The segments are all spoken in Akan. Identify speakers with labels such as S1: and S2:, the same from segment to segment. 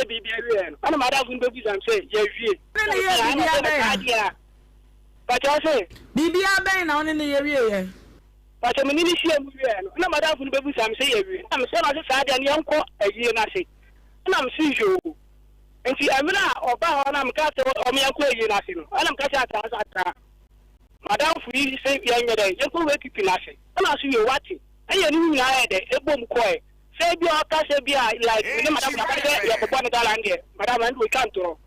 S1: bibi awie no ana madam fun be am say ye wie
S2: na ye bibi aben
S1: but I say
S2: bibi aben na one na ye wie ye
S1: but me ni hie mu wie no na madam fun be am say ye wie am say na say saa de ne enko ayie na say na am si jo enti amina oba ho na am ka say o me enko ayie na say no ana am ka say ata madam fu yi say ye nyede ye ko we kipi na say na so ye wati aye ni nyina ya de ebom koe say bi o ka say bi like ni madam na ka say ye bobo ne dala nge madam and we can't ro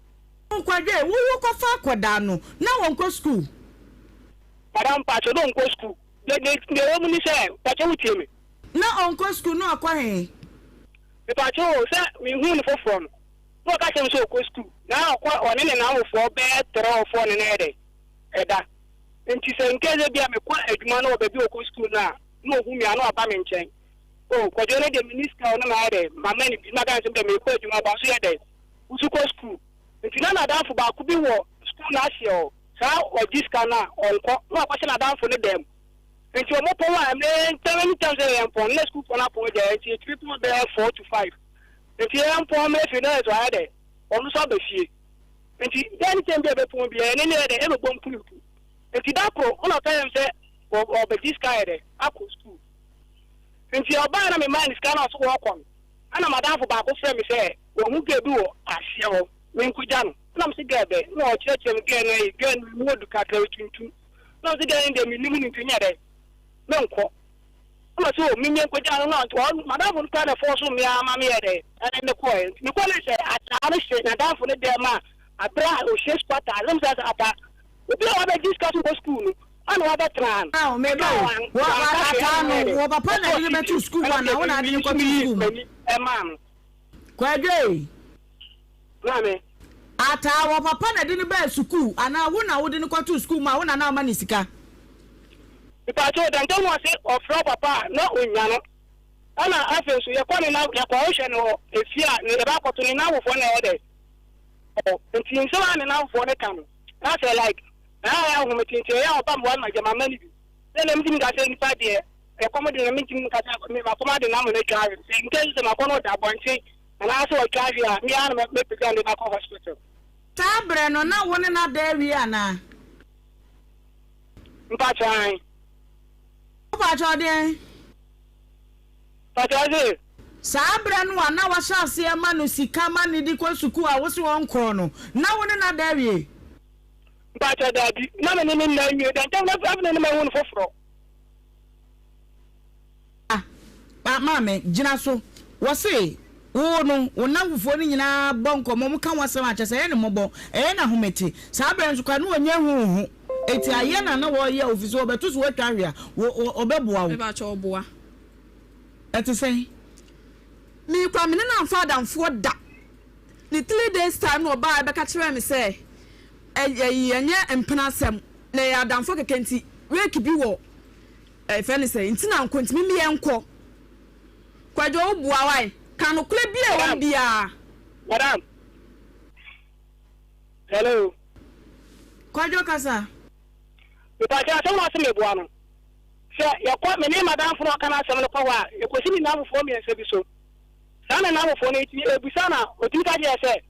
S2: nkwaje wo ko fa akoda no na won ko school
S1: madam pa cho don ko school de wo ni say pa cho wutie me
S2: na on ko school no akwa he
S1: e pa cho say mi hu ni fofo no ka say so ko school na akwa one ne na wo fo be 3 or 4 ne na de eda enti say nkeze bia me kwa adwuma na obabi o ko school na no hu mi ano aba me nchen oh kwajo ne de minister na ma de mama ni bi ma ga say me kwa adwuma ba so ye de usu ko school enti na da fo ba ku bi wo school na hye o sa o diska na onko no akwa na da fo ne dem enti o mo po wa me tell say empon na school for na po je enti triple be 4 to 5 enti empon me fi na so ade onu so be fie enti then tem be po bi e ne de e mo bom pupu enti da pro ona tell say o be diska ede akọ school enti oba na me man iska na so wo kom ana madam fo ba ko frɛ me say wo hu gebi wo ahye wo me nkuja no na me se gebe na o kyerɛkyerɛ me ge no e ge no mu duka ka tuntu na se ge ndem ni mu ntunya de me nkɔ na so me nye nkuja no na to madam fo ka na fo so me ama me ede ana me ko e me ko le se ata no se na madam fo ne de ma abra o she spata lem sa ata obi o ba discuss ko school no ana wa betran
S2: ah me do wo papa na ni be to school wa na wona ni ko school
S1: e mam
S2: kwaje
S1: na me
S2: ata wo papa na di ni be school ana wona wo di ni ko to school ma wona na ma ni sika
S1: ipa cho dan don wa say of papa na onya no ana afi so ye ko ni na ya ko hwe no efia ni ba ko to ni na wo fo na e de oh nti nso na na wo fo ne kan na say like ah hu metinche ya oba mo ma jama mani bi na mi ga say ni pa de e ko mo de na mi tin ka ta me ma ko ma de na mo na twa se nke se ma ko no da bonche na so twa a mi an me pe kan de ba ko hospital
S2: tabre no na woni na da wi ana
S1: mpa chan
S2: oba cho de
S1: pa chaze
S2: sabre no na wa sha se ma no sika ma ni di ko suku a wo se won ko no na woni na da wi
S1: but daddy na me ni na nyu dan tan na na me won foforo
S2: ah mama gina so wo se wo no wona wufo ni nyina bonko mo ka wasem a chese ne mobo na humeti sa bra nso kwa no onya hu eti aye na wo ye ofisi obetu so watwa hwea obeboa wo
S3: ba cha oboa
S2: eti sei
S3: mi kwa me na amfa adamfo da ni 3 days time no ba be ka kire me say enye empenasem na ya adamfo kekenti weki bi wo fene say ntina nkontimi mi enko kwajo oboa wai kanu kule bia won bia
S1: madam hello
S2: kwajo kasa
S1: ipa cha so wa se me boa no se ya kwa me ni madam fo kana asem no kwa wa e kosi ni na fo mi ense bi so sana na fo no iti e bisa na oti ka je se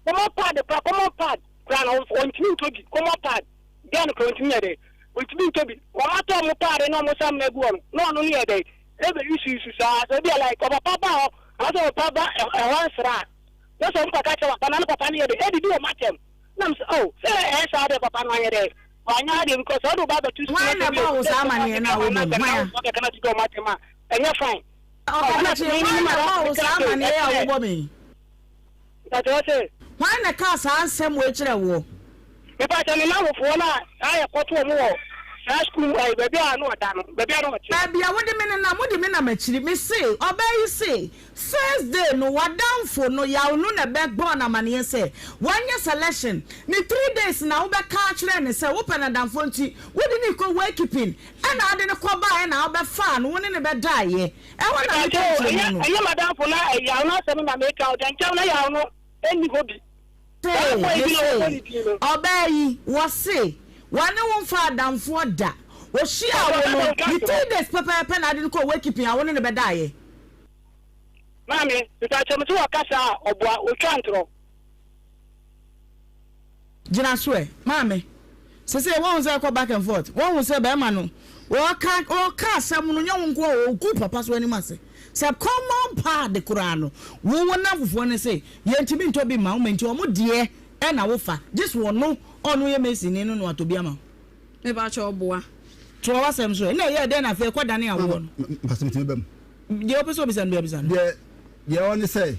S1: komo pad kran on timi tobi komo pad gan ko timi de on timi tobi o ma to mo pad no mo sam na guo no no ni e de e be isu sa so be like papa aso papa e wan sra yo so papa ka wa na papa ni e de e di o matem nam oh se e sa de papa no ye de wanya de because all about the two
S2: why na ba wo sa ma ni na wo mo ma
S1: o kana ti go matem ma enye fine
S2: o na ti ni ma ba wo sa ma ni ya wo bo mi
S1: that was it
S2: why na ka sa ansem we kire wo
S1: me pa tani na wo fo na aye kwoto mo wo school baby anu oda no baby anu oche
S2: baby a wodi me na machiri me say obayi say first day no wadamfo no ya unu na backbone na mane say wanya selection ni 3 days na wo be ka kire ne say wo pe na damfo nti wodi ni ko work keeping ana ade ne ko ba na wo be fa no woni ne be daaye e wona me ko
S1: aye madamfo na ya unu asem na make out and na ya unu eni hobi
S2: obayi wo say wane won fa adamfo da wo hia wo no ni 3 days papa na ade ko work keeping a woni ne be daaye
S1: Mami, ntachem so wakasa obua otwantro.
S2: Jina swe, mami. Sese won say go back and forth. Won say be ma no. O ka asem no nyon nko o ku papa so ani mase. Se common pa de Qur'an. Wo wona fufo ne say, ye ntimi nto bi ma o menti o mo de e na wo fa. Just won no onu ye mesi ni no atobi ama.
S3: Me ba cho oboa.
S2: To wa sem so. Na ye de na fe kwa dane awo no.
S4: Pastor timi bem.
S2: Je opeso bisan be bisan.
S4: Ye oni say,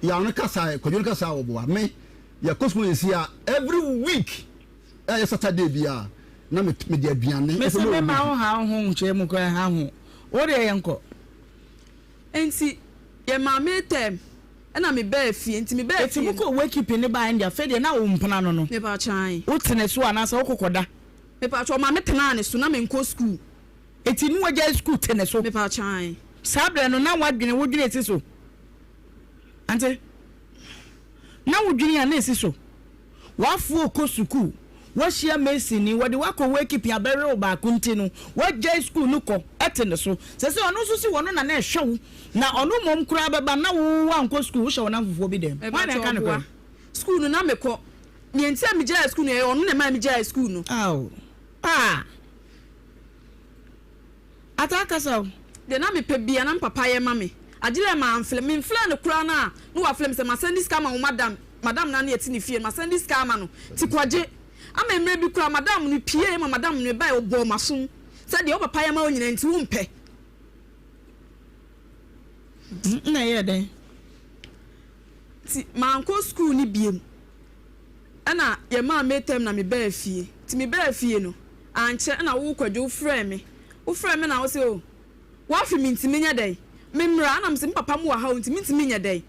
S4: ya on kasa ko jun kasa oboa. Me ya kosmo yesia every week. Saturday bia na me de aduane
S2: me se me ma ho ha ho nche mu ko ha ho wo de yenko
S3: enti ye ma me tem na me ba fie enti me ba fie
S2: eti mu ko wake up ni ba ndia fe de na wo mpana no
S3: me ba chan
S2: wo tene so ana sa wo kokoda
S3: me ba cho ma me tena ne so na me nko school
S2: eti nu waja school tene so
S3: me ba chan
S2: sabre no na wadwene wo dwene eti so ante na wo dwene ya na esi so wa fu ko school washia mesini wadi wako wake up abere oba kuntinu waje school nuko etene so sese onu so si wono na na ehwew na onu mom kura beba na wo anko school hwe wona fofo bi dem why na kan ko
S3: school na meko me enti am jaa school no onu na ma me jaa school no
S2: ataka so
S3: de na me pe bia na papa ye ma me agile ma amfle me mfle no kura na no wa flem se ma send this scam madam na na yeti ni fie ma send this scam no ti kwaje ama emre bi kura madam no pie ma madam no bai obo maso se de o papa ya ma onyina nti wo mpe
S2: na ye den
S3: ti man ko school ni biem ana ye ma metem na me ba fie ti me ba fie no anche na wo kwadwo frɛ me na wo se o wa fi mi ntimi nya dai me mra na me se papa mu wa ha ntimi nya dai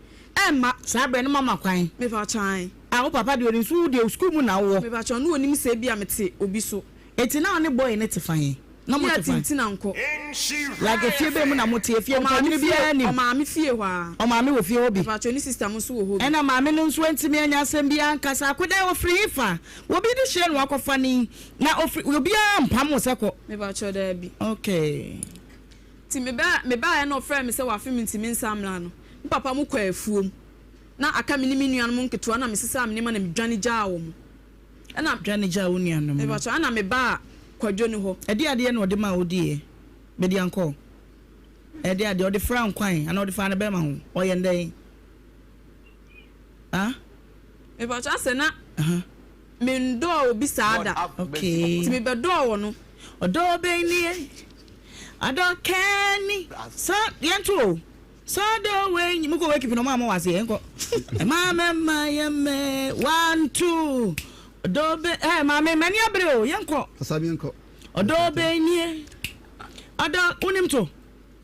S3: emma
S2: sabe no mama kwan
S3: me fa chan
S2: wo papa de orin su de school mu na wo
S3: me ba chan no onim se bia mete obi so
S2: eti na oni boy ne tefan na mo tefan
S3: eti na nko
S2: like fie be mu na mo te fie nko ni bia ni
S3: o ma me fie hwa
S2: o ma me wo fie obi
S3: me ba chan ni sister mo so wo ho
S2: ena ma me no nso ntimi anya asem bia nkasa akoda wo free fa wo bi de share no akofa ni na obi a mpam se ko
S3: me ba chan da bi
S2: okay
S3: ti me ba ya no frɛ me se wa fi mi ntimi nsamla no papa mu kwa afuom na aka me ni nuan mu nketo na me sesa me ma na me dwane gyaa wo mu na
S2: dwane gyaa wo nuan no
S3: me ba cho na me ba kwadwo ni ho
S2: ade na ode ma odi e be di anko ade ode fra nkwan ana ode fa na be ma ho oye ndai
S3: me ba cho se na me ndo obi saada
S2: okay
S3: ti me be do wo no
S2: odo be ni adokani so yanto so do we muko wake up no mama wase enko mama yemme 1 2 do be mama mani abre o yenko
S4: asabi enko
S2: odo be ni odo unim to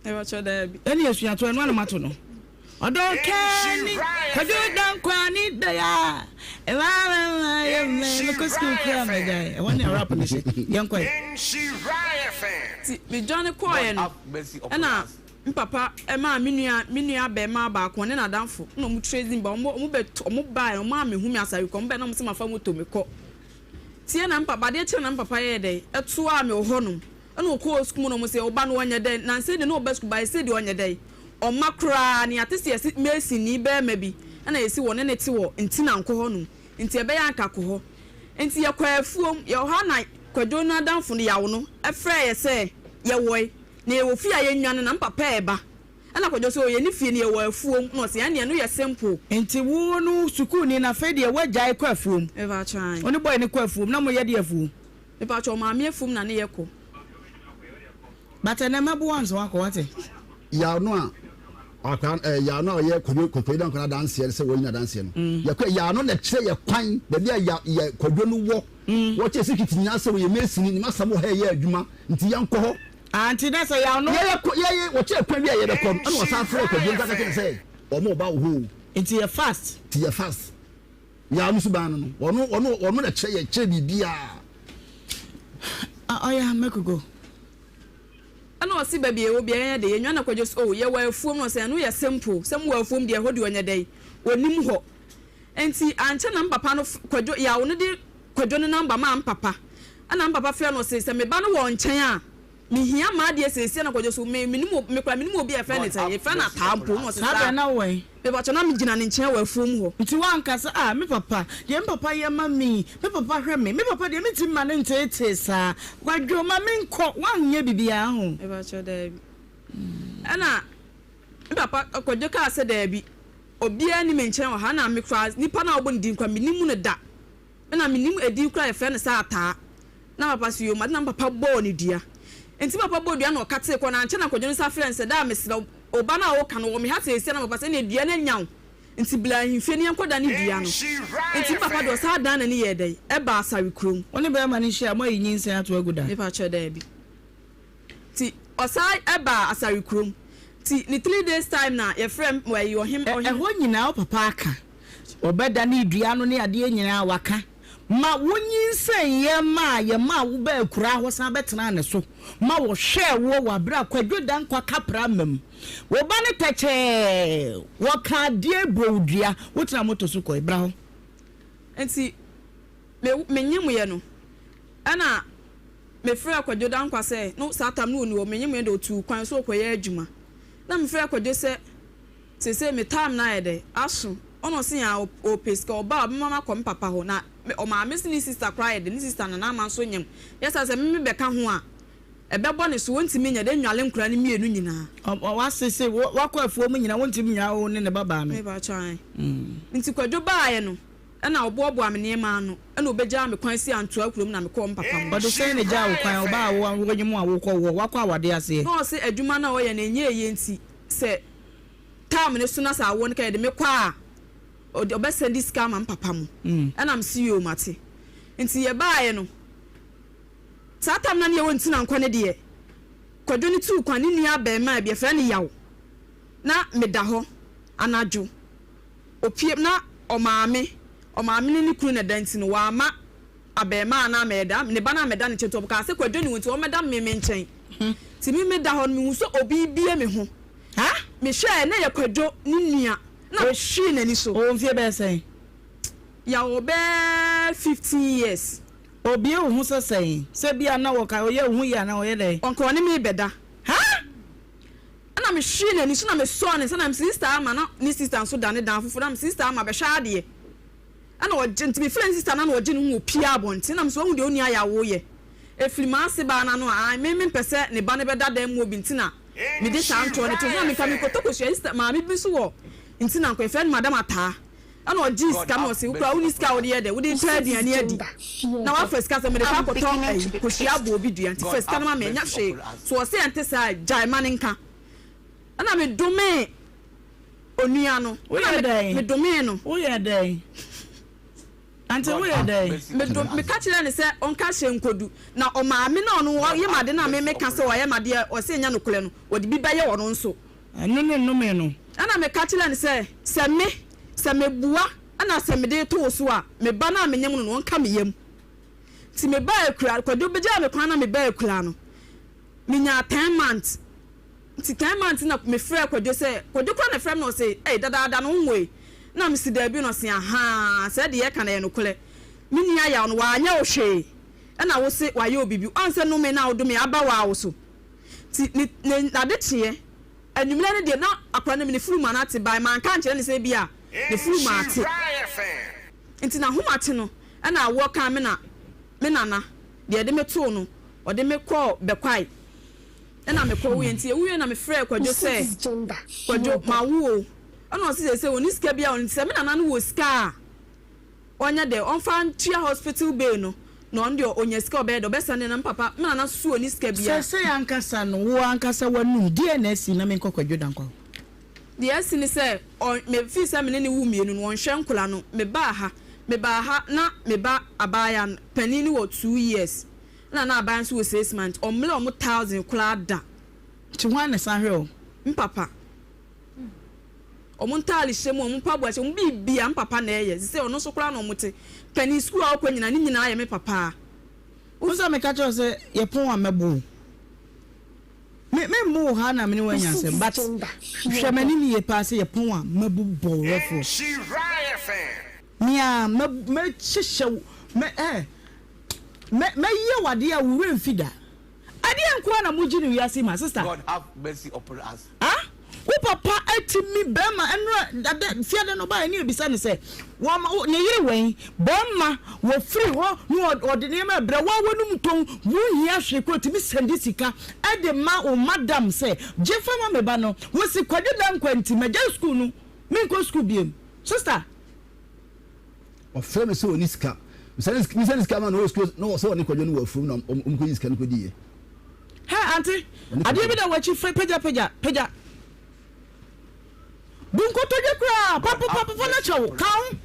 S3: e wa cho da bi
S2: eni esua to enu anamato no odo kani kodo dan kwani da ya mama yemme ko school kra me guy e woni rap ni she yenko
S5: Nhyira fan
S3: me John ko ye no na papa ma minua be ma ba ko ne na danfo na mu trading ba mu be mu ba o ma me hu mi asari ko mbe na mu se mafa moto me ko tie na papa de che na papa ye de eto a me honom na ko school no mu se oba no onye de na se de no oba school ba se de onye de o makra ni atese esi mesi ni be ma bi na esi wo ne ne ti wo nti na nko honom nti e be ya nka ko ho nti ye kwa afuom ye ha na kwadwo na danfo no yawo no efre ye se ye woi na ye wofi a ye nwane na papa eba ana kwadwo so ye ni fie na ye wo afuom no se ane no ye simple
S2: enti wo no school ni na fe de ye wagyae kwa afuom
S3: e ba chan
S2: oni boy ne kwa afuom na mo ye de afuom
S3: e ba cho ma me afuom na ne ye ko
S2: bata na mabu wanzo wako wate
S4: ya no a akwan ya no ye kodwo dan kwana dance se wo nyina dance no ya kwa ya no na kire ye kwan de bia ya kodwo no wo wo che sikiti nya se wo ye mesini ni masamo ha ye adwuma nti ya nkɔ ho
S2: anti na say ya no
S4: ye wo che kwan bia ye be kom ana wo san fro kodwo nka ka say o mo ba wo
S2: nti ye fast ya no su ba no ono
S4: na kire bibia
S2: oya make go
S3: ana osi ba bia wo bia ya de ye nwana kwadwo so ye wa afuom no se no ye simple sem wa afuom de hodi onye dai onim ho enti anche na papa no kwadwo ya wo no de kwadwo no namba ma papa ana papa frɛ no se me ba no wo nkyɛn a me here ma de sese na kwadwo so me kra me obi e friend say e friend atampo no say
S2: sa na we
S3: be ba chona me gina ne nchen wa fuom ho
S2: nti wan kasa me papa de me papa ye ma me papa hwe me papa de me ti ma ne ntete sa kwadwo ma me nko wan nye bibia ho
S3: e ba cho da bi ana me papa kwadwo ka se da bi obi ani me nchen wa ha na me kra nipa na obo ndin kwa me nimu ne da na me nimu edi kra e friend sa ata na papa so yo ma na papa bo ne dua enti papa bo dua na okate ko na nche na kwadwo sa friend se da me se oba na wo kan wo me ha se ese na papa se na dua na nyaw enti bla himfe ne enkoda ne dua no enti papa do sa dan na ne ye dai e ba asari krom
S2: oni be ma ne hia mo yi nyinsen ato aguda
S3: me pa cho da bi ti osai e ba asari krom ti ni 3 days time na ye frem wa yi ohim
S2: ho nyina papa aka obeda ne dua no ne ade nyina waka ma wonyinsen ye ma wo ba akura ho san betena ne so ma wo hwe wo wa bra kwadwo dan kwa kapra mam wo ba ne teche wo ka die brodua wo tena moto so ko ibra ho
S3: enti me nyimu ye no ana me frɛ kwadwo dan kwa sɛ no satam no wo me nyimu ye do tu kwan so ko ye adwuma na me frɛ kwadwo sɛ sese me time na ye de aso ono se ya o peska oba mama kom papa ho na o ma miss ni sister cry de ni sister na ma so nyam yesa se me beka ho a ebebo ne so wontimi nya de nwale nkura ne mienu nyina
S2: wa sese wakọ afuo mu nyina wontimi nya o ne baba no
S3: me ba chan nti kwadwo baaye no na obobo amene ma no na obeja me kwan si anto akurom na me kom papa mo
S2: bodo se ne ja wo kwan oba wo wonyimu a wo kọ wo wakọ awade ase
S3: no se adwuma na wo ye na enye ye nti se time ne so na sa wo ne ka de me kwa obese ndi scam am papa mu and am see you mate nti ye baaye no satam na ne wonti na nkwane de kwadwo ni tu kwane ni aba ma bia fra ne yawo na meda ho anajo opie na omaame ni kru na danti no wa ma aba ma na meda ne ba na meda ne cheto ka se kwadwo ni wonti o meda me nchen ti mi meda ho mi wuso obi bie me ho ha me hwe na ye kwadwo ni nua na shi na ni so
S2: o mfie be sen
S3: ya obe 15 years
S2: obi o hu sen se bia na wo ka o ye hu ya na o ye dai
S3: onko ni me beda ha ana me shi na ni so na me so ne na me sister ama na ni sister so da ne dan fufu na me sister ama be hwa de ana o genti me friend sister na na o geni hu opia abonti na me so hu de oni aya wo ye efirima se ba na no a me pese ne ba ne beda dan mu obi ntina me de santo ne to na me ka me kotoko sister ma me bi so wo ntina nko friend madam ata ana o gis ka no se ukra uni ska wo de wo de twa aduane adi na wa first ka se me de fa koto ko hia bo obi dua nti first ka na ma me nya hwe so o se ante sa jai maninka ana me dome onua no me dome no
S2: wo ye dai ante wo ye dai
S3: me ka kire ne se onka hye nkodu na o maame na ono ye made na me ka se wo ye made o se nya no kule no wo de bi ba ye wo no nso
S2: no me no
S3: ana me ka kire ne se me bua ana se me de to so a me ba na me nyam no onka me yam ti me ba akura kwado beja me kwana me ba akura no me nya 10 months ti 10 months na me frɛ kwado se kwado kwa na frɛ no se dada no nwe na me si da bi no se aha se de ye ka na ye no kule me nya ya no wa nya o hwe ana wo se wa ye obibi anse no me na wo do me aba wa wo so ti na de tie anwumle ne de na akwa na me furu ma na te bai man kan kire ne se bia the furu ma te nti na homa te no na awo kan me nana de me to no o de me call bekwai na me call we nti ewu na me frɛ kwadwo se kwadwo ma wo ana o se oni ska bia on se me nana no wo ska onya de on fan tia hospital bay no no on de onya ska obed obesane na papa me nana su oni ska bia
S2: se ankasa no wo ankasa wanu DNS na me nkokwadwo dankwa
S3: the essence ni say me fi say me ne wu mienu no hwe nkola no me ba ha na me ba abaya panini wo 2 years na abaya so 6 months o mle o 1000 kola da
S2: ti wan na san hwe o
S3: mpapa o mo ntali hyem o mo pa bo hyem bibia mpapa na eye say ono so kola no mote pani school a okwa nyina ni nyina aye me papa
S2: wo so me ka cho say ye pon amebo me mo ha na me ne wanya se but hwemani ni ye pass ye pon a mabubo refo
S5: Nhyira FM
S2: mia me hyehye me ye wade a wo remfida ade enko na muji ni wiase ma sister
S5: God have mercy upon us.
S2: Wo papa atimi bema enro fiade no ba ni obisa ne se wo ne yire wen bema wo free ho no odene ma bra wo wonum ton wo hia hwe ko timi sende sika ade ma o madam se jefa ma me ba no wo si kwade dan kwanti maja school no me ko school biem sister
S4: o frame so ni sika mi sika ma no school no so ni kwadwe no wo frum no ko yi sika no ko die
S2: ha auntie ade bi da wachi peja Bunko to je kra papa na chawo kan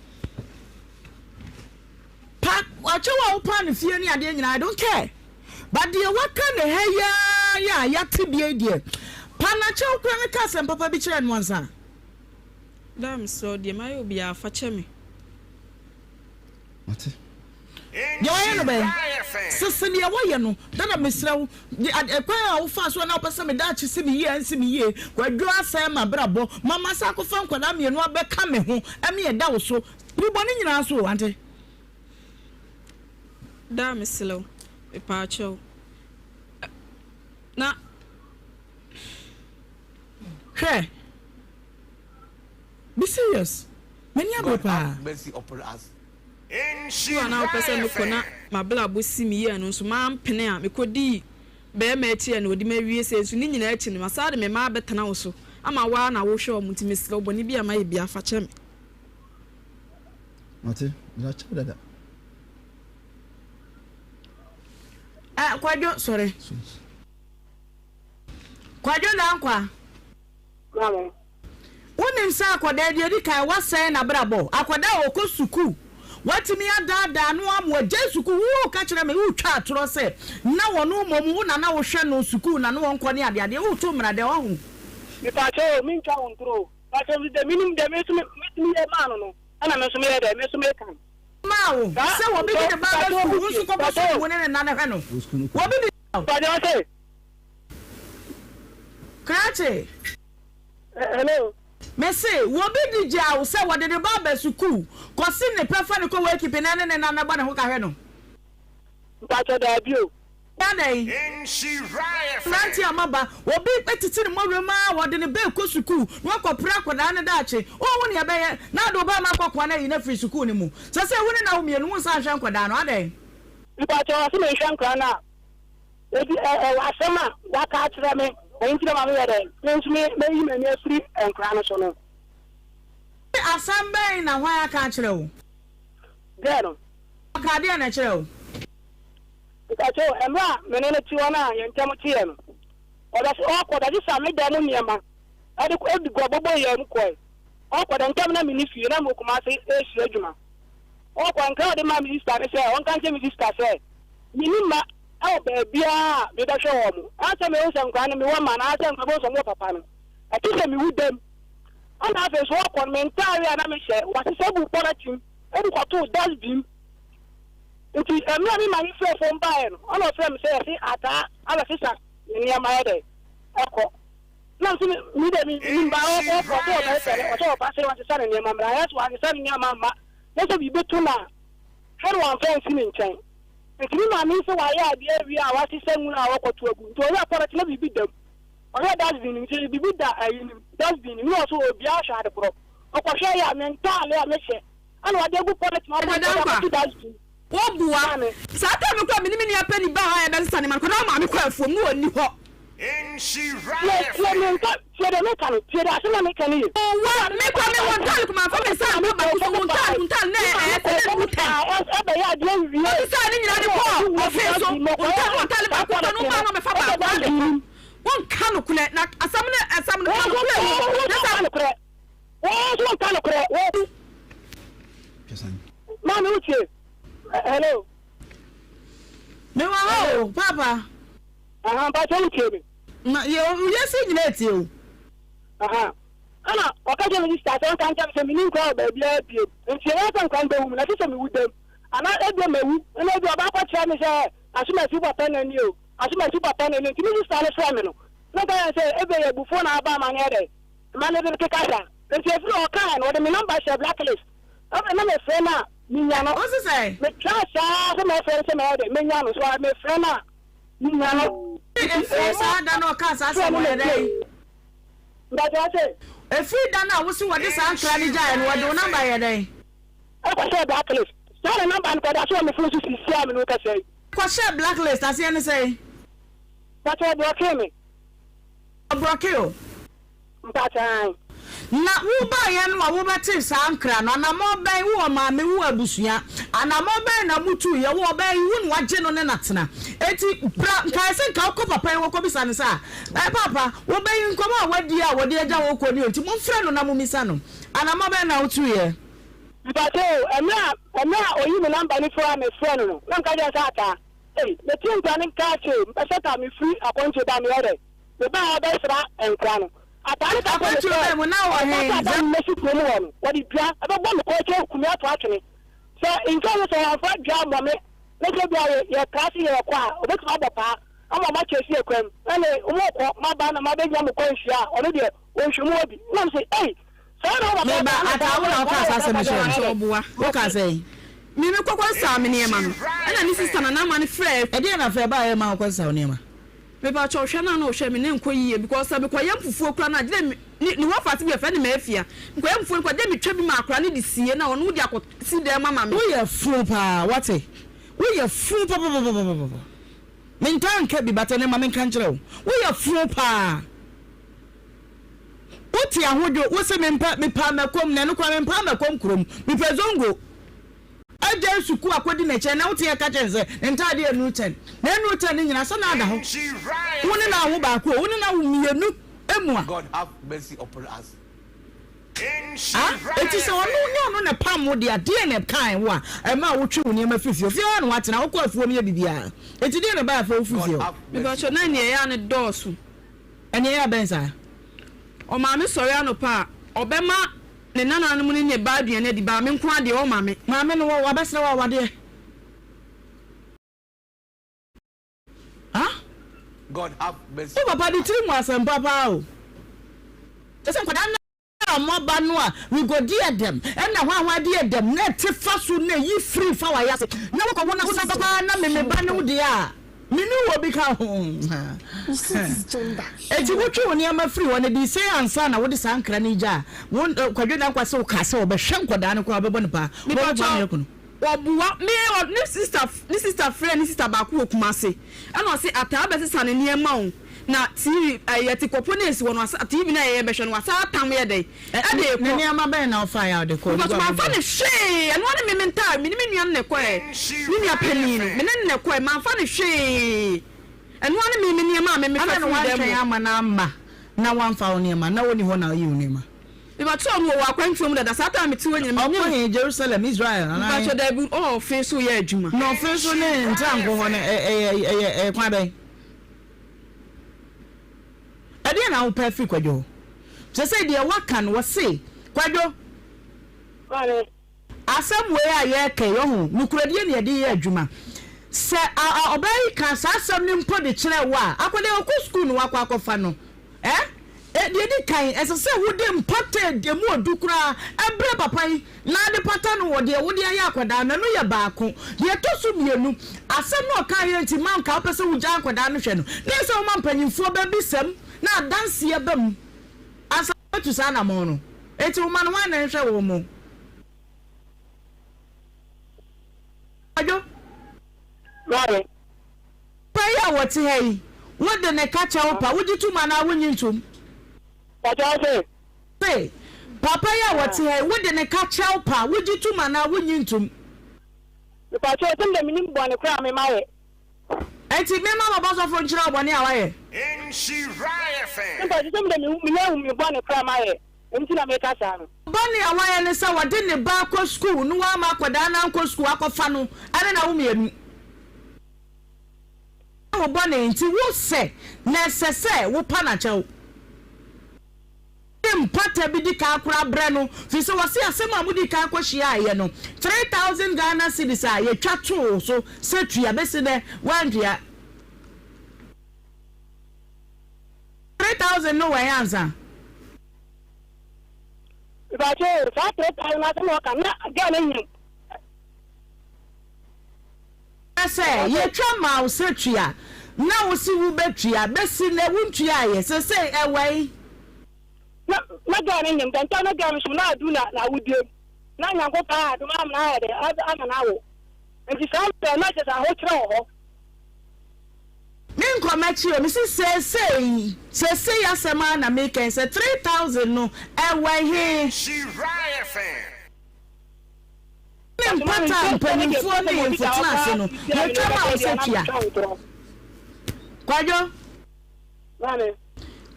S2: pa achawo pa ne fie ni ade nyina I don't care but the waka ne heya ya tibie die pa na chawo kra ne ka sem papa bi kire no ansa
S3: dam so de mai obi afa cheme
S4: ate
S2: ya no be sisi ya woye no dana mesrawo ekwan a wo fa so na opese me da chi se me ye ansi me ye kwadwo asem ma brabo mama sa ko fa nkwada mienu abeka me ho ame ye da wo so bibo ni nyina so ante
S3: da meslo e pa cho na
S2: he be serious many abapa
S5: Mercy upon us.
S3: Nhyira na opese me kona mabla bosi mi ye no so ma mpene a me kodi be ma etie na odi ma wie se so ni nyina echi no masade me ma betena wo so ama wa na wo hwe o muti mesle oboni bia ma ye bia fa che me
S4: ate na cha dada
S2: kwadwo sorry kwadwo na nkwa
S1: mama
S2: wonim sa akwada de odi kai wasan na brabo akwada okosuku watimi adada no amwo jesuku wo ka kire me wo twa atoro se na wono mom wo na wo hwe no suku na no wonko ne ade ade wo to mra de wo hu
S1: mi pa cho min cha ontro pa cho de minim de me e ma no ana me so me de me so me kan
S2: mawo se wo bi de ba ba wo su ko ba so wo ne na na hwe no wo bi
S1: pa de se
S2: krache
S1: hello
S2: Mese wo bi di jaw se wo de ba suku ko si ne prefer ne ko we keep na na ba ne ho ka hwe no
S1: pa cho da bio
S2: Daddy
S5: Nhyira FM.
S2: Nanti amaba obi petiti ne morema wo de ne be ko suku wo ko pra koda ne daache o wo ne be na do ba ma kwakwa na yi na free suku ne mu se wo ne na wo mienu mu sa hwe koda no ade
S1: pa cho se me hwe nkra na ebi asema wa ka kire me nti na ma me de me yi me ne free nkra no so no
S2: asambe na hwa aka kire wo
S1: de no
S2: aka de na kire wo
S1: Kacho emra menene tiwana yentamo tie no oda so akoda ji same da mu niema ade ko edi gobobo ye mu koy akoda ntam na mini fie na mo kuma se esi adwuma akwa nka de ma minister ne se on kan se minister se minima aw be bia me da hwe wo mu asa me usa nkwa ne me wo ma na asa nkwa bo so mo papa no ati se me wudem ana afa so akon mentari na me hye wase bu polatim edi kwato dustbin nti emra mi mani fe fo mbae no ona fe me se si ata ala sisa ni ama de eko na nti mi de mi mba o ko ko na tere o so pa se wa sisa ni ama mra ya so wa sisa ni ama ma na so bi betu na hero wan fe nsi ni nchen nti mi mani se wa ya de wi a wa sisa nwu na wa ko tu agu nti o ya pora tele bi dam o ya dustbin nti bi da ayi dustbin ni o so obi a hwa de pro o ko hwe ya mental ya me hye ana wa de gu pora ti ma ba dustbin
S3: wo bua sata me kwa minimi ni apani ba ha ya da sane man kwa ma me kwa afuom no oni ho
S5: Nhyira
S1: FM. Tiede me kan tiede asema me kan yi
S3: wa me kwa me won tal kuma fa me sa me ba ku won tal ne se ne ta
S1: ebe ya de wi
S3: sa ni nyina de ko ofeso won tal ba ku no ba no me fa ba ku won kan ku na asam ne kan ku na sa
S1: no kure wo kan kure wo
S4: kesan
S1: ma me uche hello
S2: me wa papa
S1: aha ba cho uche me
S2: ma ye si nyina ti o
S1: aha ana okaje mi start kan kan se mi ni ko ba bia bia nti ya kan kan be wu na se mi wudem ana ebe mewu na ebe ba kwa tira mi se asuma si papa na ni o asuma si papa na ni nti mi start so me no na ka se ebe ye bu phone aba ma ngere ma ne be ke kasa nti e fro kan o de mi number se blacklist na me fe na minya no
S2: o se
S1: me class a se me fe se me de me nya no so me fe na minya no
S2: Efi sa da no ka sa se mo yede.
S1: Mbaja say.
S2: Efi da na wo si wo de sa ankra ni jai no wo de number yede.
S1: I say blacklist. Say number and code so me phone so see am no ka say.
S2: Ko share blacklist as you say.
S1: That's what block me.
S2: Block you.
S1: Mbaja.
S2: Na wo ba ye no wo beti sa ankra no na mo ben wo ma me wo abusua ana mo ben na mutu ye wo ben wo no agye no ne natena eti ka se ka ko papa wo ko bisa ne sa papa wo ben nkomo a wadi a wodi agya wo ko ni enti mo mfre no na mo misa no ana mo ben na utu ye
S1: Mbaja emra oyi me number ni for me friend no na nka je sa ata eh me tin kwa ni ka che mpesa ta me free akonche ba me ore me ba ba sra enkwa no atani ta ko
S2: se mo na wo he
S1: za mesi ko mo won wodi dua aba bo me ko che kumi ato atwene so inka no so afa dua mo me na je bia ye class ye ko a obetu abapa ama ma che si ekwem ene umo ko ma ba na ma be gya mo ko nhia ono de o nhwemu obi na me say eh so na
S2: me ba atawo na ka sa se me so obuwa wo ka say
S3: me kokon sa me ne ma no ana ni sister na ma ne frɛ
S2: e dey na frɛ ba ye ma ko sa ne ma
S3: me ba cho hwe na hwe me ne nkoyi because be ko yam fufuo kra na de ni wo fati be fa ne ma afia ko yam fufuo ko de me twa bi ma akra ne de sie na ono de akosi de mama me
S2: wo ye fu pa what wo ye fu pa me ntan ka bi batane ma me kan kire wo ye fu pa oti ahodo wo se me pa makom na no kwa me pa makom krom me pezongo aje suku akodi na che na wote ya ka chense nta de enu 10 na enu 10 ni nyina so na ada ho woni na ho ba ko woni na mienu emu a
S5: God have mercy upon us.
S2: eti se ono na pam wo de ade na kan wo a ma wo twi woni ma fifio fio na watena wo ko afuo mi bibia eti de na ba fa wo fifio
S3: me ba cho na ne ya ne dosu
S2: ene ya bensa
S3: o ma me sori anopa obema ne nana no mu ne ba aduane di ba me nko ade o ma me
S2: no wo abesra wo wade
S5: God have mercy.
S2: o papa di tiri mu asem papa o ese kwada na mo ba no a we go dear them and na hwa dear them na te fa so na yi free fa wa yase na wo ko wona so papa na me ba no de a me ni wo bi ka ho eti wo twi woni ama free wona di say ansa na wo de sankra ni ja won kwadwe na kwase wo kase wo be hwe nkwada no ko abebo ne pa wo ba me ko no
S3: obuwa me ni sister friend ni sister ba ko kumase ana o se ata be sesa ne niema o na TV yeti kopones wono asa TV na ye be hwe no asa tam ye dey e dey ko
S2: niema be na o fa ya de ko
S3: ma fa ne hwe eno ne me mental me ni nua ne ko e ni nua pani no me ne ko e ma fa ne hwe eno ne me niema me fa
S2: no wa hwe ama na amma na wan fa niema na woni ho na yi niema
S3: Iba to no wa kwantwom da sata me ti wonye
S2: me Jerusalem Israel na
S3: ba cho da bu oh fe so ye adwuma
S2: no fe so ne ntango ho ne kwa ben ade na wo perfect kwadwo se say de waka no wo se kwadwo asem we a ye ke yo hu nukuradie ne de ye adwuma se obai ka sa asem ni mpo de kire wa akode oku school no wakwa akofa no di kan esese wode mpate de mu odukura ebre papai na de pata no wode wode ayi akwada na no ye baako de tosu mienu asem no kan ye nti man ka opese wuja akwada no hwe no na se wo man panyimfo ba bisem na dance ye bam asa tu sa na mo no eti wo man wan na hwe wo mo ajo
S1: Right.
S2: paya wote hey wode ne ka cha pa wuji tuma na wunyi ntum Say, Papa ya what here? Would the catch pa? Would you two man? I wouldn't to
S1: the patch of the minimum one cram in my
S2: I think Mamma was from China 1 hour.
S5: Nhyira FM.
S1: But some of them you born a cram my until I make a sound.
S2: Bonnie, a while and so I didn't barco school, no one Makwadana uncle school, Aquafano, I don't know me. Oh, Bonnie, until you say, necessary, wo panacho. Mpata bi di ka akura breno fi so wase asema mudi ka akohia ye no 3000 Ghana cedis a ye twato so setua besi de wandua 3000 no way answer
S1: If I say 3000 na kan na Ghana yin
S2: I say ye twa ma setua na wo si wo betria besi na wuntua ye se ewai
S1: na ga ne nyem dan na ga so na adu na wudiem na nyanko pa adu ma na de ana na wo nti sa pe na je sa ho kire ho
S2: min komachi o mi si se ya sema na make say 3000 no ewai he
S5: Nhyira FM.
S2: ne mpata mpanimfo ne mfutase no ye twama o setia kwajo
S1: mane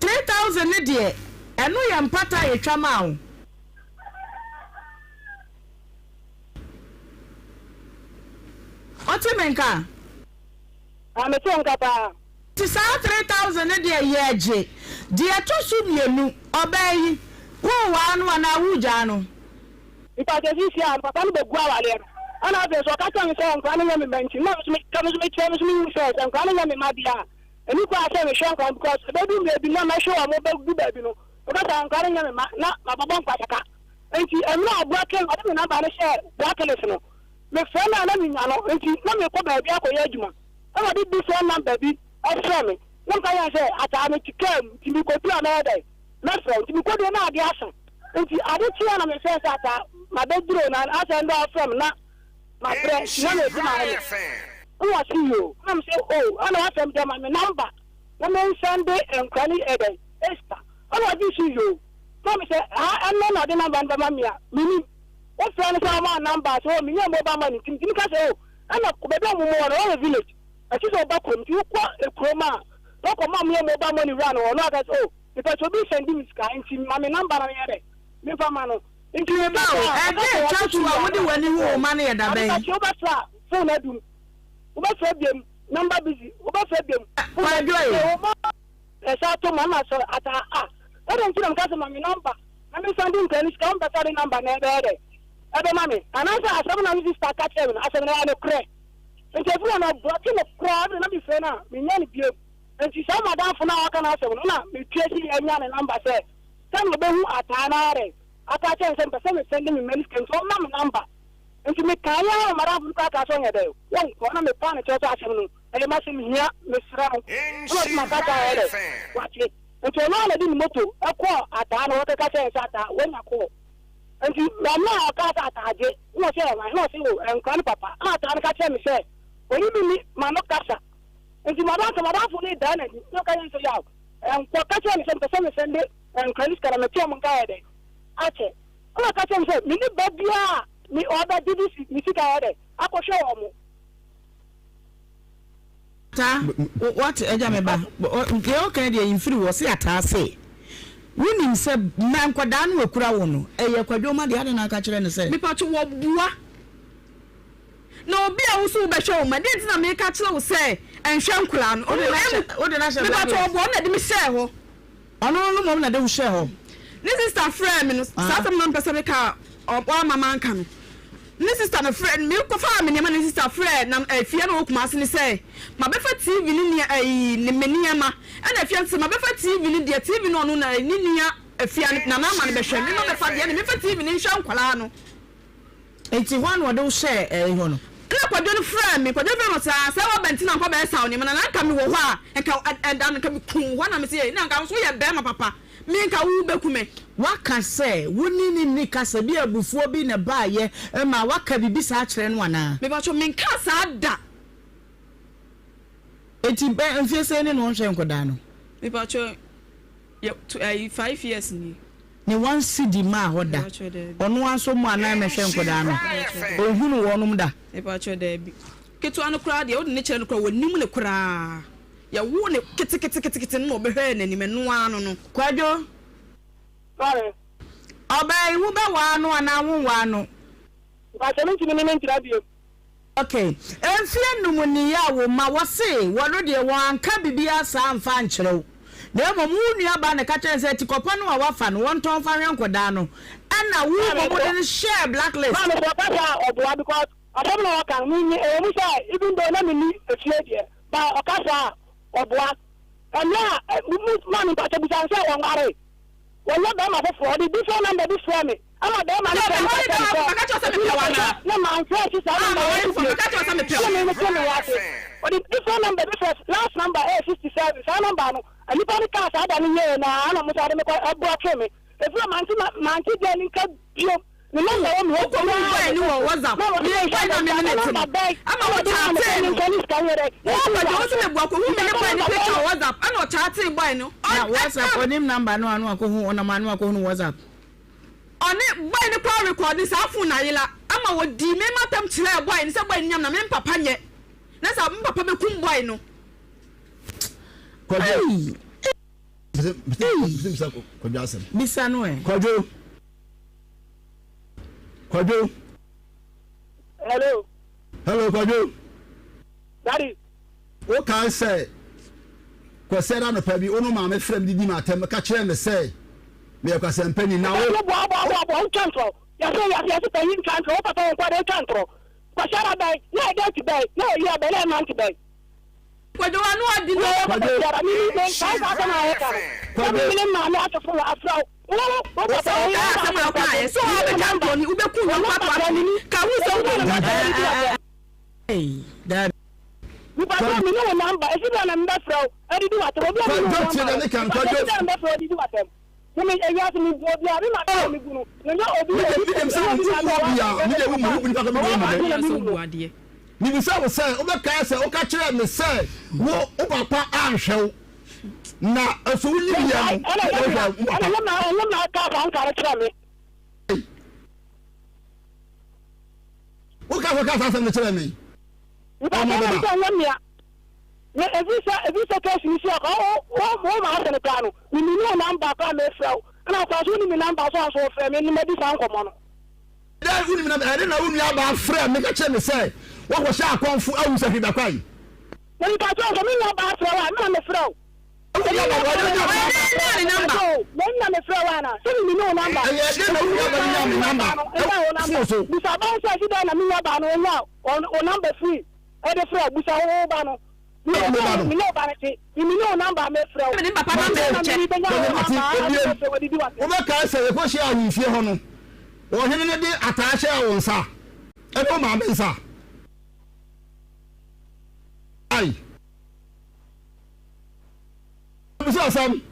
S2: 3000 ne de eno ye mpata ye twama o otimenka
S1: ametonka pa
S2: ti sa 3000 ne de ye age de to su mienu obayi wo wa anu na wuja no
S1: ipate sisi am papa no begua wale ana be so ka tan se nkan nya me menchi na so me kam so me twa so me so nkan nya me mabia eni ko ase me show nkan because baby me bi na ma show am be baby no o ka tan nkan nya me na baba nkwataka enti emra abua ken ade me na ba ne share blackness no me friend na me nya no enti na me ko baby akoya adwuma ana di phone number bi offer me na ka ya se ata me tikem ti mi ko pia na dai na friend ti mi ko de na ade asan enti ade tia na me se ata ma bedro na asendo from na my friend na me bi ma ne o see you am say oh ana asem dem my number na me send enkwani ebe extra ana di see you so me say ah no na de number ba me a mini o friend say my number so me nya mobile money tin ka say oh ana ko be do mo no village ati so ba kom ti ko ekroma to ko ma me mobile money run o no ka say oh because obi send me sky nti ma me number na me me fa ma no nti me ba o
S2: ege chatu wa wodi wani wo ma na ye da ben
S1: o ba sa phone adum o ba sa biem number busy o ba sa biem
S2: kwa joy
S1: sa to mama so ata e don kira mka ma me number na me send in kan ska on ba sa number na ebe mami anasa asem na mi start catch me asem na no kre nti fu na block no crowd na mi fe na me nya ni biem nti sa madam fu na aka na asem na me tue si anya na number say kan me be hu ata na re aka chen sem pese me send me many scans on na number nti me kaya mara fu ka so nya de won ko na me pa na cho asem no ele ma sim hia me sra no no ma ka ta ere wachi nti na na di moto e ko ata na wo ka chen sa ata wo nya ko nti na ka ta ataje no se ma no se wo enkan papa ata ka chen me se oni mi ma no kasa nti ma da fu ni da na ni no ka yin so yawo ko ka chen me se pese me send enkan is kara me ti mo ka ede ache ko ka chen se mi ni babia mi order didi mi sika ede akoshe wo mo
S2: ta what eja me ba nke o kan de infiri wo se ata se wonim se na nkwada no akura wo no eye kwadwo ma de ade na aka kire ne se
S3: me pacho wo bua na obi a wo so be hwe wo ma de na me ka kire wo se enhwe nkura no o de na me pacho wo bua na de me share ho
S2: ono no mo na de wo share ho
S3: ni sister friend me no sa tam na pese me ka obo mama nka no ni sister na friend me ko fa me ne ma ni sister friend na afia na okuma ase ni say ma be fa TV ni ni meniama ana afia se ma be fa TV ni de TV no no na ni nia afia na na ma ne be hwe me no be fa de me fa TV ni hwe nkwala no
S2: enti one wo do share ho no
S3: na kwadwo no friend me kwadwo no sa wa bentina nko be saw ni na nka me wo ho a nka me kun ho na me se na nka so ye be ma papa me nka wu bekume
S2: waka se woni ni kasa bi abufuo bi na ba ye ma waka bibi sa akere no ana
S3: me ba cho me nka sa da
S2: eti be mfie se ni no hwe nkoda no
S3: me ba cho 5 years ni
S2: one cd ma hoda ono anso mu ana me hwe nkoda no ohunu wonum da
S3: me ba cho da bi ketu anu kura de wodi ne kire no kura wonim ne kura ya wo ne kete no be hwe na ni me no anu no
S2: kwadwo
S1: sorry
S2: obai wu be wa no ana wu wa no
S1: ba se nti ni ntira bio
S2: okay enfie numu ni ya wo ma wo se wo no de wo anka bibia sa amfa nkyerɛw na mo mu nua ba ne ka kyerɛ sɛ tikopa no wa wafa no won ton fa hwe nkoda no ana wu mo de share blacklist
S1: ma me papa oboa because adam na waka mi mu say even though na me ni efie de ba okasa oboa ana ma me papa bi san say won are wọ́n yẹ bẹ́ẹ̀ ma fẹ́ fọ́ ọ́ di phone number bí fọ́ mi ama bẹ́ẹ̀ ma ní fẹ́ mi fẹ́ mi fọ́ na ma n fẹ́ sisan ama ma wọ́n fi mi mi fẹ́ mi wá sí the different number difference last number 67 sa number no ani pa ni ka sa da ni ye na ana mo sa de me ko block me if you man ti de ni ka bio ni number o mo ko
S3: ni wo WhatsApp ni pa na me minute ama wo chat ni
S1: ko ni ska here
S3: o ba jo so me bua ko hu me ni pa ni picture WhatsApp ana o chat boy no
S2: na WhatsApp onim number no anu akohu ona manu akohu WhatsApp
S3: oni boy ni call record ni sa phone na yila ama wo di me matam kire boy ni se boy nyam na me papa nye na sa me papa be kum boy no
S4: Kwajo Kwajo asem
S2: bisa no
S4: Kwajo hello Kwajo
S1: daddy
S4: o kan say ko say na no pa bi onu ma me frem didi ma tem ka kire me say me ya kwasem pani na wo
S1: bo chantro ya so pani chantro o papa ko de chantro ko shara bai na de ti bai na ya bai na man ti bai
S3: Kwajo anu adi no
S1: Kwajo mi sai ka na ya ka Kwajo mi ma na to fo afra
S3: so be jambo ni ube ku no papa ka hu so
S2: that
S1: mi papa mi no number e si na number fra e di wa to bi
S4: Kwajo ti na me kan Kwajo
S1: number fra di wa tem mi e ya mi bo bi ari ma ta mi gunu no obi
S4: dem say mi ya mi de wo mu ni pa ko mi ni bi say wo say o be ka say o ka kire me say wo o papa anhwew na aso ni bia no
S1: na ka ba an ka kire me
S4: o ka sa me kire me
S1: o ma ba na mia ne evisa case ni sia ka o ma ha ne plano ni no number ka me frau na ka so ni number so frɛ me ni me di san komo no
S4: da uni mi na na uni aba frɛ me ka kire me say wo ko sha akonfu awu sa hida kwai
S1: ni ka so me na ba frɛ wa na me frau
S4: Sam.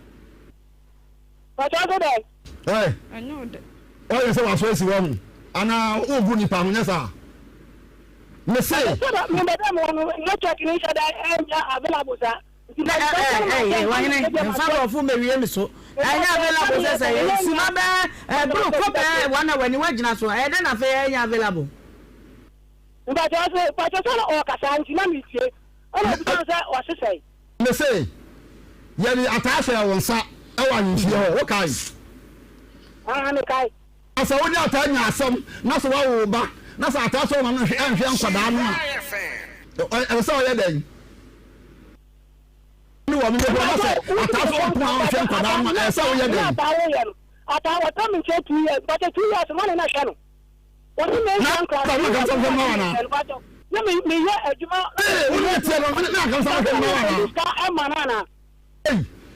S1: But I go there.
S4: Hey.
S3: I know that.
S4: Oh, you say was so wrong. Ana o bu ni pa ho nyesa. Me say.
S1: So that me be dem won network ni sha da available sir.
S2: Hey, why na fa of me wie me so. Anya available say si ma be bro ko be wana wani wagina so. E dey na fa anya available.
S1: But I say o kasa nti na me tie. Ona bi say o say.
S4: Me say. Yeri atasha wonsa e wa nhie ho wo kai
S1: Me kai
S4: asa woni atanya asam na so wa wo ba na so atasha wo no nhwe nkwada no e so ye den ni wo me be na so atasha wo pon nhwe nkwada no e so ye den
S1: ata wa ta mi che 2 years but 2 years man na hwe no wo ni me nkan kwa na me ye adwuma
S4: wo ni tie no na kan sa hwe no na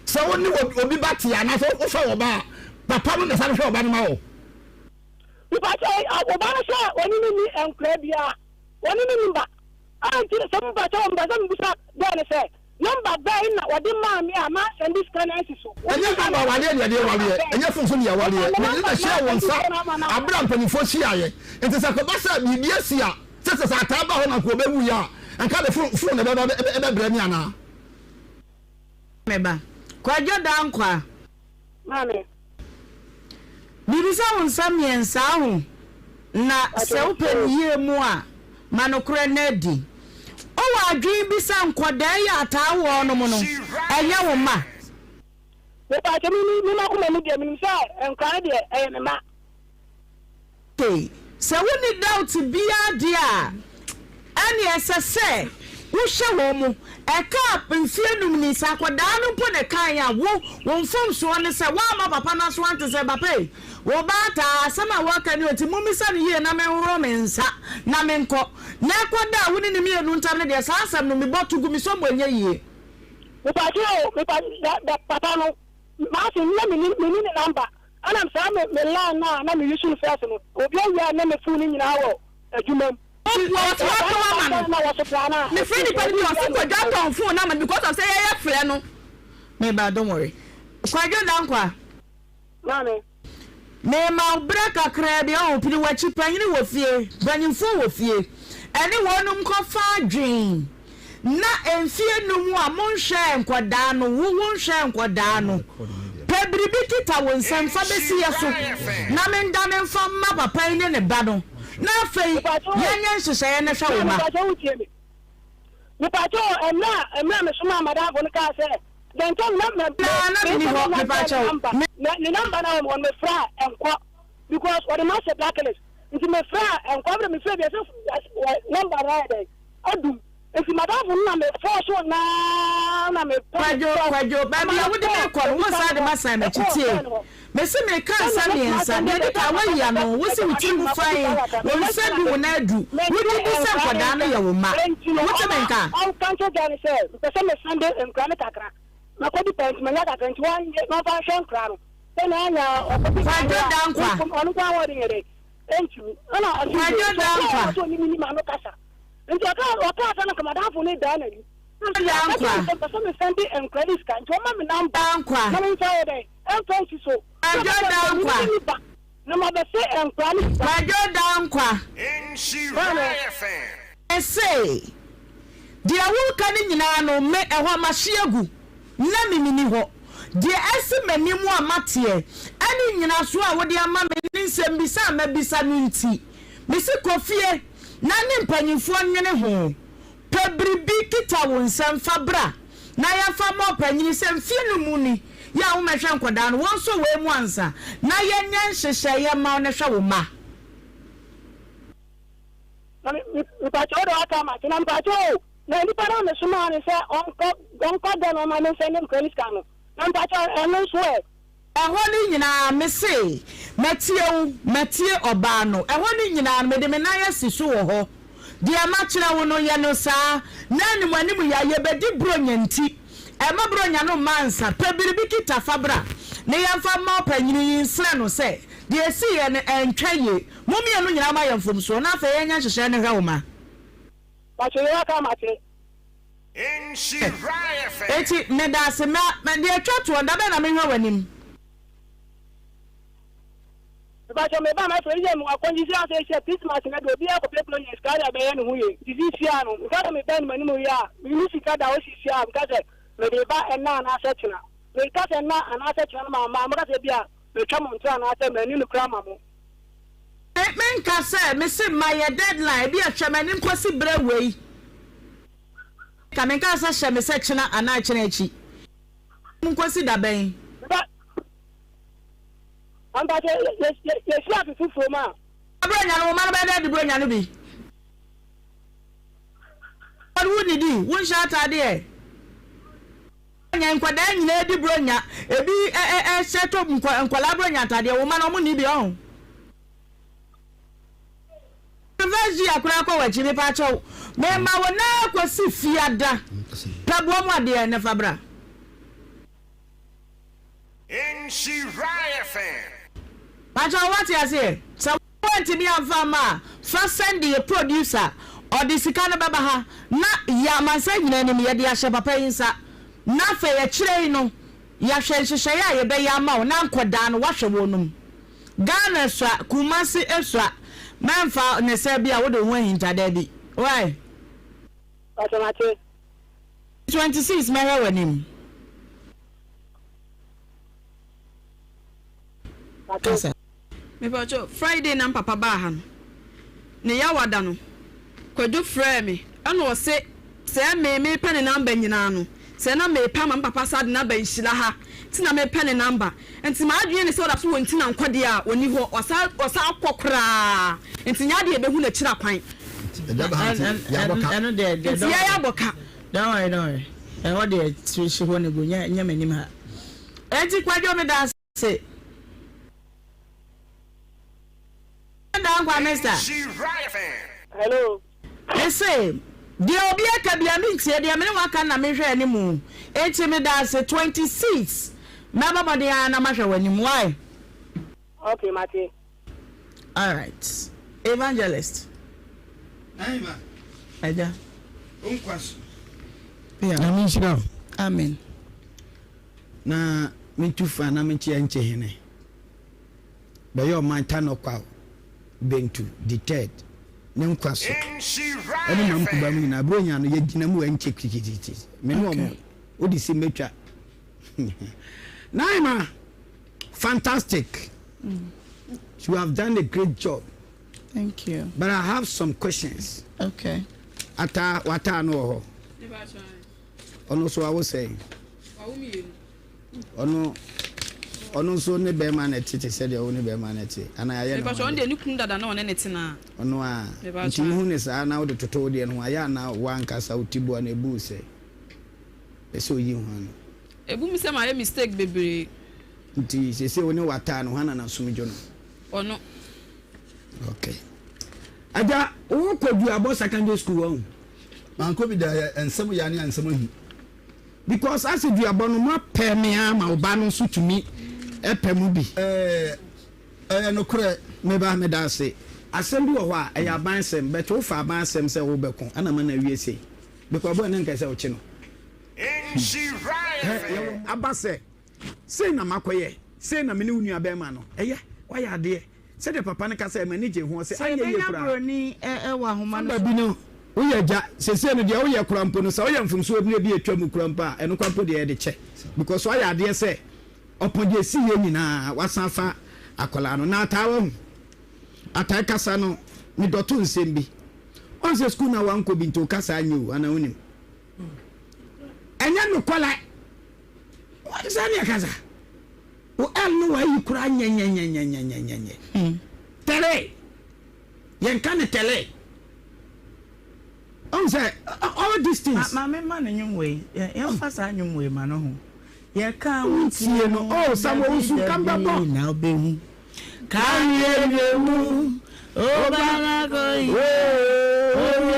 S4: so woni obi bati ana so o fa wo ba papa no na sa hwe oba no ma wo
S1: ipa say oba no so woni ni enkra bia woni ni mba anti so mba to mba so mbusa den say number by na wodi ma mi ama send this currency so
S4: enye ba wale enye funso ni ya wale ni na share won sa abra mpanifo hia ye enti sa ko ba sa bibia sia sa ta ba ho na ko be wu ya anka be fu na be bre mi ana
S2: meba Kwajo dankwa
S1: mame
S2: bibisa wonsa miensa ho na se upeniye mu a manokore na di o wa adwin bisa nkoda ya atawo no mu no enye wo ma
S1: me pa che mi ma ko me de mi sa enkwa de me ma
S2: se woni doubt bia dia ani esese wo hye wo mu eka mfie num ni sa koda no po ne kan ya wo mfom so ne se wa ma papa na so ante se papa wo ba ta sama wa kan oti mumisa ne ye na me horo me nsa na me nko na koda wo ni me enu ntam ne de sa asam no me botu gu mi so mo nye ye
S1: me pa da papa no ma se ni ni number ana sa me la na me yusu first no obi ya na me fu ni nyina wo adwumam
S3: what man? The friend was super on phone number because of say I friend.
S2: Maybe don't worry. Kwajo dankwa.
S1: Mami.
S2: Me ma braka krabi o pini wachi panyini wo fie, banyimfo wo fie. Ene wonum kofa dwen. Na enfie no mu a monhwe nkwadaa no, wo nhwe nkwadaa no. Pebribi kita wo nsem fa besi yeso. Na menda me mfa ma papa ni ne ba no. Na afei yenye nhyehyeye ne hwa wo ma.
S1: Me pacho emna me suma madam fo ne ka se. Den tom na
S2: ni ho me pacho.
S1: Ni number na won me fra enko because what the master blacklist. If me fra enko me fra be number right odum. If madam fo na me force na me
S2: kwajo baby I would not call one side of my side me chitie. Me se me kan sa me nsa me de ka wa ya no wo se wutim fine wo se du na du wo di bi se kwada no ya wo ma wo te me nka
S1: on can't get it say because me Sunday en kra me kakra na ko di pent me ya kakra nti wan no fa hwe nkra no se na anya
S2: kwajo dankwa
S1: onu kwa wo di ngere entu ana
S2: kwajo dankwa
S1: so ni ma no kasa nti aka sana kama dafu ni dana ni
S2: dankwa
S1: so me Sunday en credit kan to ma me number
S2: dankwa
S1: na me say dey en so
S2: kwajo dankwa
S1: na ma be say en credit
S2: kwajo dankwa
S5: Nhyira FM.
S2: say dia wo ka ni nyina no me ehwa mahyeagu na mimini ho dia esi manimu amate ani nyina so a wo dia ma me nsem bisa ma bisa no nti misi kofie na ne mpanyimfo nwene ho pebribi kita wo nsem fabra na ya fa mo panyini sem fie no mu ni ya wo mehwe nkoda no won so we mu ansa na ya nya nhyehyɛ ya ma ne hwe wo ma
S1: mi pacho do aka ma tina pacho na ndi para me suma ni se onko de no ma me se nem credit card no na pacho eno so e
S2: ehwo ni nyina me se matie oba no ehwo ni nyina me de me na ya si so wo ho de ma kire wo no ye no sa na anim anim ya ye bedi bronya nti e ma bronya no mansa pebiribi kita fabra ne ya fa ma panyini nsre no se de esi ye ne entwaye mumie no nyina ma ya mfom so na fa ye nya hyehyɛ ne hwa wo ma
S1: pacho yo aka ma te
S5: Nhyira FM.
S2: eti me da se ma de atwato nda be na me hwa wanim
S1: pacho me ba ma so ye mu akonji si ase se Christmas na do bia ko people ni skari be ye no huye dizi sia no nka me ben mani mo ya mi sika da o si sia nka se me de ba enna na ase china me ka se na ana ase china ma ka se bia me twa mo ntra na ase mani no kra ma mo
S2: men ka se me se my deadline bi atwa manim kosi brewei ka men ka se hye me se china ana china echi mun kosi da ben
S1: amba ye si atu fufu ma
S2: bronya no ma ba da bronya no bi aru ni di won sha atade e nya nkwada nyina di bronya ebi seto nkwala bronya atade wo ma no mo ni bi on Vaji akura kwa wachi me pa cho me ma wona kwasi fiada tabo mo ade ne fabra
S5: Nhyira FM.
S2: pa cho what you say so want me amfama fa send the producer or the sika na baba ha na ya mansa nyina ni ye de ahye papa yinsa na fa ye kire no ya hwe hyehyɛ ya ye be ya ma na nkoda no wa hwe wonum Ghana swa Kumasi eswa Manfa ne se bia wo de ho hinta da bi. Why?
S1: pacho ma te
S2: 26 ma ha wanim.
S1: pacho
S3: Me pacho Friday na papa ba ha no. Ne ya wada no. Kwadu frɛ me. Ana o se me pen number nyina no. Se na me pa ma papa sad na ba nhira ha. Ti na me pen number. Enti ma adwene ne se oda so wonti na nkwade a oni ho osa akokora. Enti nya de ebehu na kira kwan.
S2: Ano de
S3: Enti ya boka.
S2: Don't worry. And what de she ho ne go nya manim ha. Enti kwadwo me da se. Dan kwa mister.
S5: Nhyira FM.
S1: hello
S2: I say the obi aka bia me tie de me waka na me hwe animu. Enti me da se 26. Mama body na ma hwe wanim why?
S1: okay ma te
S2: All right. Evangelist.
S6: Aima.
S2: Aja.
S6: Unkwaso.
S2: Yeah.
S6: Na Nhyira.
S2: Amen.
S6: Na mintufa na minchi enche hene. Bayo man tanokwa bentu deterred. Ne nkwaso. Ene mam kuba mu na bronya no yegina mu enche kikititi. Me no mo. Odi si metwa. Naima. Fantastic. You have done a great job.
S2: Thank you.
S6: But I have some questions.
S2: Okay.
S6: Ata wata no ho. Ono so I was saying. Ono so ne be man etete said you ne be man etete. Ana aye.
S3: Because on dey nukun dada na one nete na.
S6: Ono a. Nti hu ne sa na wo de toto de no aya na wankasa utibo na ebu se. Eso yi hu no.
S3: Ebu mi se ma mistake bebre.
S6: Nti se one wata no hana na sumjo no.
S3: Ono.
S6: Okay. Aja wo kodu abo secondary school won.
S4: Manko bi da ensem ya ne ensem hu.
S6: Because as you are born more pay me ama oba no so tumi e pemu bi
S4: no kure
S6: me ba me da say asem bi wo ho a e ya ban sem but wo fa ban sem say wo beko ana ma na wie say because boy na nka say wo chi no
S5: Nhyira.
S6: abase say na makoye say na me ne unu abema no eye wa ya de say the papa ne ka say manage ho say anye ye kura
S2: ni wa homa no
S6: bi no woyɛ gya sese no deɛ woyɛ kurampo no sɛ woyɛ mfomso bi bi atwa mu kurampo a ɛno kwampo deɛ de kyɛ because woyɛ adeɛ sɛ ɔpɔgye si yɛ nyinaa wasan fa akɔla no na atawa hu atai kasa no ni dɔto nsɛm bi on sɛ school na wanko bi nto kasa anyo ana wonim ɛnyɛ no kɔla wɔnsa ne kasa wo el no wa yi kura nyanyanyanyanyanyanya tele yɛn ka ne tele on say all these things
S2: ma me ma no nyumwe ye fa sa nyumwe ma no ho ye ka
S6: tie no oh samo usu kamba bo
S2: na obehu ka ye mu o bana ko yi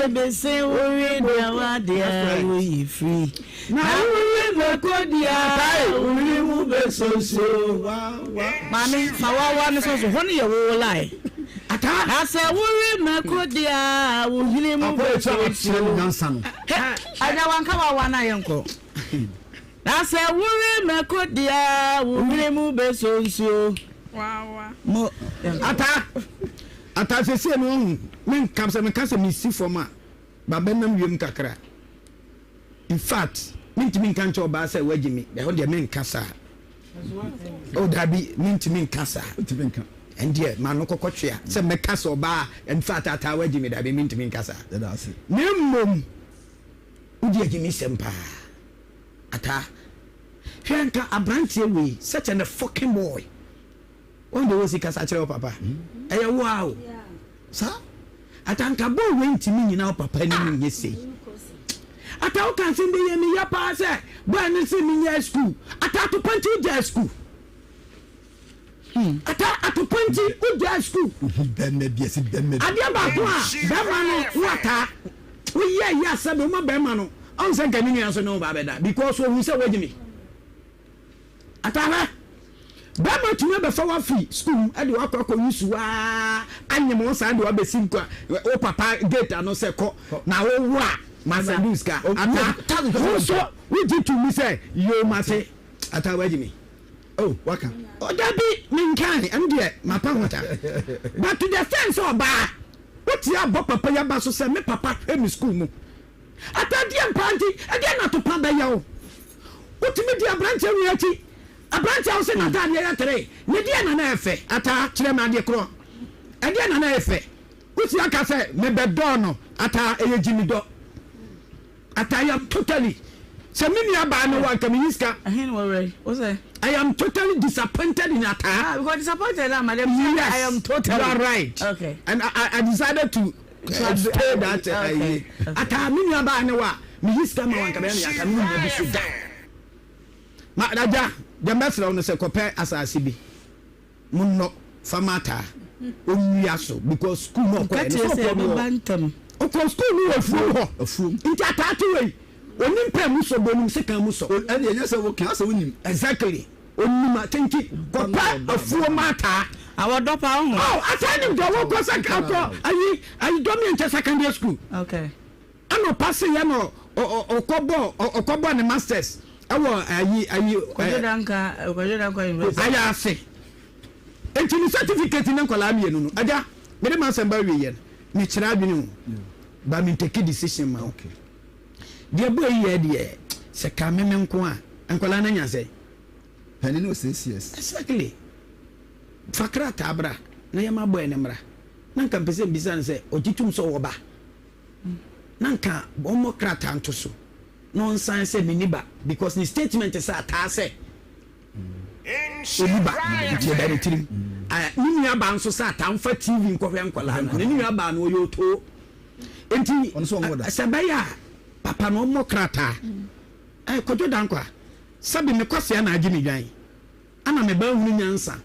S2: o be se o re dia wa dia wo yi free na wo be ko dia o ri mu be so wa ma me fa wa no so ho ne ye wo lai ata asa wuri makodia wo hini mu
S4: apo echa nyansa no
S2: aja wanka wa na yenko asa wuri makodia wo hini mu be sonso
S3: Wow.
S2: mo
S6: ata sese no men kamsa me kasa mi si forma ba benam wiem kakra in fact mintimi kan cho ba say wagimi be ho de men kasa o dabi mintimi kasa
S4: mintimi kan
S6: and man no kokotwea se me kasa oba in fact ata wagimi dabi mintimi kasa
S4: that's it
S6: nemom udi agimi sempa ata hwenka abrantie we such a fucking boy on the was kasa kire papa eh wow sa atanka bo we ntimi nyina papa ni mu yesi ata o kan sin be yemi ya pa se bo an sin mi ya school ata to panti ja school ata to panti u ja school
S4: ben me bi esi ben me
S6: adia ba ko a be ma no wata we ya sabe ma be ma no on se kan ni so no ba be da because we say wagimi ata ha bama tuma be fa wa fi school e de wa kwakọ yusuwa anyem sa de wa be sinkwa o papa gate ano se ko na wo wa masanduska ata so we did to me say yo mate ata wajimi
S4: oh waka
S6: o dabi min kan am de mapa hota but to the fence oba what ya bo papa ya ba so say me papa e mi school mu ata dia panti e dia na to pa be ya o what me dia branch we achi abranche house na da ya tere ne dia na efe ata kire ma de kro e dia na efe uti aka se me be do no ata eyejimi do ata I am totally se mini aba no wa kaminiska
S2: ahin worry o say
S6: I am totally disappointed in ata
S2: because disappointed madam
S6: yes,
S2: I am totally
S6: you are right
S2: okay
S6: and I decided to say that
S2: okay.
S6: ata mini aba no wa miniska ma wa kamini ya kamini na bisu da ma daja the mesra on se kope asase bi munno famata onwiaso because school no ko no
S2: bantam
S6: o ko school no afu nti atatu we onim pa mu so bonum se kan mu so
S4: e de enye se wo kan se wonim
S6: exactly onim atenki kopa afu mata
S2: Our doctor.
S6: Oh, I tell him the work was I don't mean secondary school.
S2: Okay.
S6: I'm not passing him or Kobo and the masters. I say. And to the certificate in Columbia, no, Ada, very much and barrier. Natural, but me take a decision. Okay. Dear boy, dear, Sakame Mqua, and Colana say.
S4: Penny no says yes.
S6: Exactly. Fakra tabra, Nayama boy nemra. Nanka pese bizan say, Ojitum so oba. Nanka bomo kratan to so. No sign say miniba because the statement is a tase. Oniba tie da retrim. Ni nua ba nso sa tamfa TV nkwohwe nkola na ni nua ba no yo to. Enti sabaya papa no mo krata. Kojo dankwa. Sabi me kwase na agi me dwan. Ana me ba hunu nyansa.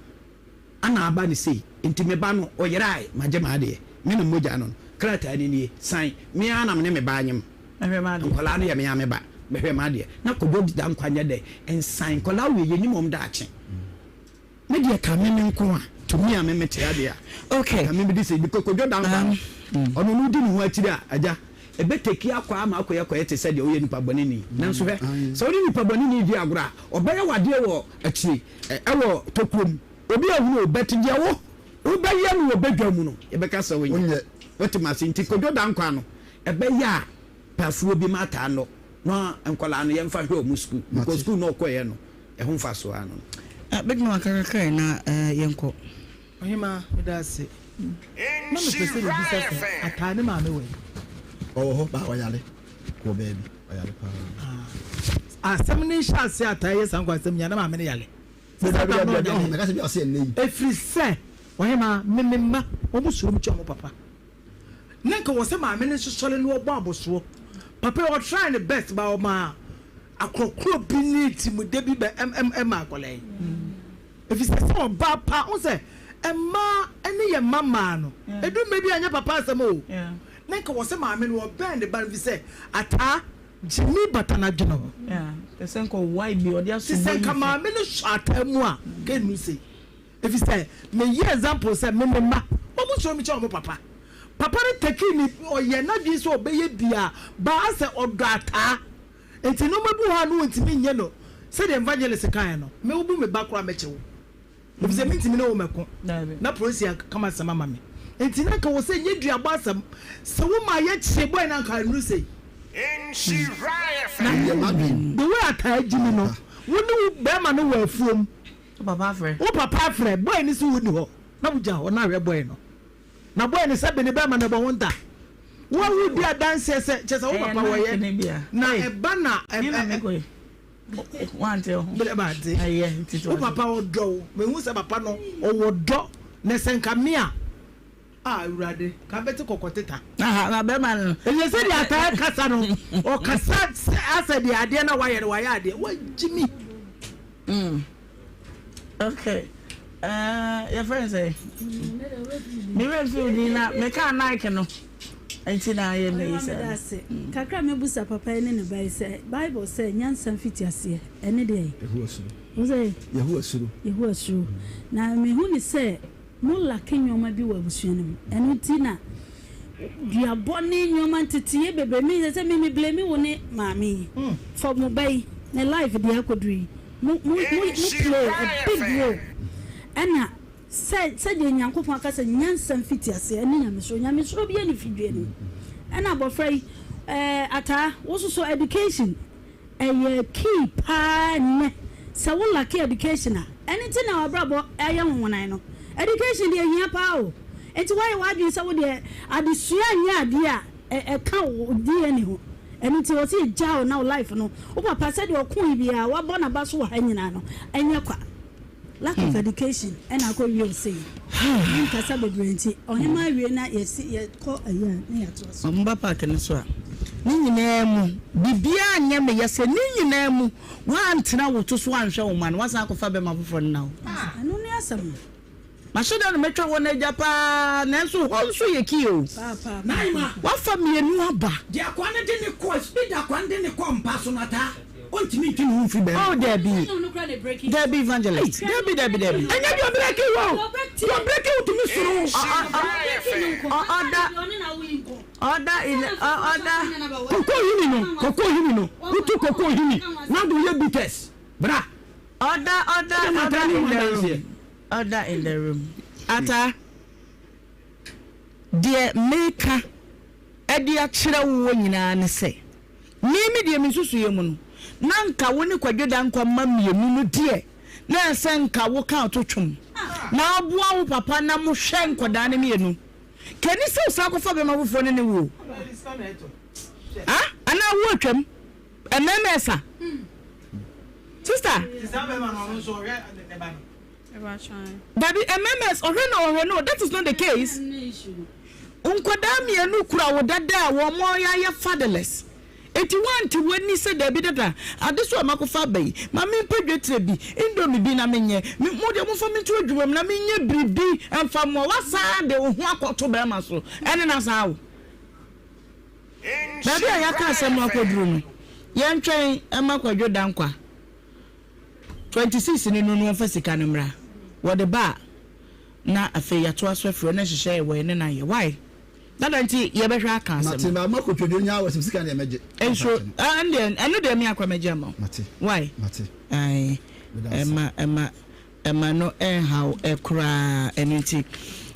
S6: Ana aba ni sei. Enti me ba no oyerai magema de. Me na moja no. Krata ni sign. Me ana me me ba anyem. Nkola no ye me ya me ba. Mehwe ma de. Na kojo dankwanya de. En sign kola we ye ni mom da ache. Me de ka me nko a. To me am me tia de a. Okay. Me be say because kojo dankwa. Ono no di ni ho atiri a aja. Ebe teki akwa ama akoye koye te se de oye nipa bonini nanso hwe so oni nipa bonini di agora obeye wade wo achi ewo tokurom obi ahunu obeti je wo obeye no obedwa mu no ebe ka so wenye wetimase nti kodo dankwa no ebe ya pafuo bi mata no no enkola no yemfa hwe omu school because school no koye no ho mfa so ano
S2: big no akaka na yenko
S7: Ohemaa medase na me pese bi sa atane ma me we
S4: Oh, ba oyale. Ko baby. Oyale pa.
S7: Asem ni shase ataye sankwa asem nya na ma me yale.
S4: Me ka se bi ase nei.
S7: Efri se. Ohemaa mememma omusuro mu chomo papa. Nanka wo se ma me ne sosole no obo aboso. Papa o try the best ba o ma akokro bi ni timu de bi be akole. Efri se o ba pa o se emma ene ye mama no. Edu me bi anya papa asem o. Yeah. Nanka wo se maame no bend the ban vi say ata Jimmy batana djono
S2: the senko why be odi aso
S7: se senka maame no ata mu a can you say if you say me ye example say me ma omo so mi cha omo papa ne take ni oye na bi so obeye bia ba say odata enti no mabu ha no enti me nye no say the evangelist kan no me obu me bakura me chewo if you say me enti me no wo meko na prosia kama sama mama enti nanka wo se nyedua basam se wo ma ye che boy nanka nru se
S5: Nhyira FM
S7: the way atagimi no wo ni be ma no wa afuom
S2: papa frɛ
S7: wo papa frɛ boy ni so wo ni ho na wo ja ho na hwɛ boy no na boy ni se be ni be ma na bo wonta wo wu dia dance se che se wo papa wo ye na e ba na
S2: wante ho
S7: ba de aye wo papa wo do me hu se papa no o wo do ne senka mia urade ka beti kokoteta
S2: na be man
S7: ele se dia ta kasa no o kasa asa dia ade na waye ade wa jimi
S2: okay your friend say me real feel ni na me ka Nike no enti na ye me say
S8: kakra me busa papa ene ne bai say Bible say nyansan fiti ase ene de yehu asuru na me hu ni say mulla kenyoma bi wa busuanem eno tina dia boni nyoma tetiye bebe mi se me blame wo ne maami for mo bai na life dia kodui mo play a big role ana se de nyankopon aka se nyansan fiti ase ene nyamesoro bi ani fidue ni ana bofrai ata wo so education key pa ne se wo lack education anything na obrabo wonnan no education dey here pa o enti why wadwin say wo dey adesua nya ade a ka wo di ani ho eni ti wo si jao now life no wo papa said o kun bia wa bona ba so ha nyina no enya kwa lack of education and I go you say nka sa bebrenti Ohemaa wie na ye ko aya na ya to so
S2: mba pa ken so a ni nyina mu bibia anya me yese ni nyina mu wa antena wo to so anhwe wo man wa sa akofa be ma foforo na wo
S8: anu ne asam
S2: mashoda no metwa wona japa na so ho so ye ki o
S6: naima
S2: wa fa mienu aba
S6: dia kwane de ne ko speed akwane de ne ko mpa so nata want me to move free.
S2: Oh, Debbie Evangelist. Debbie.
S6: And then you're breaking wrong. You're breaking to me through.
S2: Order in order.
S6: Cocoa Himino. Who took Cocoa Himi? Now do you beat us? Bra.
S2: Order in the room. Ata. Dear Maker. Edia chira wo nyina ne se. Mimi de mi susu yemu. Na nka wo ne kwadweda nkwa mamienu no de. Na se nka wo ka ototwum. Na aboa wo papa na mo hwe nkoda ne mienu. Kani se usakofa be mabufo ne wo. Ah? Ana wo atwam. Ememesa. Sister. Daddy, MMS or no, that is not the case. Unkodami and Nukura would dada or more ya fatherless. 81 to when he said, Debida, and this one Marco Fabe, Mammy Pedretrebi, Indomie Bina Mene, more than for me to a drum, Naminia Bibi, and from Mawasa, they will walk out to Bamaso, and in us how. Maybe I can't say Marco Drum. Young train and Marco Jodankwa 26 in no first canumra. What the bar na afe ya to aso afro na hihye we ne na ye why that anti ye be hwa kan
S4: Mate ba mako twodwo nya wa simsika na meje
S2: enso and then eno de me akwa meje ma
S4: Mate
S2: why
S4: Mate
S2: ai ema no how ekra eniti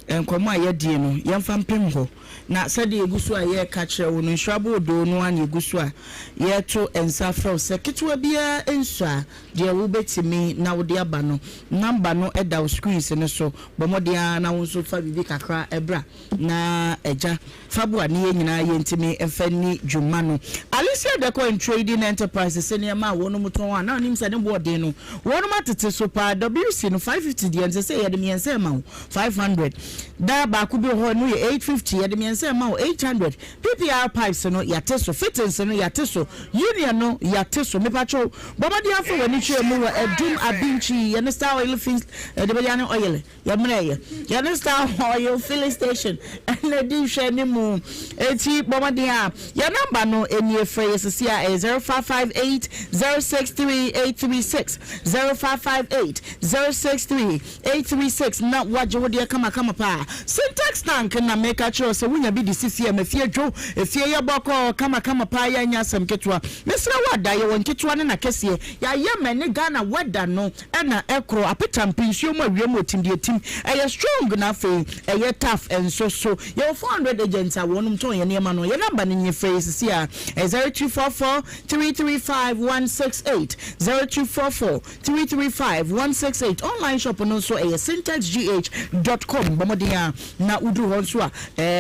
S2: enkomo aye die no yemfa mpem ho na sade egusu a ye ka kire wo no nhwabo odo no an egusu a ye to ensa from seketwa bia ensa de wo betimi na wo de aba no number no eda screens ne so bomodia na wo so fa bibi kakra ebra na eja fabu ani ye nyina ye ntimi efani dwuma no Alicia Deco and Trading Enterprises senior ma wo no muton wa na nim se ne board no wo no matete so pa WC no 550 de ense say ye de me ense ma 500 da ba ku bi ho no ye 850 ye de me ense ma 800 PPR pipes no yate so fittings no yate so union no yate so me pacho bomodia fo wani chwe mu edum abinchi ye ne star oil fill de be ya ne oil ye mre ye ne star oil filling station and di hwe ni mu eti bomodia ye number no eni efre yes sia 0558 063 836 0558 063 836 na waje wode kama pa syntax tank na make a choice wunya bi di CCM efie dwo efie ye boko kama pa ya nya sam ketwa mesra wada ye won ketwa ne na kese ya ye mane Ghana wada no na ekro apeta mpinsuo mu awiem otim de tim eye strong na fe eye tough enso so ye 400 agents a wonum ton ye ne ma no ye number ne nye face sia 0244 335 168 0244 335 168 online shop no so syntaxgh.com bomodia na udu ho so a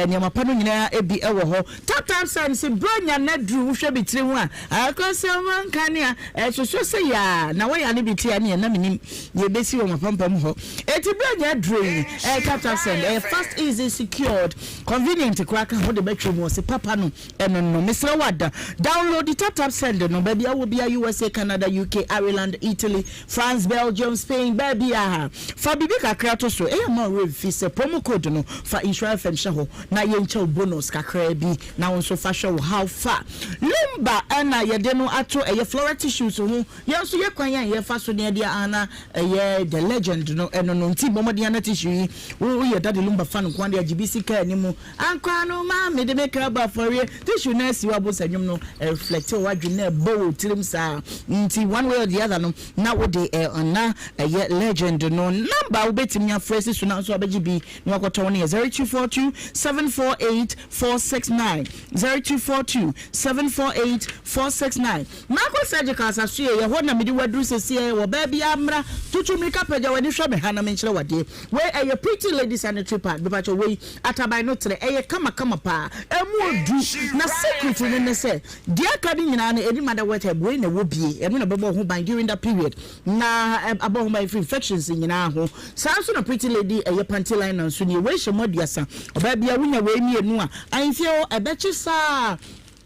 S2: nyama pa no nyina ebi ewo ho tap sense bronya na dru wo hwe bitire ho a akosema nkania so se ya na we ya ne bitire ne na minim ye besi wo mapampam ho eti bronya dru tap sense fast easy secured convenient crack ho de betwe mo se papa no no misra wada download the tap send no baby I will be a USA Canada UK Ireland Italy France Belgium Spain baby fa bibi kakra to so ma refi se promo code no fa insurance fm ho na ye ncha bonus kakra bi na won so fa show how far lumba ana ye de no ato floral tissues ho ye so ye kwan ye fa so ne dia ana ye the legend no eno no nti bomodi na tissue wo ye daddy lumba fan kwan dia GBC ka ni mu ankwa no ma me de make ba for ye tissue na si wa bo sanyum no reflect wa dwene bow trim sa nti one way or the other no na wo de na ye legend no number wo betimi afresi so na so abegibi no akoto ne 0242 748 469 0242 748 469 Marco surgical asasu ye ho na medi wadru sesie wo ba bia amra tutu mika paja wani hwe me hana me nkyere wade we pretty lady sanitary pad be pacho we atabai no tere kama pa emu odu na secret ne se dia kadi nyina na edi mother water boy na wo bie emu na bebo ho ban during that period na abo ho by infections nyina ho sanso na pretty lady panty line na so ni we hye moduasa oba bia wunya we mienu a anfie ebechi sa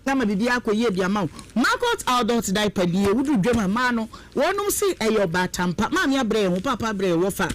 S2: na ma bibia akoye bia ma market adult diaper die wudu dwema ma no wonum si batampa ma me abre ho papa abre wo fa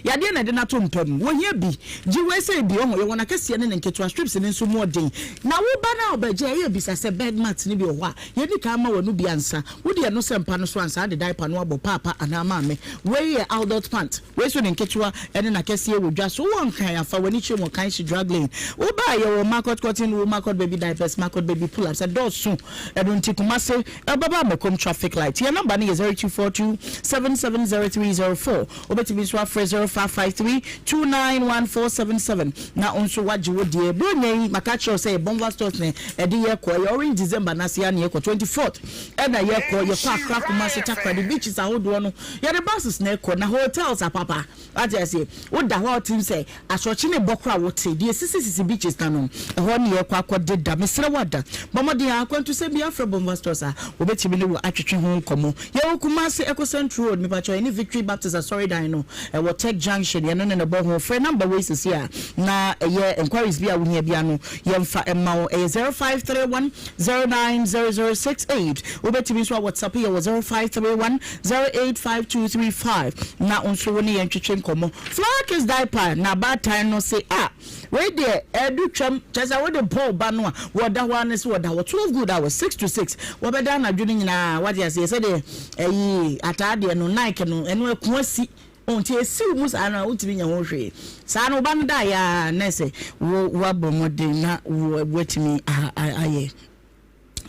S2: yade na de na to mpam wo hia bi ji we say bi o ye wona kase ne nketo strips ne nso mo den na wo ba na obaje ye bi sase bed mat ne bi o ho a ye di ka ma wonu bi ansa wo de no sempa no so ansa de diaper no abo papa ana ma me we ye adult pant we so ne nketo ene na kase ye wodwa so won kan afa wani chi mo kan shi dragging wo ba ye wo market cotton wo market baby diapers market baby pull ups do so e don ti kuma say e baba mekom traffic light your number is 0242 770304 obeti bi so afre 0553291477 na onso waje wodie bronye makacho say bomba stores ne e de ye ko ye orange December na sia ne ye ko 24th e na ye ko ye pa kra kuma se takwa the beaches ahodo no ye the buses na ko na hotels apapa what I say wo da ho team say asochi ne bokra wote the sisi beaches na no e ho ne ye kwa akode da mesre wada bomode akwantu se bia fra bomba stores a obeti bi ne wo atwetwe ho nkomo ye kuma se eco central road me pa cho any victory baptist sorry dan no e wo tech junction ye no ne bo ho free number we is here na ye inquiries bia wo hia bia no ye mfa emma 0531090068 obeti bi so WhatsApp ye 0531085235 na onso wo ne ye ntwetwe nkomo flock is diaper na bad time no say we there edu twam chesa we the ball ba no a wo da ho anes wo da wo 12 good hours 6 to 6 wo be da na dwene nyina what you say de atade no Nike no eno akuasi onti esiw mus ana utimi nya ho hwe sa no ba no da ya nese wo abomode na wo wetimi aye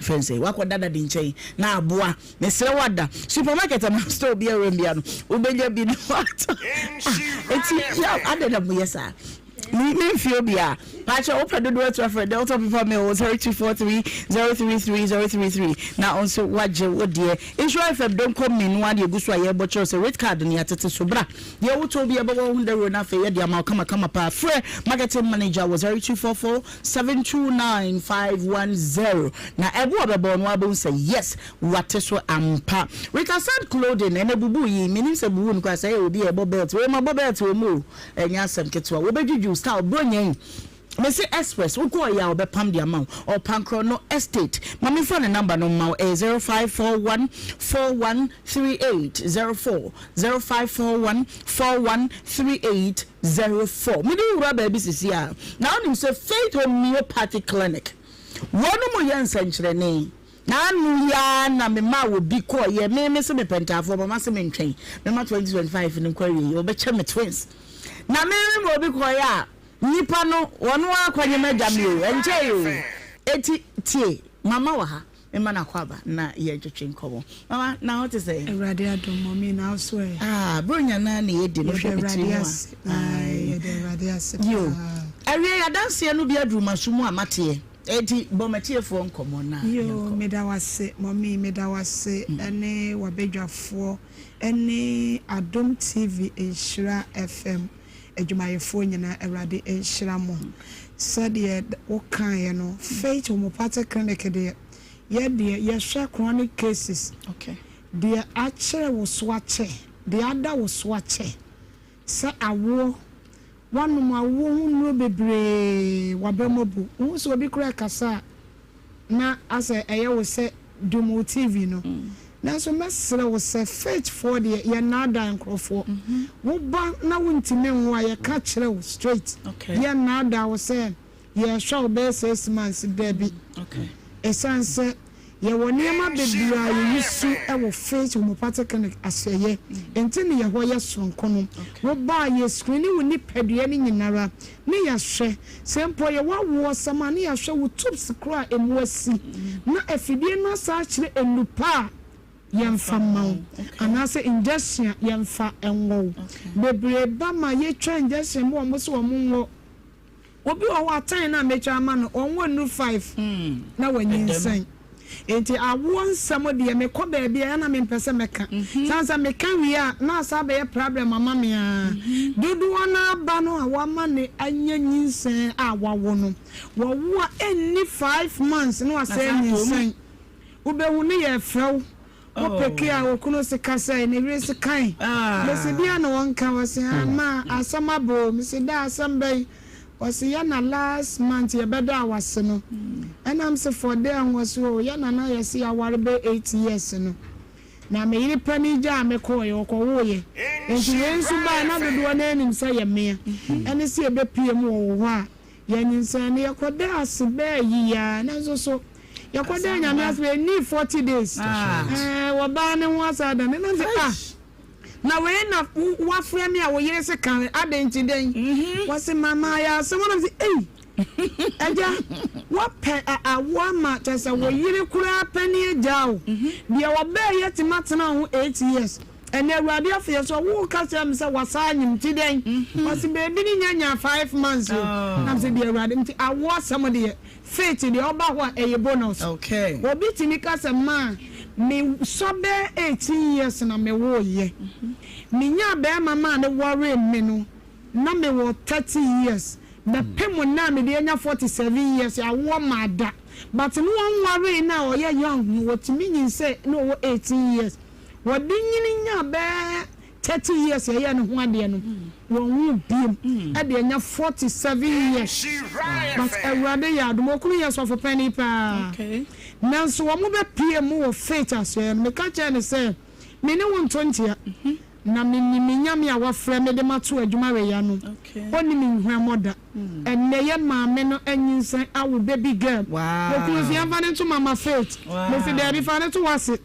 S2: friends say wakodada di nchen na aboa mesre wada supermarket na store bia rembia no obeja bi no what eti ya adeda mu yesa me feel bia pacha open the door to a friend Delta people mail 0243033033 now also waje wodie insure if don't come in one ye gusu aye bocho say red card ni atete so bra ye woto bia ba 100 na fe ye dia ma kama pa free marketing manager was 0244729510 na ebu obebo no abo say yes wate so ampa we can send clothing and ebubu yi menim say bubu nko say obi e bobelt we ma bobelt we mu enya asem ketwa we bejuju style bronyen me say express we go ya obepam the amount or pancro no estate mami phone number no ma 0541413804 0541413804 me do ura baby sisi a now him say Faith Homeopathic Clinic wonu mo yensa nkyerene na anu ya na me ma wo bi ko ye me se me pentafo ma se me ntwen me ma 2025 ni kwari ye obeche me twins na me mo bi ko ya nipa no wono akwanye madam yo enche yo eti tie mama wa ha me ma na kwaba na ye twetwe nkomo mama na what say
S6: Erade adom mommy na so
S2: bronya na na ye di no hwe
S6: Erade Erade ase
S2: yo awie ya danse no bi aduru masumu amate eti bomatie fo nkomo na
S6: yo medawase mommy medawase ene wabedwafo ene Adom TV Nhyira FM adwumayefo nyina Erade Nhyira mo said wo kan ye no Faith Homeopathic Clinic de ye share chronic cases
S2: okay
S6: de achere wo swache de ada wo swache sa awo wanu ma wo hunu bebre wabemobu wo so obi kura kasa na ase eye wo se Dumo TV no na so mesre wo se Faith for de ye na ada nkrofo wo ba na wo ntime nwa ye ka kire wo straight ye na ada wo se ye show be 6 months baby
S2: okay
S6: esanse ye woniema bebia ye yisu e wo Faith Homeopathic Clinic aseye entini ye ho ye sonkono wo ba ye screen wo ni padua ni nyinara ni ya hwe sempo ye wo sama ni ya hwe wo tubes kra emuasi na afidie no sa kire enupa yemfa mawo anase injection yemfa enwo bebre ba ma ye twa injection mo so wo obi o atan na mecha ama no onwo nu 5 na wanyinsan enti awon samo de me ko ba bia na me mpese meka sansa meka wi a na asa be problem mama me a dudu ona ba no awama ne anya nyinsan a wawo no wo a enni 5 months no asa nyinsan ubehu ne ye frew o peke a okuno se kasa ne wi se kan me se bia na wonka wose ma asama bo me se da asamba was yana last month ye beda awase no and I'm say for there was so yana na ye see aware be 8 years no na me yiri pani ja me ko ye ko wo ye enti yensu ba na dodo na anim say ye me ene se e be pie mu wo ho a ye nyinsa ne yakoda asbe yi ya na so yakoda nya me asbe ni 40 days wo ba ne ho asada ne na se na we na wa frame me a wo yire se kan adenti den wo se mama ya se one of the Eja what wa ma tesa wo yiri kura pani eja o bia wo be yet matena ho 8 years and awurade afia so wo ka se am se wasa anyim ti den was baby ni nyanya 5 months na se bia awurade mti awo somebody faith the oba ho eye bonus
S2: okay
S6: obi timi ka se ma me so be 18 years na me wo ye me nya be mama ne worry me no na me wo 30 years the pemo na me dey nya 47 years ya wo mada but no one worry na o ye young what mean say no 18 years what din nya be 30 years ya no ho ade no won wu biem e dey nya 47 years but awurade ya adumokuru years of penny pa okay nanso wo mo be pie mu wo faith aso me ka che ne say me ne won 20 na me nyame a wafra me de mato adwuma we ya no oni me nhwa moda enne ye maame no anyinsan awo baby girl wo kuzi ava ne to mama faith mo fi de fa ne to wase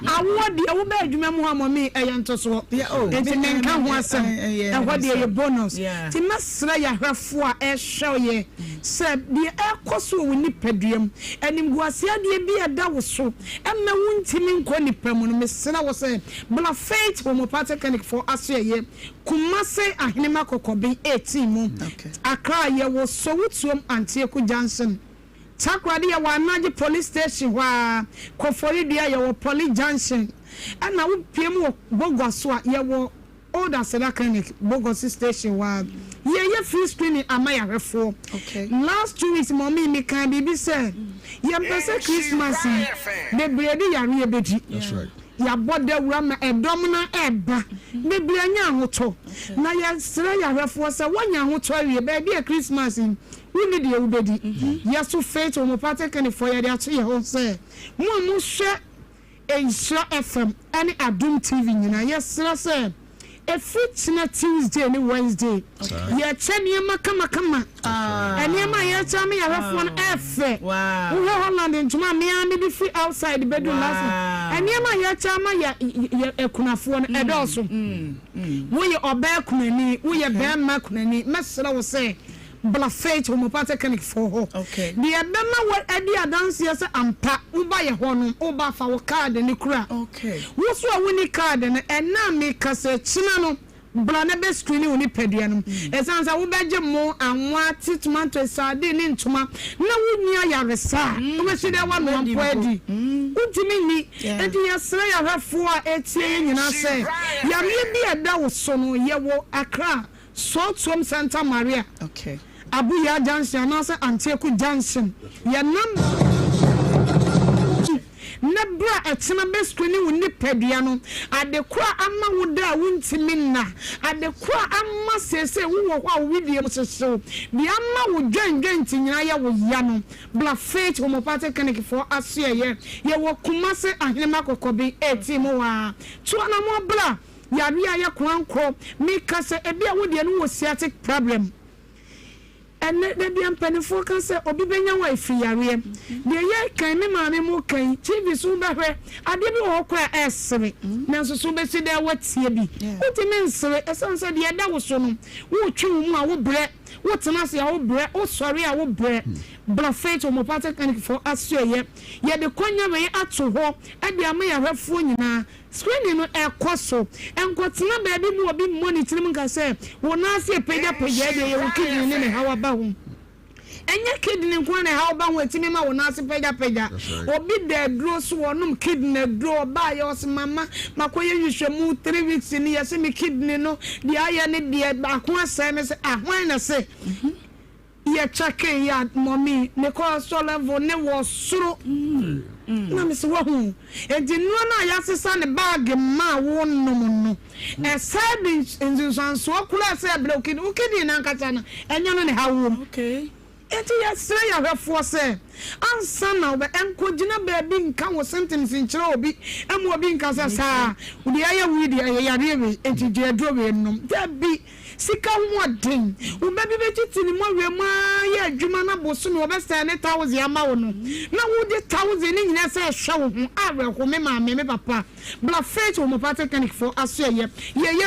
S6: awodi awo ba adwuma mu ha mo me eyanto so enti me nka ho asem ehodi ye bonus ti masra ya hwefo a ehwe ye se de ekoso wo ni paduam enim guase ade bi eda wo so emme wuntimi nko ni pamu no mesra wo se bla faith homeopathic for asye kumase ahenema kokobe 18 mu akra ye wo so wutuom antieku Johnson takwadi ya wanaji police station wa kofori dia ya wo police junction ana wo piem Bogos wa ya wo old aseda clinic Bogos station wa ye free screening amaya refo last 2 weeks mommy me kan bibi say ye pese Christmas de bredi ya re bedi that's right ya boda wura edom na eba bibli anya ahoto na ya sere ya refo say wonya ahoto awie ba bia Christmas we need you bedi yes to faith homeopathic and for ya to ye ho say mo hwe Nhyira FM any Adum TV nyina yes say if it's not Tuesday and Wednesday ya chenie makama eniema ya chama ya refo na efe wow we Holland ntuma me am be free outside the bedroom last eniema ya chama ya ekunafo na edoso wo ye oba kunani wo ye be ma kunani mesra wo say bla faith homeopathic clinic for ho okay the ebema what edi adanse yes ampa uba ye ho no uba fa wo card ni kura okay wo so woni card na ena me kase china no bla na be screen woni padua no esansa wo beje mo anwa tomato sade ni ntoma na wonua ya resa wo be hide wa no ampo edi utimi ni edi yesre ya hafo a etie nyina se ya me bi eda wo so no ye wo Accra Sotom Santa Maria okay Abuya Junction na se Antieku Junction ya number na bra etena be screen woni padua no adekwa ama woda wuntimi na adekwa ama sese wo kwa video sese bi ama wo dwendwen tinyina ya wo ya no bla faith homeopathic clinic for asie ye wo kumase ahenema kokobi 18 mo wa tuana mo bla ya bia ya kwanko mi kase ebia wo de no wo sciatic problem ene de bia mpanifo kase obi benya wa ifiyare de ye kan me maame mu kan TV so behwe ade bi wo kra esere nanso so be si de watie bi utimi nsere esanse de da wo so no wo twi mu a wo bre wo tena se a wo bre wo sori a wo bre bla faith homeopathic clinic for asye ye de konya we ato ho ade ama ya hwefo nyina screening no ekoso enkotena baby mu obi monitoring nka say wo na ase peja de ye wo kidney ne hawa ba ho enye kidney nko na hawa ba ho etimi ma wo na ase peja obi de dro so wonum kidney dro ba ye os mama makoye hwehwemu 3 weeks ni ye se me kidney no de aye ne de ba ho asai me se ahwan na se ye chake ya mommy me ko so level ne wo suru na me se wo hu enti no na ya sesa ne bag ma wo nom no e saving in so kula se blokid ukidi na nkata na enyo no ne hawo okay eti yesre ya hwefo se ansa na obe enkogina baabi nka wo sentence nkyere obi emu obi nka sa udi aye widi aye yare we enti dwedro we nnom dabi sika hoden wo baby betiti ni mo we ma ya adwuma na boso no obesa ne 1000 ama wo no na wo de 1000 ni nyina se hwe wo ho awe ko me ma me papa bla faith wo mo patekanic for aso ye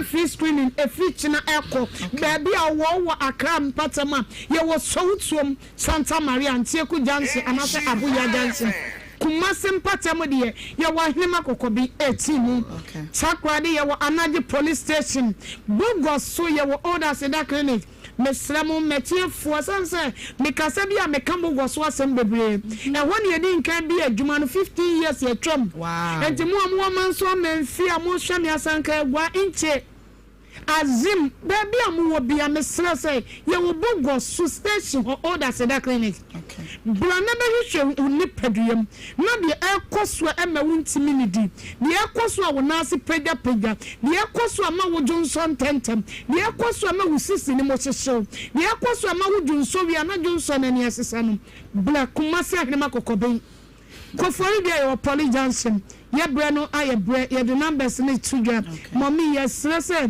S6: free screening e free china eko baby awo akra mpatama ye wo sowutuom Santa Maria Antieku Jansen anase Abuya Jansen Kumasi mpatama de ye wo ahema kokobi 18 sakrade ye wo Anaji police station Bogos so ye wo order seda clinic mesramo metiefu asanse mikasa bia mekambo Bogos asem bebre na woni ye din kan bi adwuma no 15 years ye twam enti mo manso amemfi amohwa me asanka egwa inche azim baby amu bia mesra say ye wo Bogos station or order seda clinic brana be hwe uni peduyam na de ekoso ema wuntimi ni di de ekoso a wonase pega de ekoso ama wo Johnson tentem de ekoso ama wo sisi ni mo hyehyew de ekoso ama wo Johnson wi ana Johnson ani asesa no bla kumase ahnema kokoben kofori de yo Polly Johnson ye bre no aye bre ye the numbers ni tudwa mommy yes say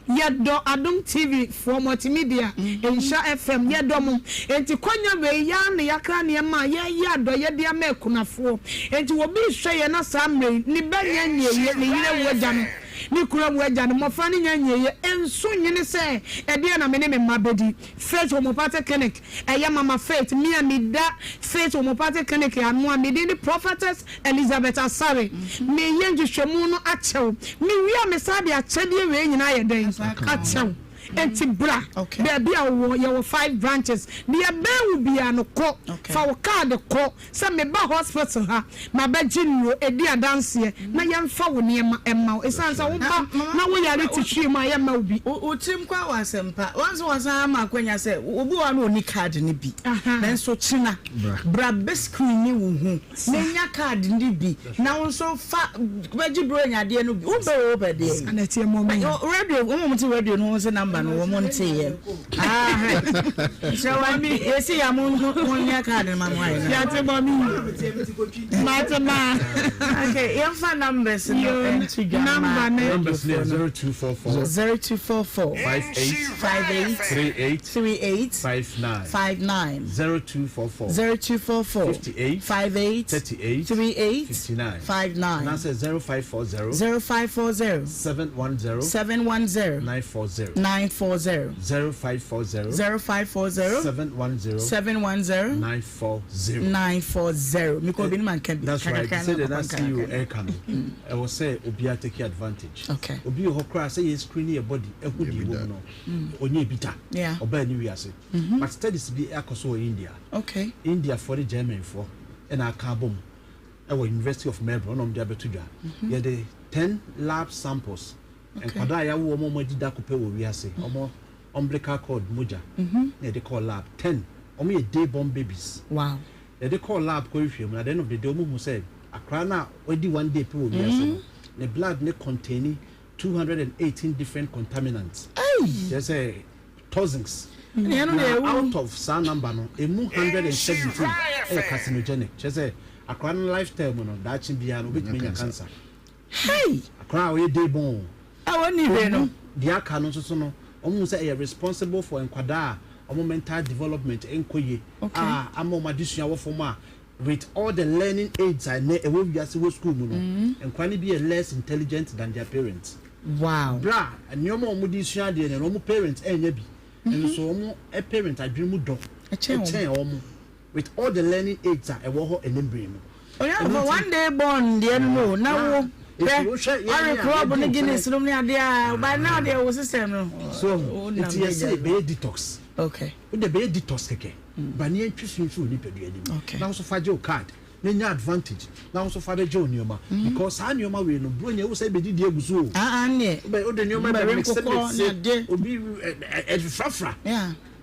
S6: Yedo Adum TV for multimedia Insha FM yedomu enti konya we ya ne yakra ne ma yado ye dia mekunafo enti wo bi hwe ye na samre ni banya nyeye ne yire woja no ni kura mu agya no mofa ne nyanyeye enso nyene se e dia na me ne me mabedi faith homopathic clinic eye mama faith me amida faith homopathic clinic anu amide ni prophetess Elizabeth Asare me yenhwehwemu no achew me wi amesade achede we nyina ye den achew enti bra baby awo ye wo 5 branches the abewu bia no ko fa wo card ko se me ba hospital ha ma ba ginro edi adanse na ye mfa wo ne emma esansa wo ba na wo yare titwi ma ye ma obi
S2: utim kwa wasempa wanzo wasan ma kwanya se obi wa no oni card ne bi na nso china bra screen ni wo hu na nya card ne bi na nso fa baji bro nya de no bi wo be de
S6: na tie mo
S2: radio wo mo ti radio no se number no wo monte ye shawami esi ya munya card ma mo ai
S6: ya te mo mi matema
S2: okay your numbers no
S5: numbers 0244
S2: 58 38 59 0244 58 38 59
S5: now say 0540 710 940 0540 710
S2: 940 because be man can be
S5: that's right say the last you air can I will say obi take advantage
S2: okay
S5: obi ho kra say you screen your body ehudi wo no onye bita oba ni wi ase but studies be akoso India India for the German for and I carbon University of Melbourne on the abetudwa yeah the 10 lab samples and kwada ya wo mo dida kope wo wi ase omo umbilical cord moja they call lab 10 omo day born babies
S2: wow
S5: they call lab ko hwem na the end of the day omo mu say akra na odi one day pe wo wi ase the blood ne containing 218 different contaminants just say thousands out of some number no 172 carcinogenic just say akra na lifestyle no that chin bia no bit menya cancer akra we day born
S2: awoni we no
S5: dia ka no so no omo say responsible for enkwada omo mental development enkoye amo madisua wo forma with all the learning aids I know we be school no enkwani be less intelligent than their parents
S2: wow
S5: bra anyomo omo disua de ne omo parents enya bi and so omo a parent adwene mu do echen omo with all the learning aids I wo ho enembre no
S2: for one day born there no now wo club no Guinness no ade by now there was system no
S5: so it's yes be detox
S2: okay
S5: with the be detox keke ba ne ntwisunsu ni pedu anim now so fa jo card na nya advantage now so fa be jo nioma because ha nioma we no bro nya wo say be didi eguso
S2: ne
S5: be o de nioma be mix obi frafra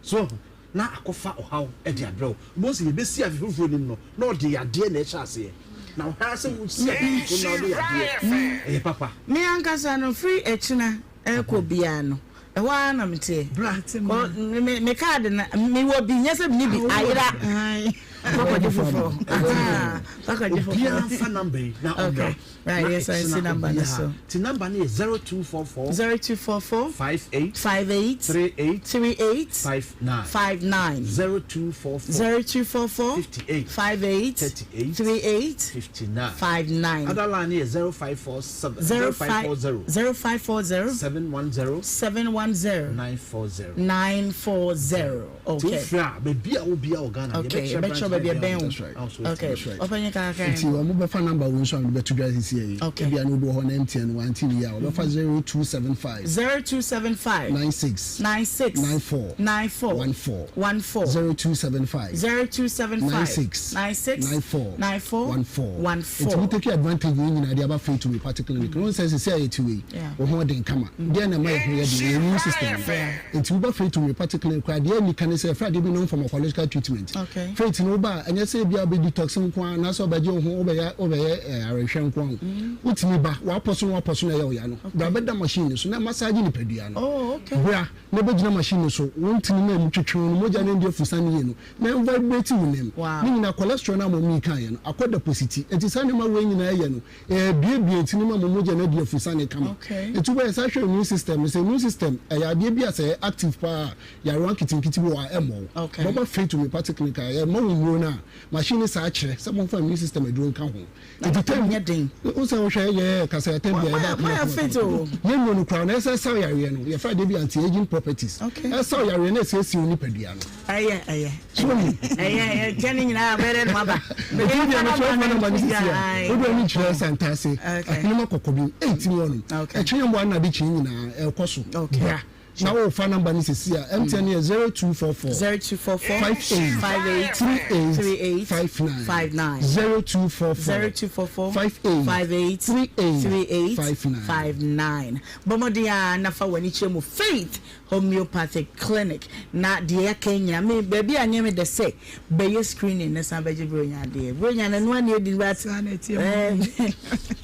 S5: so na akofa ohaw e de abro mo se be si afifofo nim no na o de ade na e chase now has a papa
S2: me ankasa no free echina eko bia no Wa na mete. Me card na me wo bi nyese bi bi ayira. Papa phone number now. Okay. Right, yes, I see number so.
S5: The number is 0244 58 38 59 0244 58 38 59. Other line is 0540 710 940. Okay. Okay, make sure baby ben. Okay. Open your car.
S4: It's your mobile phone number we show be to guys here. Okay. Be anu do ho na MTN 1 TV ya. We fa 0275 96 94 14 0275 96 94 14. It will take advantage in the other free to be particularly. No sense say it way. We ho den kama. There na my here the immune system. It will be free to be particularly. There you can say Friday be known for pharmacological treatment.
S2: Okay.
S4: Faith no ba anya say bia be detox nko na so ba je ho obeye arehwe nko utimi ba wa poso na ya no ba beda machine so na massage ni padua no.
S2: Oh, okay.
S4: Bra na be gina machine so wontimi na mu twetwe no moja na ndi afusane ye no na vibrate wonem ni na cholesterol na mo kan ye no akoda positive enti sane ma we nyina ye no bie ntini ma moja na ndi afusane kama etu ba sa hwe immune system say immune system ya bia say active pa ya ran kitinkiti bo a emo baba faith to me particularly ya ma wo na machine sa akire se mo fa immune system eduro nka ho enti time
S2: ye den
S4: o se wo hwe ye kasa ya tem bia da
S2: ma faith o
S4: ye no crown na se sa yare no ye fa de bi anti aging properties sa yare na se si oni padua no
S2: aye jani nyina bere no aba
S4: me bi na so fa na ba ni sia o do ni chire santase akini makokobi 18 won e chire mbo na bi chi nyina e koso now our phone number is here. MTN is 0244 58 59 0244 58
S2: 59. Bomodia nafa wani chemu Faith Homeopathic Clinic na dia Kenya me baby anyame de say be screening na sambeje bronya de bronya na no ane di bat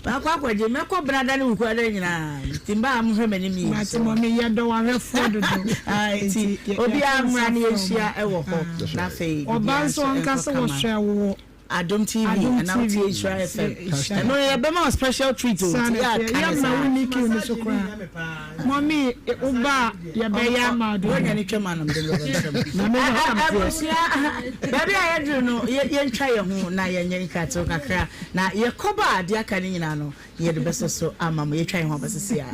S2: ba kwa je me ko brada ni ku ada nyina timba am hwe mani mi
S6: matimo me yedo wa fodo do
S2: ti obi amra na ehia ewo ho na Faith
S6: obanso nkase wo hwe wo
S2: Adom TV and now Nhyira FM. No, you be my special treat.
S6: Yeah, na we make you no so kwa. Mommy, uba ya be ya ma do.
S2: When you come on the baby I do no ye try ho na ye nyen ka to kakra na ye koba ade aka ni nyina no ye de beso so amam ye try ho basese a.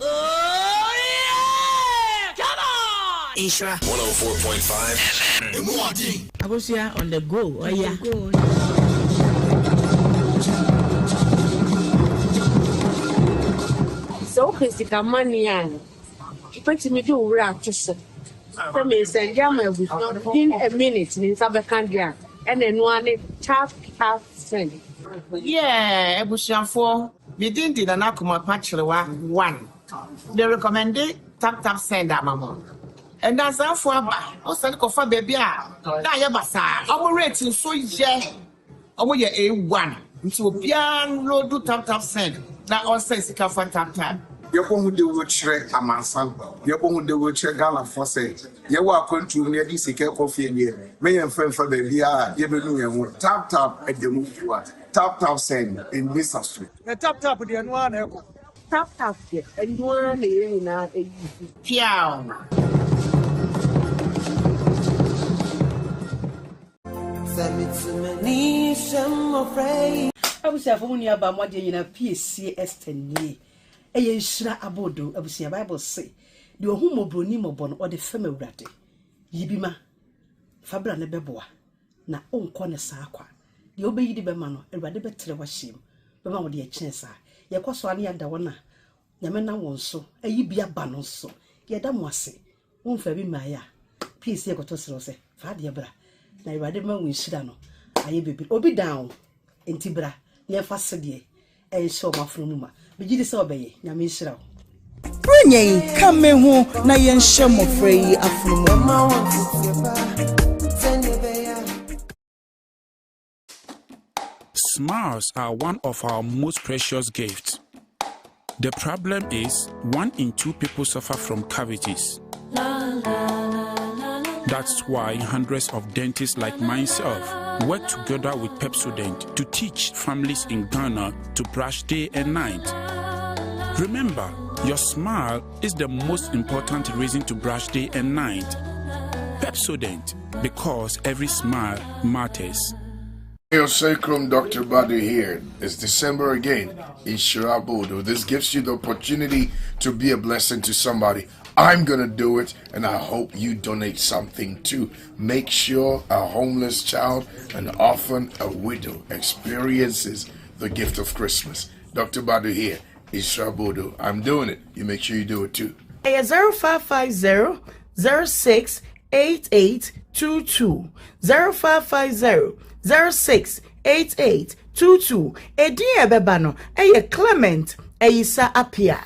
S2: Oh yeah! Come on! Nhyira
S9: 104.5 FM.
S2: Agosia on the go. Oh yeah.
S10: So physical money and put me do rap to say. Come and send jam in a minute in Sabacandia and then one half send.
S11: Yeah, Ebushanfo, we didn't did an akuma patchlewa one. They recommended tap send that mama. And that's how for also for baby. Yabasa, our rating so yeah. Our year A1 into a piano do tap send. That also is a tap.
S12: Yɛkɔhu de wo kyerɛ amansa yɛkɔhu de wo kyerɛ Ghana for say yɛwɔ akwantu ne yɛde sika kɔfie nie me yɛn fɛmfa baabi a yɛbɛnu yɛn ho tap ɛdɛmu fua tap send in this street
S7: na tap de no ana ɛkɔ
S10: tap de ɛno ana yɛ na ɛyi
S11: piao
S13: Samitsimani shamofrei abusia fo muni aba mo de nyina PCS tanie eye nhyira abodo abusia Bible say de ohun mobroni mobo no ode fam awurade yibima fabra ne beboa na onko ne saa kwa de obeyi de bema no awurade betre wa hyem bema wo de ekyen saa ye kwaso ane yada wona nyame na won so ayi bia ba no so ye da mo ase wonfa bi maaya PCS ekoto sero se fa de bra na awurade ma won hyira no aye bebi obi down entibra ye fa sede e show mafrumuma bigidi se obeye nyame nhyira wo
S2: Brenye kame hu na yen shemo frei afrumu
S14: Smiles are one of our most precious gifts. The problem is 1 in 2 people suffer from cavities. That's why hundreds of dentists like myself work together with Pepsodent to teach families in Ghana to brush day and night. Remember, your smile is the most important reason to brush day and night. Pepsodent, because every smile matters.
S12: Hail Sacrum, Dr. Badu here. It's December again in Nhyira. This gives you the opportunity to be a blessing to somebody. I'm going to do it, and I hope you donate something too. Make sure a homeless child, an orphan, a widow experiences the gift of Christmas. Dr. Badu here, Nhyira. I'm doing it. You make sure you do it too.
S6: 0550 06 8822 0550 06 8822 Edin Ebebano eye Clement Eyisa Apia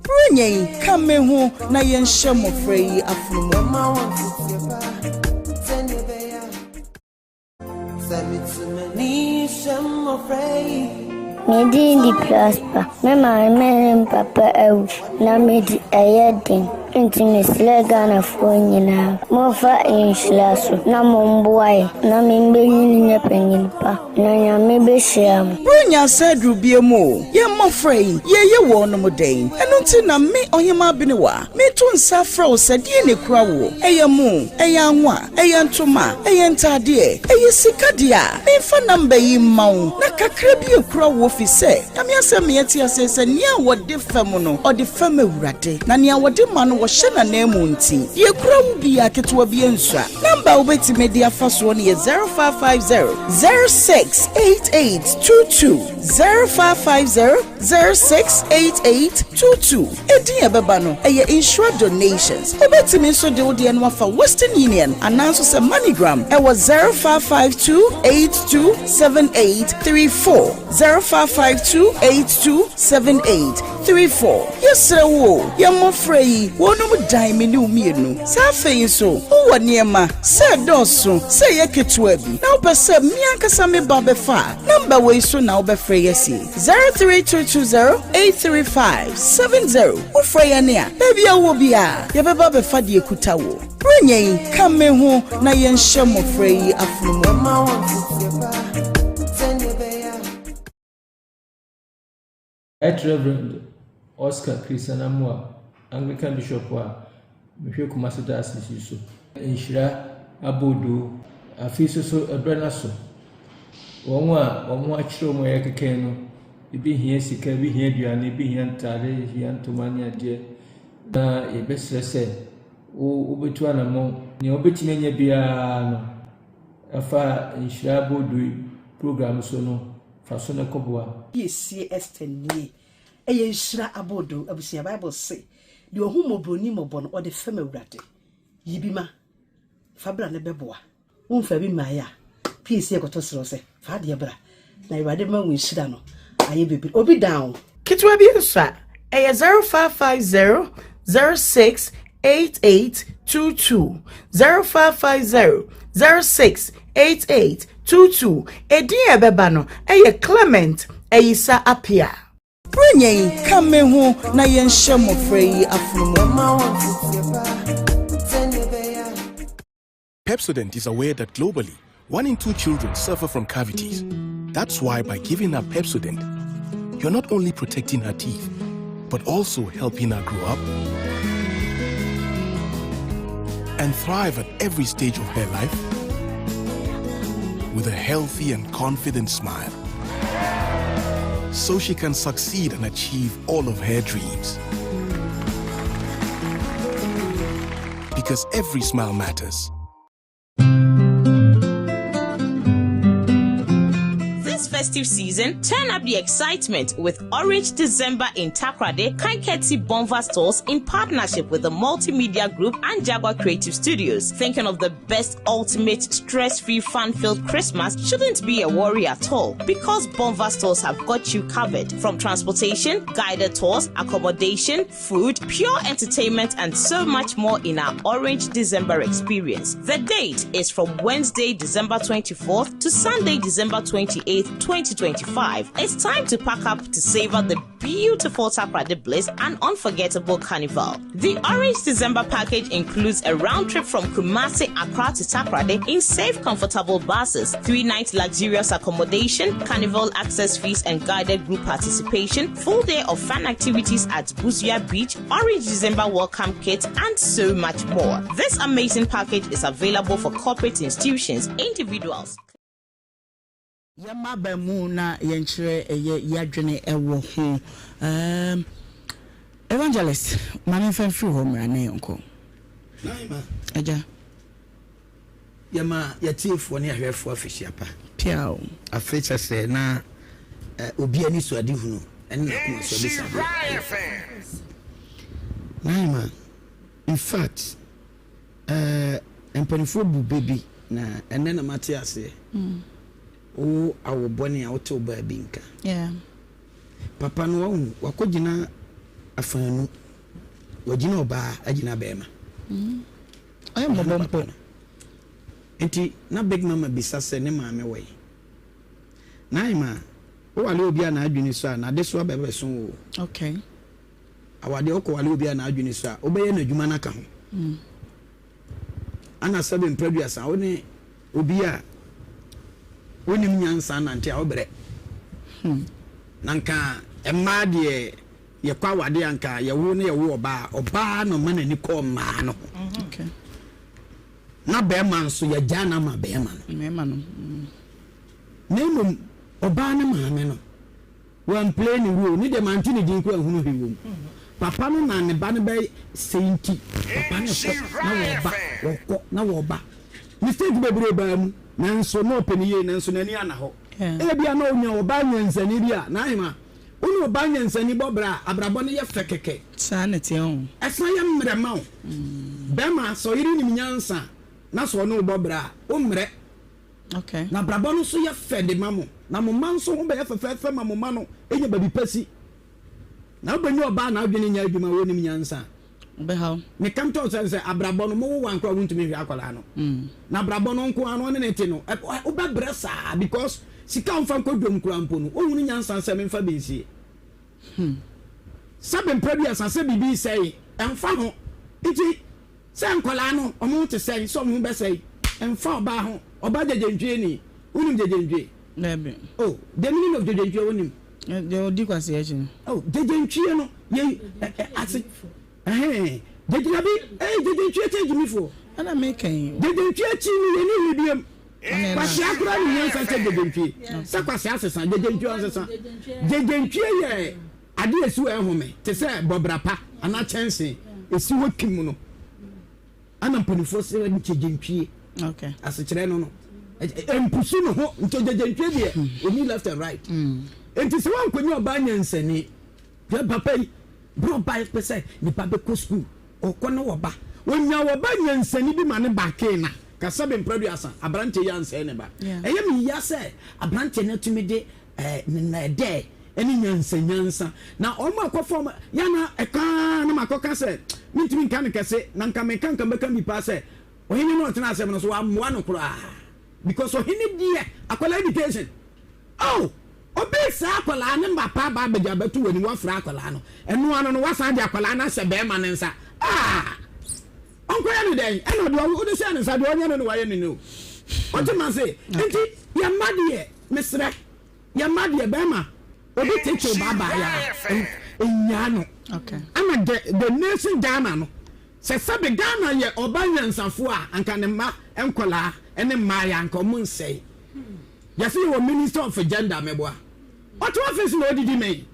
S6: Brunye kame ho na yenhye mofra yi afunumo
S15: Medi di prosper. Me my papa na medi ayedin. Intimacy Ghana for nyina. Mofa Nhyira so na momboae na membeyi nya panyimpa. Na nya mebehyiam.
S6: Brunya said rubiemu. Ye mofrei ye wo no moden. Eno nti na me Ohemaa Benewaa. Me to nsa fra o sadie ne kura wo. Eye mu, eye anwa, eye ntoma, eye ntade, eye sikade a. Me fa namba yi mawo. Na kakra bi ekura wo fi se. Na me asem ye ti asese nia wo de fam no. O de fam awurade. Na nia wo de ma no Shana name nti ye kura wo bia ketewa bia nsua number obeti media faso no ye 0550 068822 0550 068822 edin ebeba no eye insure donations obeti me so de odi eno afa Western Union announce se MoneyGram e was 0552827834 0552827834 yes wo ye mo frei wonu dan me ni umienu sa afei so wo niema se doso se ye ketua bi na opese mi ankasa me ba be fa number we so na obefrey yesi 03220835570 wo frey ya ne a baby awo bia ye beba be fa de ekuta wo brunye kame ho na ye nhye mo frey afunumo
S16: Reverend Oscar Christianamua Anglican Bishop wa mhwe Kumasi Diocese so Nhyira abodo afiso so ebrana so wonwa akiro mo yekeken no ebi hia sika bi hia aduane bi hia ntare hia ntomani ade na ebesrese wo betu anamo ne obetime nya bia no afa Nhyira abodo program so no fa so na koboa
S13: yesi estenie eye Nhyira abodo abusia Bible say de ohumo broni mobon o de fam awurade yibima fabra ne beboa wonfa bi maya peace ekoto sero se fa de bra na awurade ma Nhyira no aye bebi obi down
S6: kitwa bi nsa eye 0550 068822 0550 068822 edin ebeba no eye Clement Eyisa Apia Brunye kame ho na yenhye mofra yi afunumo
S17: Pepsodent is aware that globally 1 in 2 children suffer from cavities. That's why by giving her Pepsodent, you're not only protecting her teeth, but also helping her grow up and thrive at every stage of her life with a healthy and confident smile, so she can succeed and achieve all of her dreams. Because every smile matters.
S18: Festive season, turn up the excitement with Orange December in Takrade, Kanketi Bonva stores in partnership with the multimedia group and Jaguar Creative Studios. Thinking of the best ultimate stress-free fun-filled Christmas shouldn't be a worry at all, because Bonva stores have got you covered. From transportation, guided tours, accommodation, food, pure entertainment and so much more in our Orange December experience. The date is from Wednesday, December 24th to Sunday, December 28th, 2025. It's time to pack up to savor the beautiful Takrade bliss and unforgettable carnival. The Orange December package includes a round trip from Kumasi, Accra to Takrade in safe, comfortable buses, 3-night luxurious accommodation, carnival access fees and guided group participation, full day of fun activities at Buzia Beach, Orange December welcome kit, and so much more. This amazing package is available for corporate institutions, individuals.
S2: Yama bemu na yenchire yadwene ewo ho evangelist mama fan free home na yonko
S6: naima
S2: aja
S6: yama yatiefo ne ahwefo afihia pa
S2: piao
S6: afecha se na obi ani so ade hunu ene na kuma so bisa naima in fact empanifo bu baby na ene na mate ase o awo boni a wote oba binka papa no wakogina afanu wagina oba agina bema
S2: ay mo bompo
S6: enti na big mama bisase ne maame wai naima o wale obi na adwini so a na de so abebe so o
S2: okay
S6: awade o ko wale obi na adwini so a obeye na adwuma na ka ho ana sabe producer a woni obi a wonim nyansa nante a obre nanka emma de ye kwa wade anka ye wo ne ye wo oba no mana ni ko ma no
S2: okay
S6: na be man so ye jana ma be man
S2: no
S6: nemu oba ne ma me no wan play ni wo ni de man ti ni din ko ahunu hiwo papa no na ne ba ne be senti papa ne ko na wo ba mistake bebre ba mu nanso no peniye nanso nani ana ho bia na onya oba nyansani bia na hima onu oba nyansani bobra abrabo ne ye fekeke
S2: sanete on
S6: esa ye mre ma o be ma so yiri ni nyansa na so no bobra o mre
S2: okay
S6: na abrabo no so ye fede mamo na mo man so ho be ye fefe ma mo ma no enya babi pasi na obanyo oba na adwene nya adwuma wo ni nyansa
S2: be how
S6: me come to say abrabo no mo wan kwa wuntumi hwe akola no na abrabo no nko ano ne nete no o be bresa because sika on fan ko dwom kura mpo no o hunu nyansa se me fa be nsie sabe produce ase bibi say emfa ho iti se nkola no o mo te say so mo be say emfa oba ho oba jejentwe ni unim jejentwe
S2: lebe
S6: oh the meaning of jejentwe wonim
S2: de odi kwase echi
S6: oh jejentwe no ye ase Deji chete jimifo.
S2: Ana making.
S6: Deji chete ni medium. Kwasi akura ni yansa che deji. Sa kwasi asesa deji asesa. Deji ye ade esu ehome. Te se bobrapa ana chance esi wokim no. Ana mpanifo se ni deji.
S2: Okay.
S6: Asechire no no. Empusu no ho nto deji de oni left and right. Enti se wan kwenye oba nyansani. Ya papa bro by person ni papa ko school okono woba wonya woba nyansani bi mane baake na kasabe producer abrante yansa ne ba eye mi ya se abrante na tumi de na de eni nyansa na o ma akofo ya na eka na makoka se mitimi nka ne kese na nka me kanka beka mi pa se ohini no tena asem no so amwa no kura because ohini die akola education oh obesa akola ne mbapa ba beja betu wani wafra akola no enu ano no wasa de akola na se be ma ne nsa onko ya ni den eno de wo de se ne nsa de onya no waye ni no otima se enti ya madie mesre ya madie be ma obi techo baba ya enya no
S2: okay
S6: ama the nation Ghana no se sabe Ghana ye obanyansafo a anka ne ma enkola ene ma ya anka mo nsei ya se wo minister of gender meboa what office no did me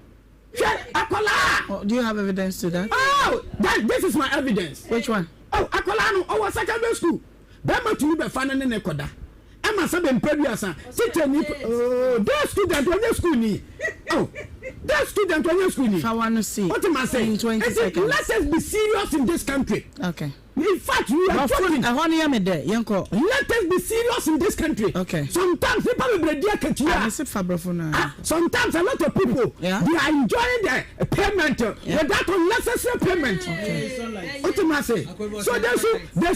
S6: akola
S2: do you have evidence to that?
S6: Oh, this is my evidence.
S2: Which one?
S6: Oh, akola no our secondary school be ma tu be fa ne koda ama sabe producer teacher ni oh that student when school ni oh that student when school ni
S2: I want to see
S6: what am I saying?
S2: 20 seconds.
S6: Let us be serious in this country.
S2: Okay.
S6: In fact, we are talking.
S2: Let
S6: us be serious in this country.
S2: Okay.
S6: Sometimes people sometimes a lot of people they are enjoying the payment without unnecessary payment. Okay. So they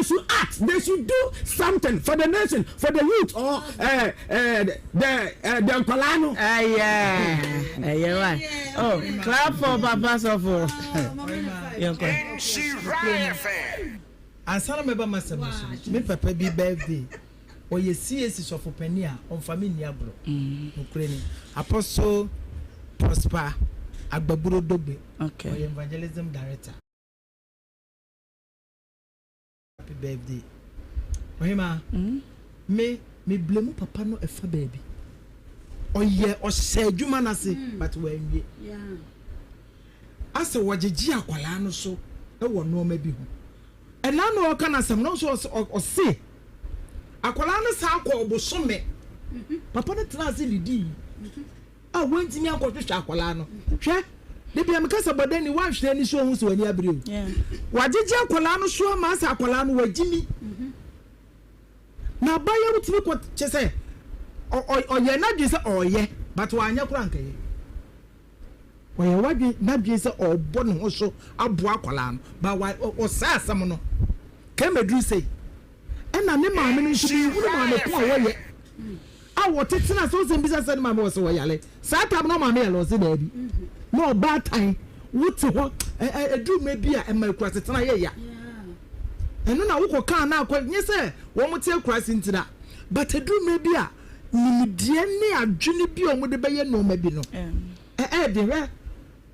S6: should act. They should do something for the nation, for the youth, or the Kolano.
S2: Oh, clap for Papa Sofo.
S7: And some member must me papa be birthday. Or you see a of Penia on Familia Bro. Ukraine. Apostle Prosper Agbaburo Dobe. Okay. Evangelism director. Happy birthday. Ohemaa. Me blame papa no efa baby. Oh yeah, or say Jumanasi, but when ye. Yeah. As a wajiji akwala no so, e wo no maybe ho. And now no can asem no so or say. Akwala no sa akwa obosome. Papa no transi lidi. Ah went me akwa hwehwe akwala no. Hwe. De bia me kasa bodan ni wan hwe ni so hu so ani abreu. Yeah. Wajiji akwala no so ma sa akwala no wajimi. Na ba ya rutimi ko chese. Oye na dwe se oye but wanya kura nkaye oye wadwe na dwe se obo ne ho so abo akwala no ba wa o sa asam no ke medru sei e na ne maame no nshi bi wuru maame ko oye a wo tetina so sem bisa se ne maame wo se wo yale sa tab no maame yale o se da bi no ba tan wuti ho edu me bi a e ma kura tetina ye ya eno na wo ko kan na akwa nye se wo motie kura sintira but edu me bi a nimidie ne adwene bi o mode beye no ma bi no de re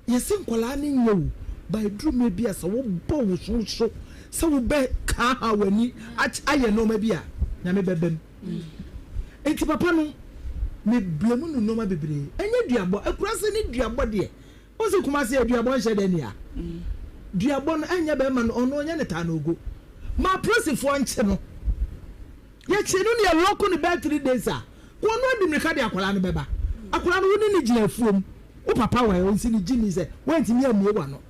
S7: yesin kola ne nyewu ba dru me bi asa wo bo wo so so wo be ka ha wani aye no ma bi a na me bebem enti papa no me blemu no ma bebre enye duabo akurase ne duabo de o se kuma se duabo nche de ne a duabo no enye be ma no ono onye ne ta na ogo ma prosifo nche no ye che no ne loko ne ba 3 days a kono adi me ka de akwala no beba akwala no woni ne gina fuom o papa wa o nsi ni gini se wenti mi amie wa no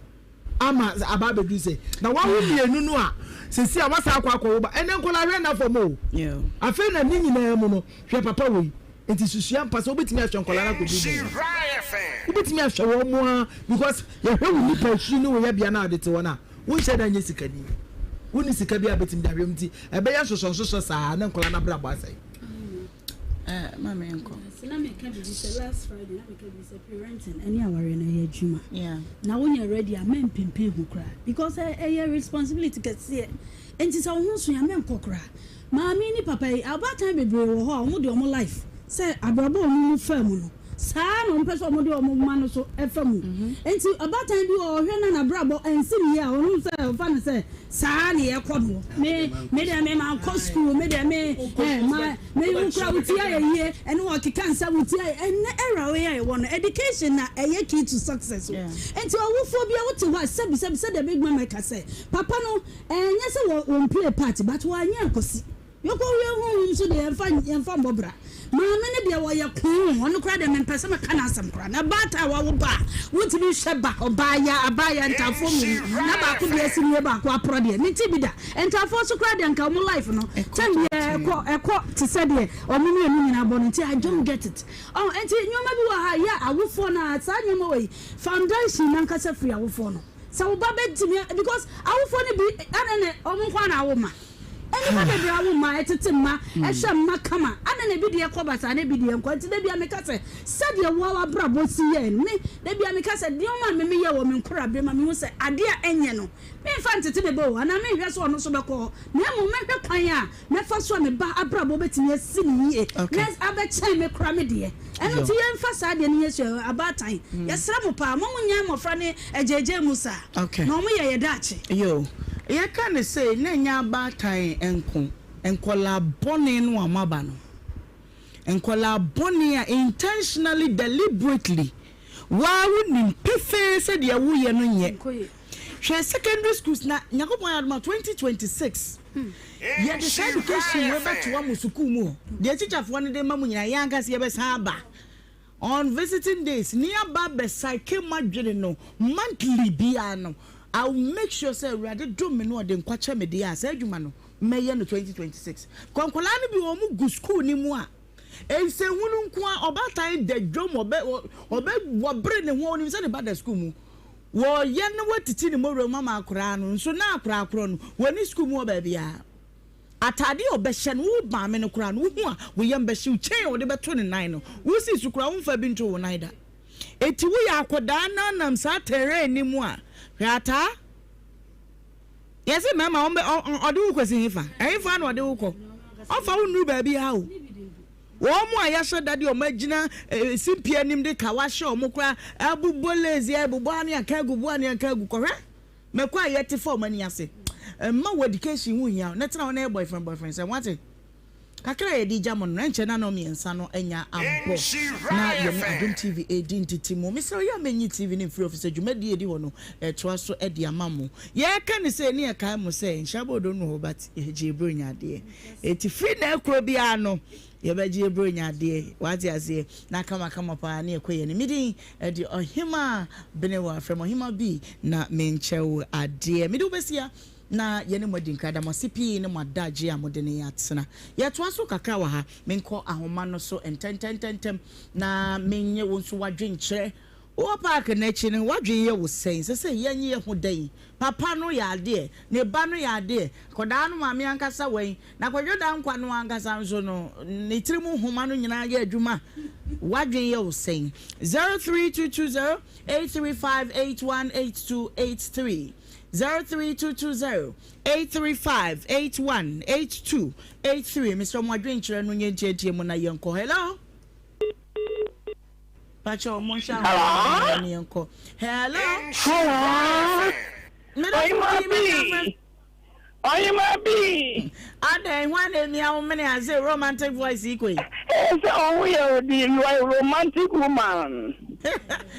S7: ama aba bedu se na wa hu bi enu no a sesi a wasa akwa akwa wo ba ene nkola hwe na fo mo yeah afi na ni nyina mu no hwe papa wo enti susua mpasa obetimi ahwe nkola na kodu obetimi ahwe wo mo a because ye hwe wo ni pa shi no wo ya bia na ade te wona wo hye da nye sikani wo ni sika bia betimi da hwe mti ebe ya soso saa na nkola na bra bo asai
S8: mama enko na me can be say last Friday na me can be say parenting any aware na ye adwuma yeah na when you ready amen pempe hu kra because your responsibility get see enti say ho so ya men kokra maami ni papa about time bebre wo ho mo de omo life say abrabo omo fam no saa no mpe so omo de omo ma no so efam enti about time bi o hwe na abrabo ensi ni ya onu say fa na say saa ne ye kodo me de me ma ko school me de me me you kra wuti aye ene wo keka nsa wuti aye ene era we aye won education na eye key to success enti owufo bia wuti wa sabi the big man make say papa no enye se wo play part but wa anya kosi yoko we hu so de emfa mbobra maame ne bia wo ye ko ono kra de me pese me kana asem kra na bata wa wo ba wuti bi hweba abaya ntafo mu na ba ko bia sini ba ko apro de ni ti bi da ntafo so kra de nka mo life no tell me eko ti se de o mu ni na bo nti I don't get it oh enti nyoma bi wa ha ya awofo na sa nyoma we foundation na nka se free awofo no so wo ba betimi because awofo ni bi anene o mu kwa na awoma eni ma bebre awoma etete ma ehwe ma kama anene bi de ekobata na bi de enko nti de bia me ka se de wo abrabo si ye me de bia me ka se de o ma me ye wo me nkora be ma me hu se ade a enye no me fa ntete be bo ana me hwe so ono so be ko na mo me hwe kwan a me fa so me ba abrabo betimi asi ni ye let's abe chen me kora me de eno ti ye mfa sa de ni yesu abatan ye sra mo pa mo nya mo fra ne ejeje musa na mo ye dachi
S2: yo ye can say na nya abatan enkola bone no amaba no enkola bone intentionally deliberately wa woni pefe se de wo ye no nye hwe secondary schools na nyakopon adma 2026 ye de education we beto wa musuku mu de teacher fo ne de mamu nyina yanka se ye be san ba on visiting days nearby be psyche madwene no monthly bia no I'll make sure say rather do me no de nkwache me dey say adwuma no meye no 2026 konkola no bi wo mu gu school ni mu a ense hunu nko a obatan de dwom obe wobre ne ho ni say ne bad school mu wo ye no watiti ni moro mama akora no nso na akora no woni school mu ba bia atade obehye no wo ba me no kora no hu a wo ye mbehye wo chen wo de beto ne nan no wo si su kora wo mfa bi nto wo nan da eti wo ya akoda na nam sa terrain ni mu a hwata yesi mama ode wo kwesi hifa hifa na ode wo ko ofa wo nu ba bi ha o wo mu ayasho dade o magina simpia nim de kawashe o mukra abubolezi abubo ani akagu bu ani akagu kohwe mekwa ayete for mani ase ma wo education hu hia na tena na boyfriend say what kakra ye di jamon na nche na no miensa no enya abo na ye ni Adom TV edintiti mo me say ya menyi TV ni free office dwumadi edi ho no toa so edi amamo ye ka ni say ni e kai mo say nshabodo no ho but je bronya de eti free na ekro bia no ye beje bronya de wati ase na kama pa na ekoye ni midin edi Ohemaa Benewaa from Ohemaa B na menchew ade midu besia na yene modin kada masipi ne madaje amodene yatsena yetwa so kakra wa ha menko ahoma no so enten na menye wonso wadwenkyere o park na chi ne wadwen ye wo sen se yenye ho dan papa no ya ade ne ba no ya ade koda no mame ankasa wen na kwadwoda nkwa no ankasa nso no ne tirimu homa no nyina ye adwuma wadwen ye wo sen 03220 835818283 03220-835-818283 Mr. Mwadwenkyere no nyentie mu na yenko hello Pacho Monsha na yenko hello
S1: Ohemaa B
S2: Ade one me a many as a romantic voice equal
S1: you are a romantic woman.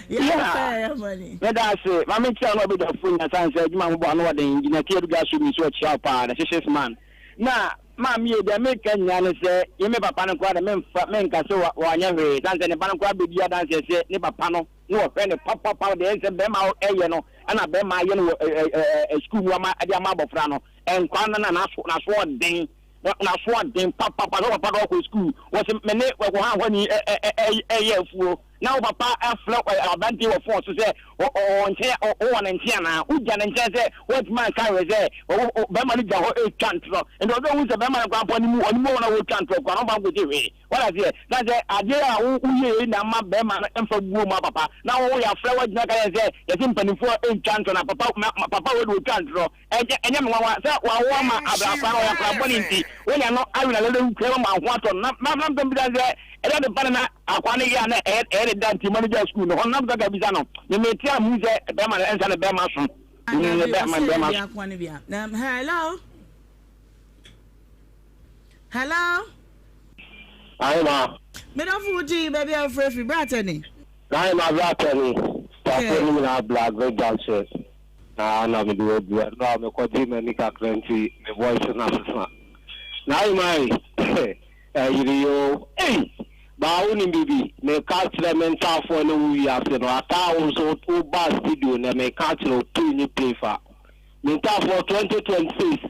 S2: Yeah, money.
S1: Let us say, Mammy Chan will be the phone as I said, Mamma Bonwa, in a kid gas to be so sharp, a shes man. Now, Mammy, the American Yan say, you may papa and quite a men so one young way, dance and a banana be the dance, say, Nipper Pano, no friend of Papa, the answer, Bema, Ayano, and a Bema, a school woman at the Mabofrano, and Quanan and Aswan Ding. Na swan dem papa go school was many when he a year full now papa afloat abante of force say on and say what man carry say Bema go country and although who's a Bema grandpa ni mo country kwa no go dey what I say that's idea who na ma Bema and for ma papa now we are flower na say you think for in country na papa we country and me wa say wa ma abra pa when you not I will let clear my water not them that the banana aquani ya na that manager school no not that bizano you may tell me say Bema and the Bema son
S2: hello
S19: Hi ma
S2: me don't fuji baby I'm free bratani
S19: hi ma bratani papa na black red dance na me do no me ko di me ni ka krenti me voice na so now my you ba woni bibi me catch them mental for no we after no ata so to bar studio na me catch no to ni play for mental for 2026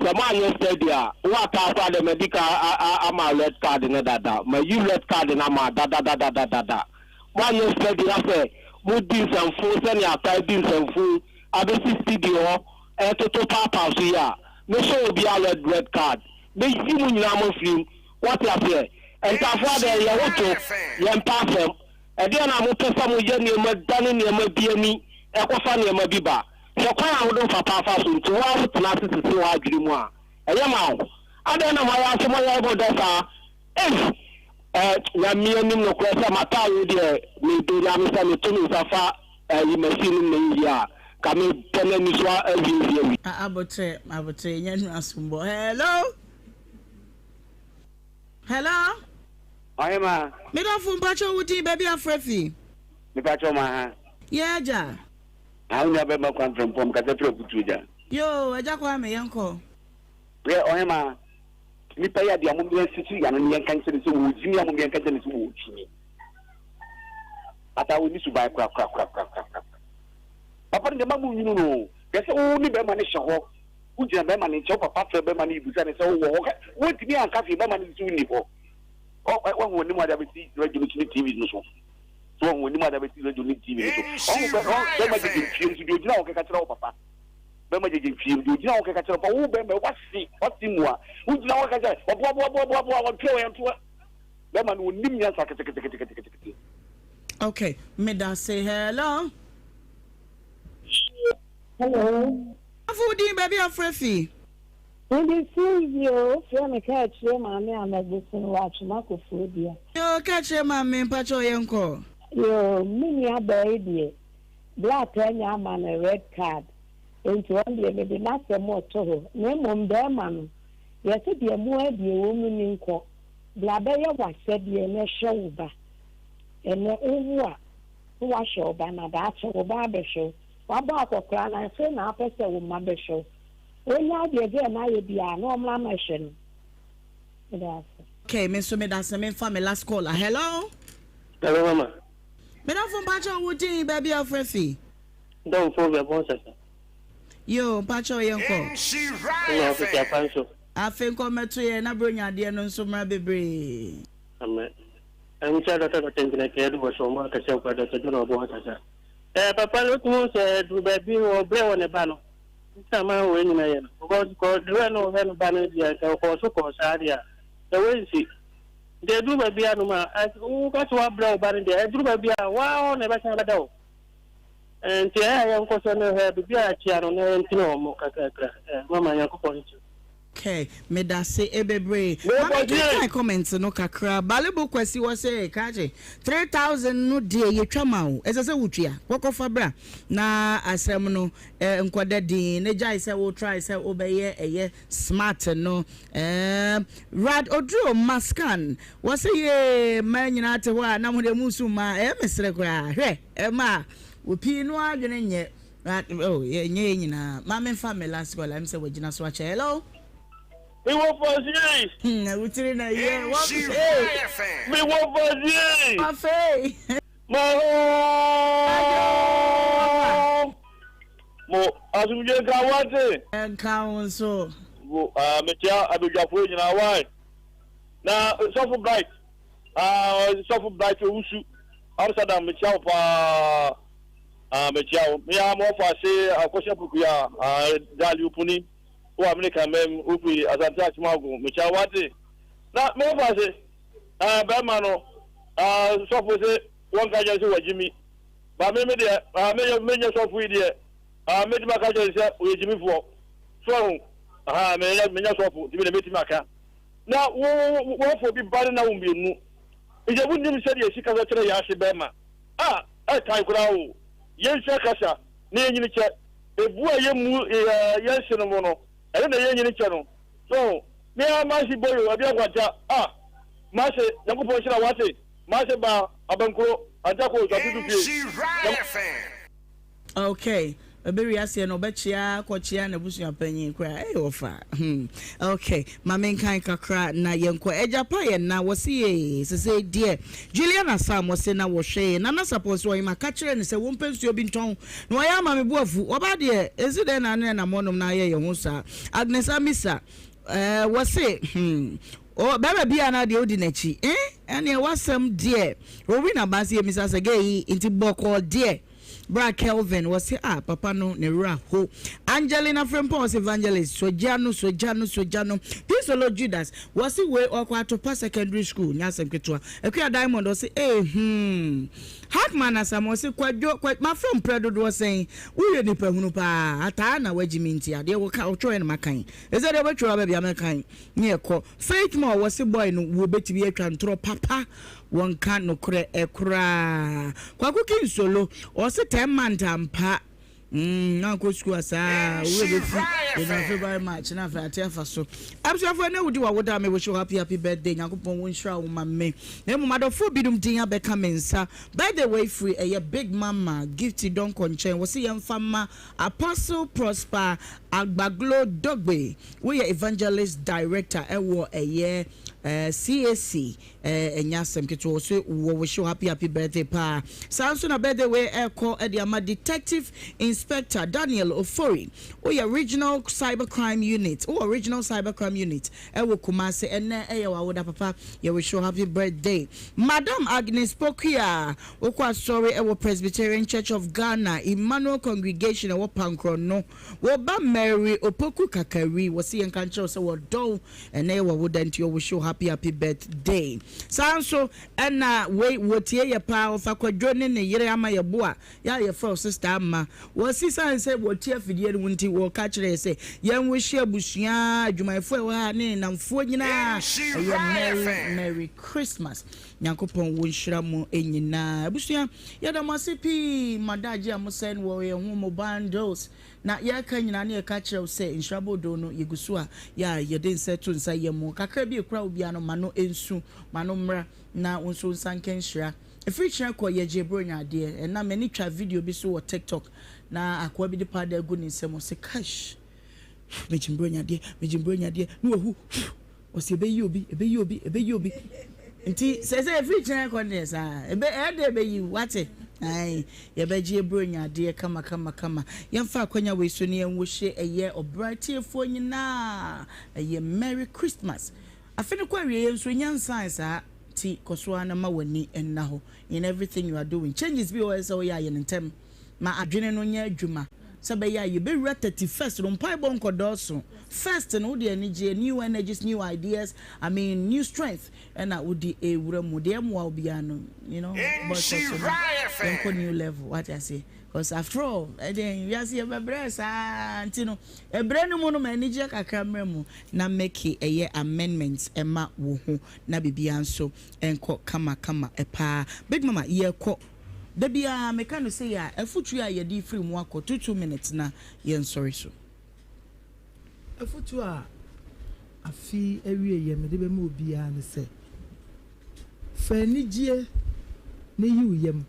S19: someone yesterday what after the medical am red card na dada my you red card na ma dada one yesterday after mudi some full send ya type in some full abesi studio to papa so ya no so be a red card they you nyina mo film what you say and tafwa de ye woto ye mpafem e de na mo pesa mo ye ne ma dane ne ma biani e kofa ne ma biba so kwa awodo papa fa so nti wa wo tena sisi wa adwiri mu a e ye ma wo ade na ma ya so mo ya bo da sa ya mi onim no kwa sa mata wo de me do ya mi sa me to mi sa fa yi machine ne ya ka me tele mi so a yi
S2: abotre nyanu asumbo hello hello
S1: Ohemaa
S2: me don't phone pacho wuti baby afrefi
S1: me pacho ma
S2: yeah ja
S1: I will never come from Katapro Putuja.
S2: Yo, a Jacqua me uncle.
S1: Where Ohemaa, me pay at the Amubian City and Yan Cancer to Jimmy Amubian Cancer to Jimmy. But I will need to buy crap. Upon the Mamu, you know,
S20: Yes, only be money show. Who just be money chop papa for be money busa ne say wo. What me an cafe be money zu ni bo. Oh, when you mother be radio TV no so. So when you mother be radio TV so. Oh, be money film to do na o ka tell papa. Be money film do na o ka tell papa. Wo be what see mo a. Wo na o ka tell. Bo pio yan to. Be money wo nim yan sa kete.
S2: Okay, Mida say hello.
S21: Hello.
S2: Afudi baby afrefi.
S21: Ndi studio, so me catch you mama am listen watch mako fodia.
S2: Yo catch you mama mpacho yenko.
S21: Yo mini abaidie. Black anya man a red card. Into one day maybe not the more to. Name be man. Yes be mo e be wo mini nko. Bla be ya wa said ye na show ba. Ene owu a wa show ba na da show ba be show. Waba akokra na se na apese wo ma be show. Onya de ge na ye bia no mla ma hwe no.
S2: Okay, me so me da se me family last caller. Hello.
S22: Hello mama.
S2: Me da fun pacho wudi baby afrefi.
S22: Don't phone be bon sasa.
S2: Yo pacho yenko.
S22: No fi ya panso.
S2: Afen ko meto ye na bronya de no nso mra bebre.
S22: Amen. Am cha da ta tengina ke do so ma ka se ko da ta no bo sasa. Papa look who said to baby or play on a banner. Some are winning because there no have banner or so called Sadia. The way see. They do my piano as who got to a brow banner there. I drew my beer. Wow, never saw a dog. And I am concerned her to be a chair on her and no Mama Yakupon.
S2: Okay, me da say ebebre. I comment no kakra. Balebo kwesi was say kaje 3,000 no die ye twama o. Ese se wutua. Woko fabra na asem no nkwada din ne jai se wo try se obeye eye smart no. Rad odro maskan. Was ye man nyina te ho a na mo de musu ma mesre kra. Hwe ma opi no adwene nye. Oh ye nyina. Ma me family last call am say wagina so acha. Hello.
S22: We want for you.
S2: We tell na yeah. What?
S22: We want for you.
S2: Cafe.
S22: Mo asumje kawate.
S2: Council.
S22: Metia abijafo nyina why. Na so bright. So bright usu. Arsada metia pa metia. Me am offer say akosha pukuya dali upuni. Who America mem upi azanta chimago mchawati na me fa se be ma no so for se won ka je se wajimi ba me de me so for de me di maka je se wajimi fo so me so for di me meti maka na wo for bi bari na wo bienu ije bunnim se de sika so kire ya hye be ma kai kura wo yen se kasa na enyini che ebu ayemu yen se no mo no I don't know channel. So, me a massive boy, a big water. Masse, Yakupo Shira Wati, Masse Ba, Abanko, Atako,
S2: okay. Baby, I say no betcha, Cochia, and Bushia Penny cry offer. Okay, my main kind kakra na yanko eja pie na was he say dear Juliana Sam was saying I was saying Nana suppose why my catcher and say one pence you been tongue. No, I am a bofu. Oba dear, is it then and monum na ye musa Agnes Amisa was say oh baby ana de odinechi and there was some dear Rowena Basi Mrs. Agay into Boko dear. Bra Kelvin was say papa no ne ra ho Angelina from Pons Evangelist Sojano this Lord Judas was he way or to pass secondary school nyasem ketwa ekua Diamond was say Hackman as I was quite my friend Predo was saying we ni pehunu pa ata na wajiminti ade wo ka otro en makan is that ever try baby amakan near ko Faith More was a boy no wo beti bi atwa ntro papa one can no kure ekura kwa kuki solo o se 10 man tampa na ko school asa we be free we very much na fa atiafa so absafo na wudi wa woda me wish you happy birthday yakopon won shira wo mamme na mu madofo bidum din abeka mensa by the way free a big mama gift don konchen wo se yemfama Apostle Prosper Agbaglo Dogbe we evangelist director ewo eye CAC enyasem keto so wo wish you happy birthday pa sanso na birthday we call Ediama Detective Inspector Daniel Ofori o original cybercrime unit wo Kumase ene wa woda papa ye wish you happy birthday Madam Agnes Pokia o kwa sorry wo Presbyterian Church of Ghana Emmanuel Congregation wo Pankro no wo ba Mary Opoku Kakari wo si enkancho so wo don ene wa woda nti wish you happy birthday sanso ena we wotie ye pa ofa kwadwone ne yere ama ye boa ya ye fro sister ama wo si san say wotie afidie no nti wo ka kire say yen wo hye abusua adwumayfo wa ne namfo nyina Merry Christmas Nyankopon wo nhira mo enyina abusua ya da masipi madaje amosen wo ye ho bundles na ya ka nyina ne ka kire say nhrabodo no yegusu a ya ye den seto nsa ye mo kakra bi ekura obi ano mano ensu mano mra na unso nsanken hira efirichira ko ye jebronya ade na mani twa video bi so wo TikTok na akwa bi de pada gu ni nsemo se cash mejimbronya ade no ohu o se be yobi nti se efirichira ko ne sa ebe ede be yi wate ai ye be jebronya ade kama yemfa akwanya we so ne enwo hye eye obratiefo nyina eye Merry Christmas afene kwa wie enso nyansan sa ti kosoa na ma wani enna ho in everything you are doing changes be always so ya yentem ma adwene no nya adwuma sabe ya ye be 31st no mpai bon kodoso first no de energy new energies new ideas I mean new strength and I would the ewura mu de mo obiano you know but so new level what I say because after all then you see a breast antino e brand mu no manage kakra mremu na make eye amendments ema wo ho na bibia nso enko kama epa big mama ye ko da bia me kan say ya afutu a ye di free mu akọ 2 minutes na ye sorry so
S7: afutu a afi ewie ye me de be mu obi a ne se fanijie ne yuyem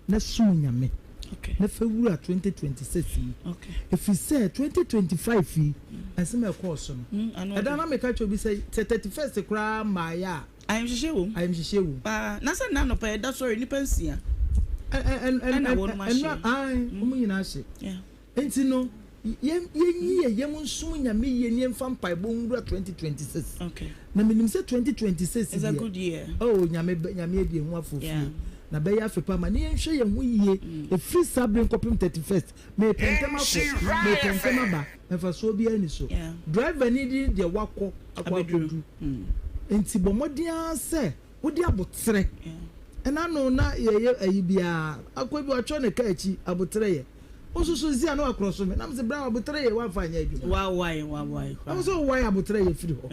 S7: na sunyame okay na February 2026 okay if you say 2025 asem e course no ada na me ka chobi say 31st kra maya I am shishewu na say na no pa da sorry ni pensia and yeah enti no yem sunyame ye ni mfa mpaibo nwura 2026 okay na minim say 2026 is a good year oh nyame bi hu afofu na be ya fepa ma ne nhwe ye hu yie e free sabre nkopim 31st me pentema ba efa so bi ani so driver ni di de wakọ akwakodu enti bomodian se wodi abotre ena no na ye ayibia akwa bi otwo ne ka achi abotre ye osusu zia na akroso me na mse bra abotre ye wa fanya adwuma why so why abotre ye free ho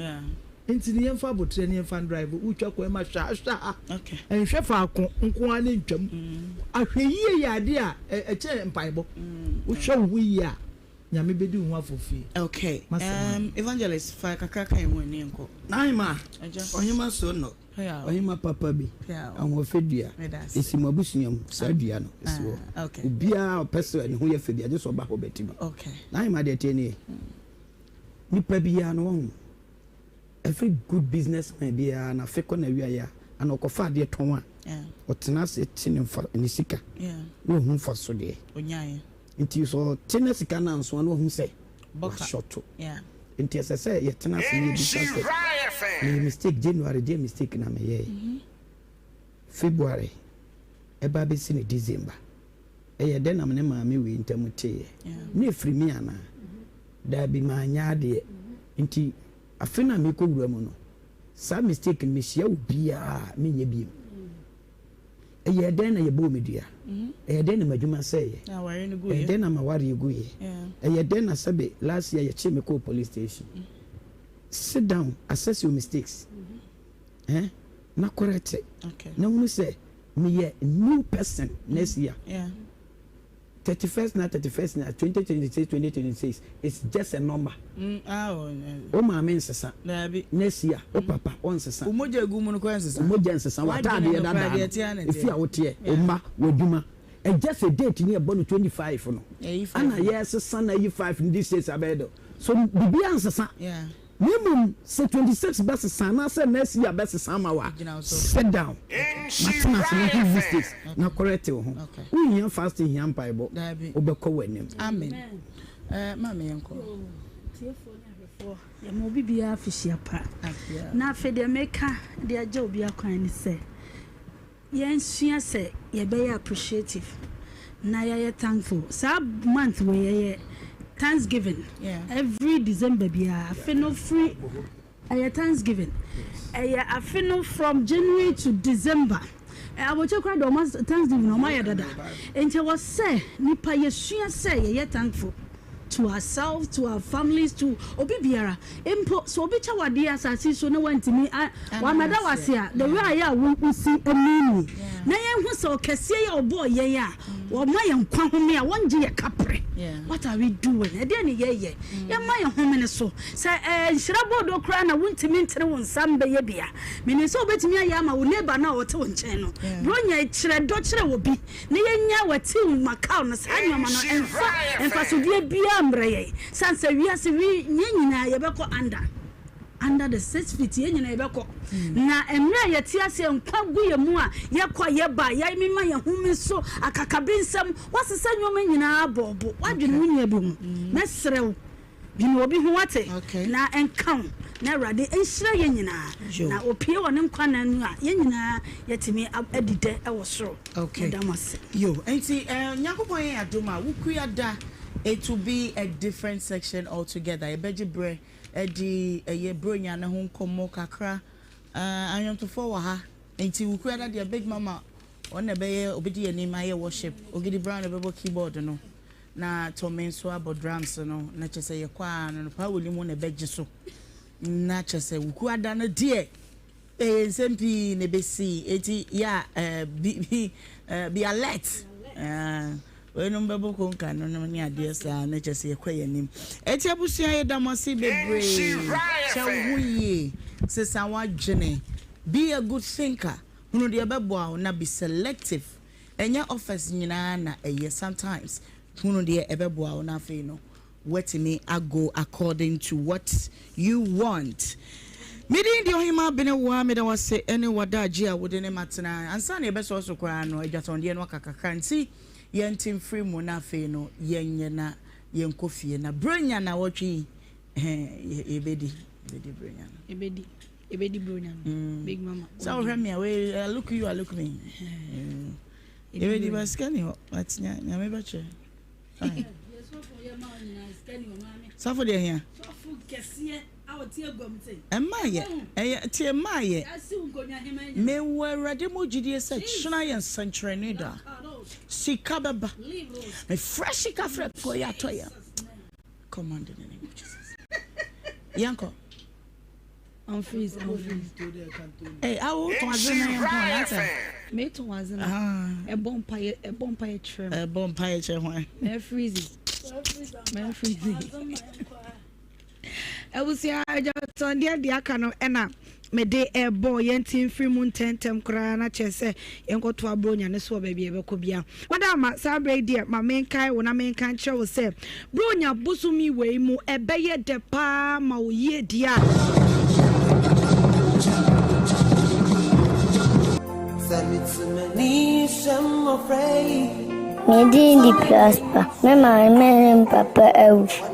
S7: enti ni yemfa abotre ni yemfa drive utwa ko ma hwa okay enhwe fa ako nko ani ntwam ahwe yie ya ade a eche mpaibo utwa wo yie a nyame bedi hu afofi okay evangelist fa kakaka enwo ni nko naima Ohemaa so no Ohemaa papa bi anwo fedua esimabusunyam sadua no esiwo obia opese ne ho ye fedua je so ba ho betiba okay naima de tene ni pabia no won every good businessman bia na feko na wiaya ana okofa de ton a otena se tine mfa ni sika no hu fa so de onyaye nti so tine sika na nso no hu se shoto nti se ye tena se ye business ni mistake January de mistake na me ye February eba be si ni December ye de na me ma me we ntamutie ni free me ana da bi ma nya de nti afena me ko wura mu no sa mistake me hia obia me nya bi eye den na ye bo medua eye den na madwuma say eye den na mawari guye eye den na sabe last year ye che me ko police station sit down assess your mistakes na correct okay na wonu say me a new person next year 31st na 2026 it's just a number o ma men sesa next year o papa on sesa o moja gumu no ko sesa moja nsesa wata de dada if you wote o ma waduma and just a date near bono 25 no ana yes sesa na 5 in this days abedo so bibi ansesa
S6: minimum say 26 best sana say next year best sama wa sit down matemas no his mistakes na correct ho we here fasting here bible obekọ wanem
S2: amen mama yanko
S8: ya mo bibia afishia pa na afede meka de agye obi akwan ni se yen sua se ye be appreciative na ye thankful sa month we ye Thanksgiving. Yeah. Every December be a fino free Thanksgiving. I fino from January to December. I will check out almost Thanksgiving on my dada. And I was say nipa yesua say ye thankful to ourselves, to our families, to Obibiara. Impo so obicha wadi asasi so no want me wa mada was here. The way I will see a mini. Na yen hu so kese ya obo ye ya. Wo ma yen kwa ho me a wonje ye kapre. What are we doing? E dey ne ye ye. Ye ma yen ho me ne so. Say Nhyira bodo kra na wontimi ntere won sambe ye bia. Me ne so obetimi aye ama wo neighbor na wote won chen no. Bro nya kire do kire wo bi. Ne ye nya wati makao na sa nyoma no emfa so die bia mbreye. Sanse wiase wi nyina ye beko under the 6 feet nyina ye beko. Na emra ye tiase nkwagu ye mu a ye kwa ye ba ye mima ye humi so akakabinsam wasesa nyoma nyina abobo wadwene wunya bi mu na serew dwene obi hu wate na enkan na rade enhyira ye nyina na opie wone nkwana nu a ye nyina yetimi adide e wo soro damase
S2: yo enti nyakopon ye adoma wukua da it will be a different section altogether ebeji bre edi ye bronya na ho nkomo kakra anyomtofo wa ha enti wukua da de big mama on be ye obedi ye nima ye worship ogidi brown bebo keyboard no na tomenso abo drums no na chese ye kwa no pa woli mu na beji so na chese wukua da na de nsempi ne besi eti ya be alert wenu mbebo konka no ni ade sa na chese ekwa yanim eti abusua ye damasi bebre chawuye sesa wadwene be a good thinker hunu de bebo na be selective enya offers nyina na sometimes hunu de ebebo na fe no wetimi ago according to what you want. Midin di Ohemaa Benewaa me da wase ene wadaji a wode ne matena ansa na ebeso so kwa no edwatonde no kakaka nti yentim free mu na fe no yenye na yenkofie na bronya na wotwi ebedi bronya
S8: ebedi bronya big mama
S2: so me away look you look me ebedi baskani ho matnya nyame bache so for there here so for kese Emaye, tie maye. Me werade mo gidie se chna yen century nida. Sika baba. Me fresh kafre ko ya toya. Command in the name of Jesus. Yanko.
S8: I'm freeze.
S2: Hey, I will to azena yanko.
S8: Me to azena. A bonfire trim.
S2: A bonfire trim.
S8: Me freeze. Ebusia ajatonde de aka no ena me de ebo yentin free mu tentem kra na chese yenkoto abronya ne so ba bia be ko bia wadama sabre dia ma menkai wona menkan che wo se bronya busumi wei mu ebeye de pa ma wo ye dia
S15: Medi di prosper. Me my papa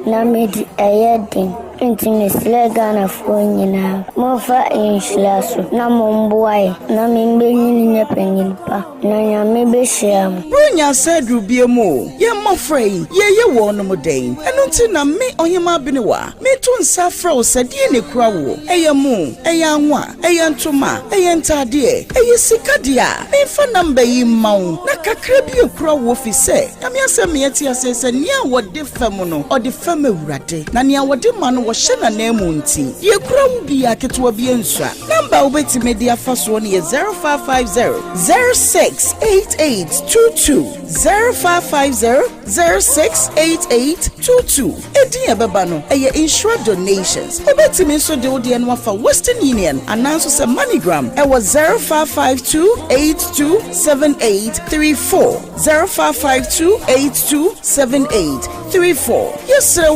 S15: na medi ayedin. Inti misle Ghana nyina. Mo fa Nhyira so na mo mboae na me mbenyi nya panyin pa. Na nya me be hyiam.
S2: Bronya said rubie mo. Ye mofrey, ye wo no moden. Eno nti na me Ohemaa Benewaa. Me to nsa fra o sadie ne kura wo. Eye mu, eye anwa, eye ntoma, eye ntade, eye sika dia. Me fa namba yi mawo. Na kakra bi ekura wo fi se. Na me asem me yeti asese nia wode fam no, ode fam awurade. Na nia wode ma no wo hye na na mu nti. Ye kura wo bi aketo bi ensua. Namba obeti media faso no ye 0550 068822 0550 068822. Edi ebeba no eye insure donations. Obeti me so de odi eno afa Western Union ananso se MoneyGram e was 0552827834
S3: 34 05528278 34. Yes, sir.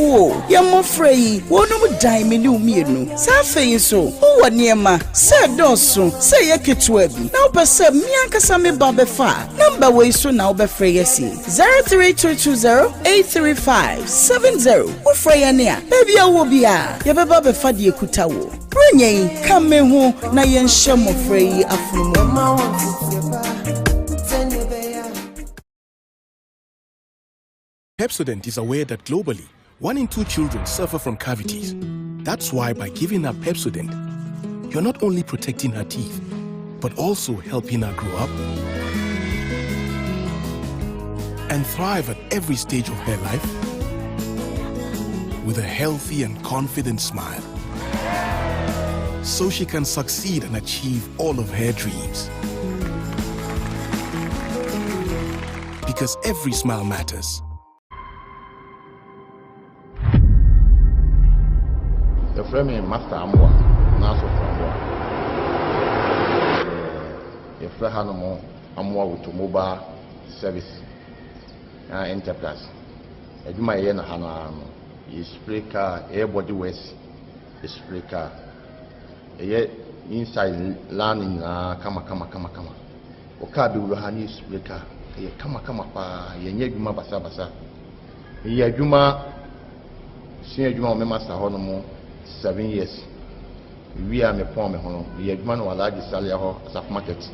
S3: You're free. One of diamond you mean. Safe so. Oh, what near ma? Sir Dawson. Say a kitwebi. Now, per se, Mianka Sami Babefa. Number way so now be free. 03220-835-70. Oh, free near. Baby, I will be a. Yababa Befadi Kutawo. Bring come me home. Na yen shamo free afumo.
S17: Pepsodent is aware that globally, 1 in 2 children suffer from cavities. That's why by giving her Pepsodent, you're not only protecting her teeth, but also helping her grow up and thrive at every stage of her life with a healthy and confident smile, so she can succeed and achieve all of her dreams. Because every smile matters.
S5: The framing master Amwa, Naso Framwa. The Frahanamo Amwa with mobile service enterprise. Eduma Yena Hana is spray car, airbody waste, is spray car. Inside landing, kama. Okabi Ruhani spray car, kama pa, Yeguma Basa. Yajuma, Senior Juma Master Honomo. 7 years. We are me poor me hono. We adwuma no large salary ho as market.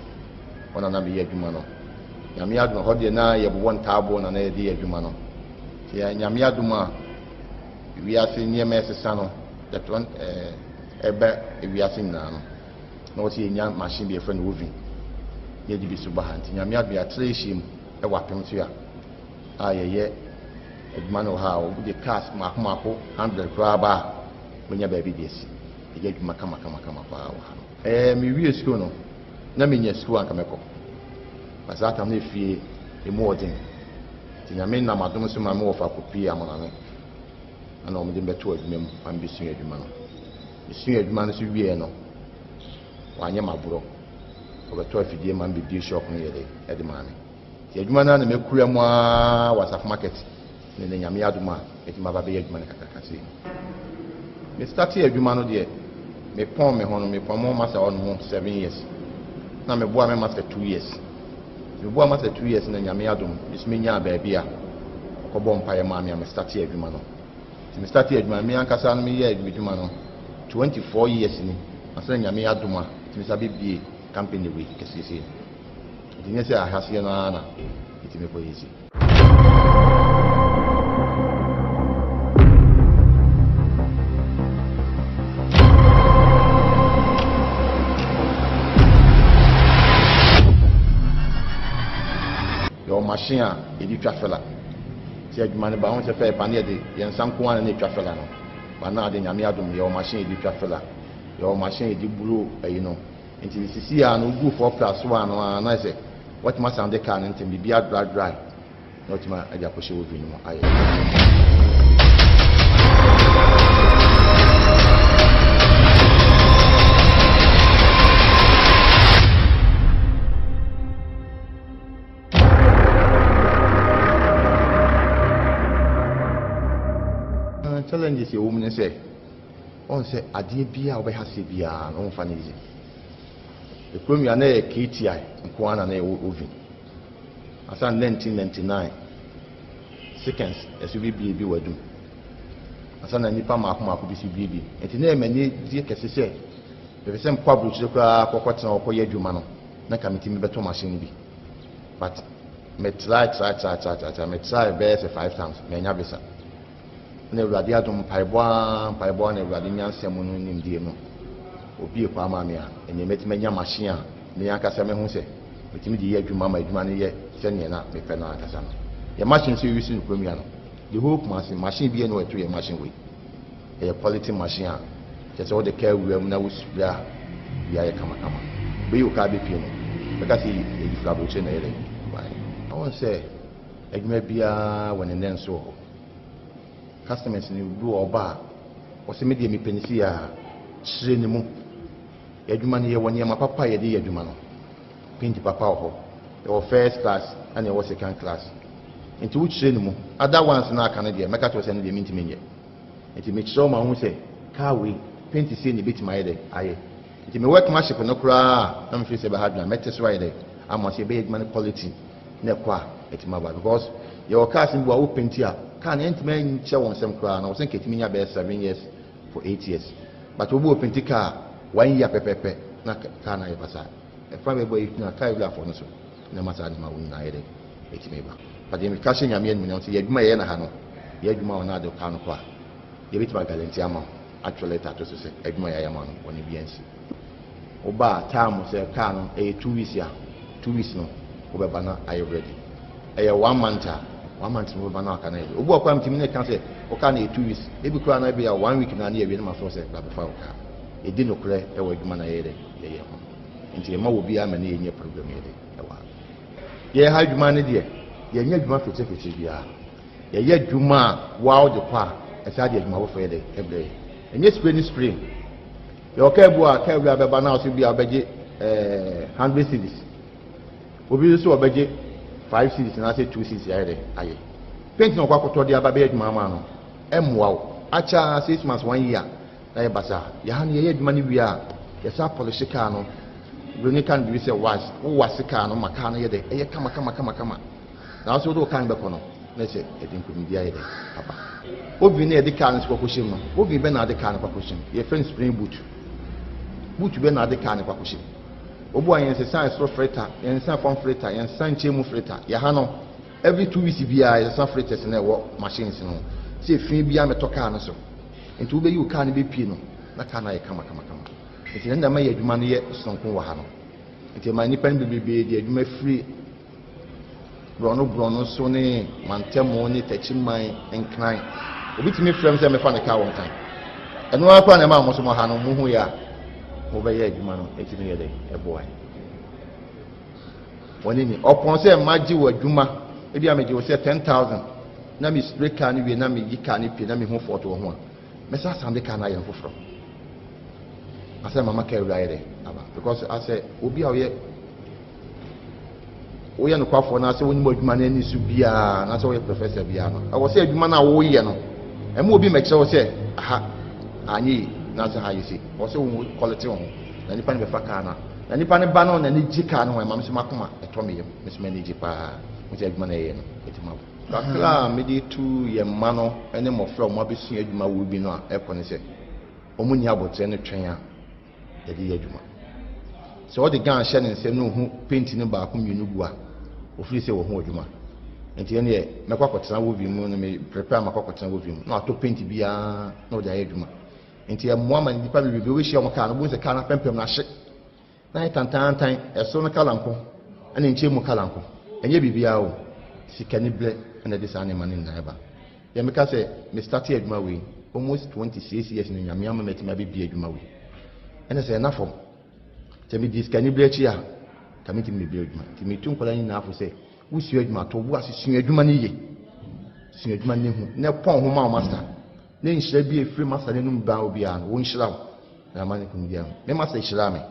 S5: Ona na me adwuma no. Nyame adwuma ho de na ye bo won taabo na ye de adwuma no. Ya nyame adwuma we are seeing near mesesa no. That one ebe we are seeing na no. Na what ye nya machine be friend woven. Ye di bi so ba hanti. Nyame adwuma ya treshim e wapem so ya. Ye adwuma no ha o de cars mako 100 kraba. When your baby this, you get my kama power. Me we school no, na me school and kameko. But that I'm not fear a more thing. Tina me na madam so my more for copy amana. And I'm the better mem and be senior man. The senior man is we no. One yama bro. Over 12 day man be shop near the man. The admana na me kuya mwa was of market. Ne nyame aduma, et ma baby admana kakakasi. Me started adwuma no de me pon me hono me pon mo master on 7 years na me boa me master 2 years me boa master 2 years na nyame adom me nya ba bia ko bom pa ye ma me started adwuma no me started adwuma me ankasa no me ye adwuma no 24 years ni asa nyame adom a me sabe bie company we kesese dinye se ahase na itime ko yesi. Machine a edi twafela ti adwuma ne ba ho se fe panel de yen sanko an ne twafela no ba na de nyame adom ye o machine edi twafela ye o machine edi bulu ayi no enti sisi a no gu 4+1 no na se what ma sound de car enti bibia dry not ma aja ko she wo bi no aye. Challenges a woman say, on say, a dear beer, we have Sibia, on funny. The premier ne KTI, and Kwana ne Ovi. As in 1999, seconds, as we be were doing. As an Nipa Makuma could be CBB, and to name any dear Cassie, the same quabble to the Coquatan or Koya Jumano, not coming to me better machine be. But me try, me try best 5 times, me nyabisa. Ne wurade adom paibwa ne wurade nyansem no nim die no obi e kwa ma me a ene metima nya machine a me akasa me hu se metimi di ye adwuma ma adwuma ne ye se ne na me pe na akasa no ye machine so use no kwamia no the whole machine bi e no eto ye machine we e quality machine a just all the care we am na wusubia bia ye kama be you ka be pie no because e di flabo che na ye I want say adwuma bia won ne nso customers ni do oba o se me de me penisi a chire ni mu adwuma ne ye woni ma papa ye de adwuma no pinti papa ho your first class and your second class. Into which train other ones na Canada, make to send the meeting in. It make sure my own say, car we paint to see any bit my head. Aye. It may work much no cry, I'm free about having a metis rider. I must say big money quality. Nequa, it's my because your casting will open here. Can't enter me show on some crown. I was thinking it mean about 7 years for 8 years. But we open the car 1 year pepe, not can I ever say. A private boy, you know, carry that for no no matter my own night. It's me. But the implication I mean, you my hano, you more another canopla. You bit my galantiamo, actually, to say, Egma Yaman, when you be Oba, time say, can a 2 weeks here, 2 weeks no, over banner, are you ready? A 1 month, 1 month over banner can I? Oba, come to me, can say, O can a 2 weeks, maybe can be a 1 week in a year, my first before. It didn't clear a way man. Into your mother will be a man in your program. Yeah, how you manage it? Yeah, you must take it. Yeah, yet you ma wow the pa as I did my Friday every day. And yes, spring. Your cabua, Cabra now should be a budget 100 cities. Will be so a budget 5 cities and I say 2 cities. Aye. Paint no quack to the Abbey, Mamma. Wow. Acha 6 months 1 year. Aye, Bassa. Yahan yet money we are. Yes, our Polishicano. When you can be said was, who was the cano, Macana, ye come. Now, so do kind of cono. Let's say, it includes the idea. Papa. What we near the canons for pushing, what we been at the can of pushing. Your friend spring boot. Boot been at the can of pushing. Oh boy, and the science for freighter, and some from freighter, and some chemo freighter. Yahano. Every 2 weeks, BI, some freighters in their work machines. Say, Fibia Metocano. And to be you can't be pino. That can I come. It's the end of my money yet, something wahano. It's my nippon baby, the you may free. Bruno, Sonny, Mantemoni, touching my and crying. With me, friends, I'm a funny cow one time. And no upon a man was Mohano, Muhuya, over here, man, 18 years a boy. When in upon say, Maji or Juma, maybe I made you say 10,000. Nami spray canny, we nami yikani, pinami home for to one. Messa Sunday can I am for. I said, Mamma carry right because I said, we'll be out here. We are no quite for now, so when more money needs to be a Professor Biano. I was saying, man, I will, and will be make sure say, I need, that's how you see. Also, quality on. Then you find the Fakana. Then you find a banner and a Jicano, and Mamma Makuma, a Tommy, Miss Manijipa, with a money in it. Kakla, maybe 2 year mano, and then more from Mabisi, my will be no aircon. Omunia would send a trainer. So all the gun Shannon said no who painting about whom you know of say or Juma. And the end, my cockatan will be moon prepare my cockatan with him, not to paint be no the Eduma. And the woman the probably be wish your can was a can of pempem na shit. Night and time a son of Calanco and in Chimo Calanco. And ye be out, see cannibal and a disanimal in Naiba. Yamaka say, Mr. Edma way, almost 26 years in Yamama met my baby Edma way. And I say enough for tell me this can you bless ya? Committee me build man. To me, 2 enough say, who's your man to was senior money? Senior money, no pong home master. Then shall be a free master in Bow beyond, won't shall. The money come down. They must say Shalami.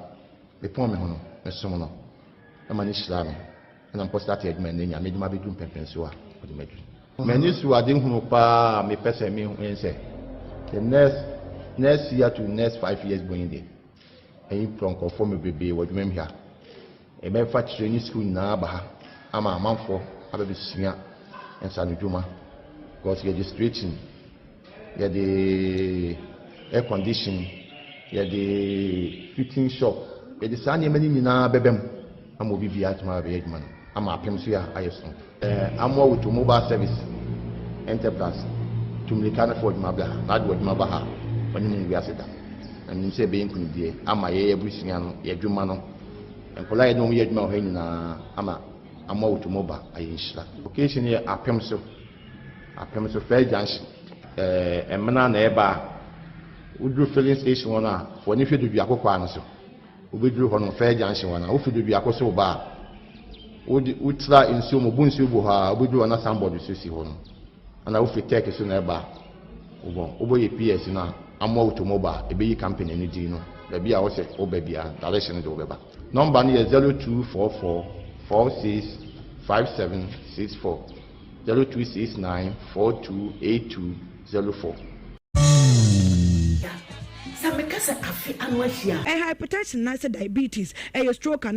S5: The poor man, a somono. A man is Shalami. And I'm posted my name. I made my bedroom pepensua for the medicine. Many who are doing pa me person me and say the next year to next 5 years going there. And you conform a baby, what you here. A manufacturing school in Nabaha. I'm a month for Abbey Singer and San Juma. Because you're the stretching, you're the air conditioning, you're the fitting shop, you're the sunny many na bebem. I'm will be at my man. I'm a Pemsia, I assume. I'm more with mobile service enterprise to Mikana for Mabla, not what Mabaha, when you mean and you say being good, I'm a everything and Yajumano, and polite no yet more hanging ama to mobile. I insha. Occasionally, a pemso fair junction, and Manan Eba would do filling station one for if you do Yakoquano. We drew on fair junction one, if you do Yakoso bar. Would try in some Bunsubuha, we do another somebody to see one. And I will take a sooner bar. Over a PS now. I'm more to mobile, a big company in the Gino. The Bia was a baby, direction is over. Number near 0244 465764 0269428204.
S6: hypertension na diabetes, stroke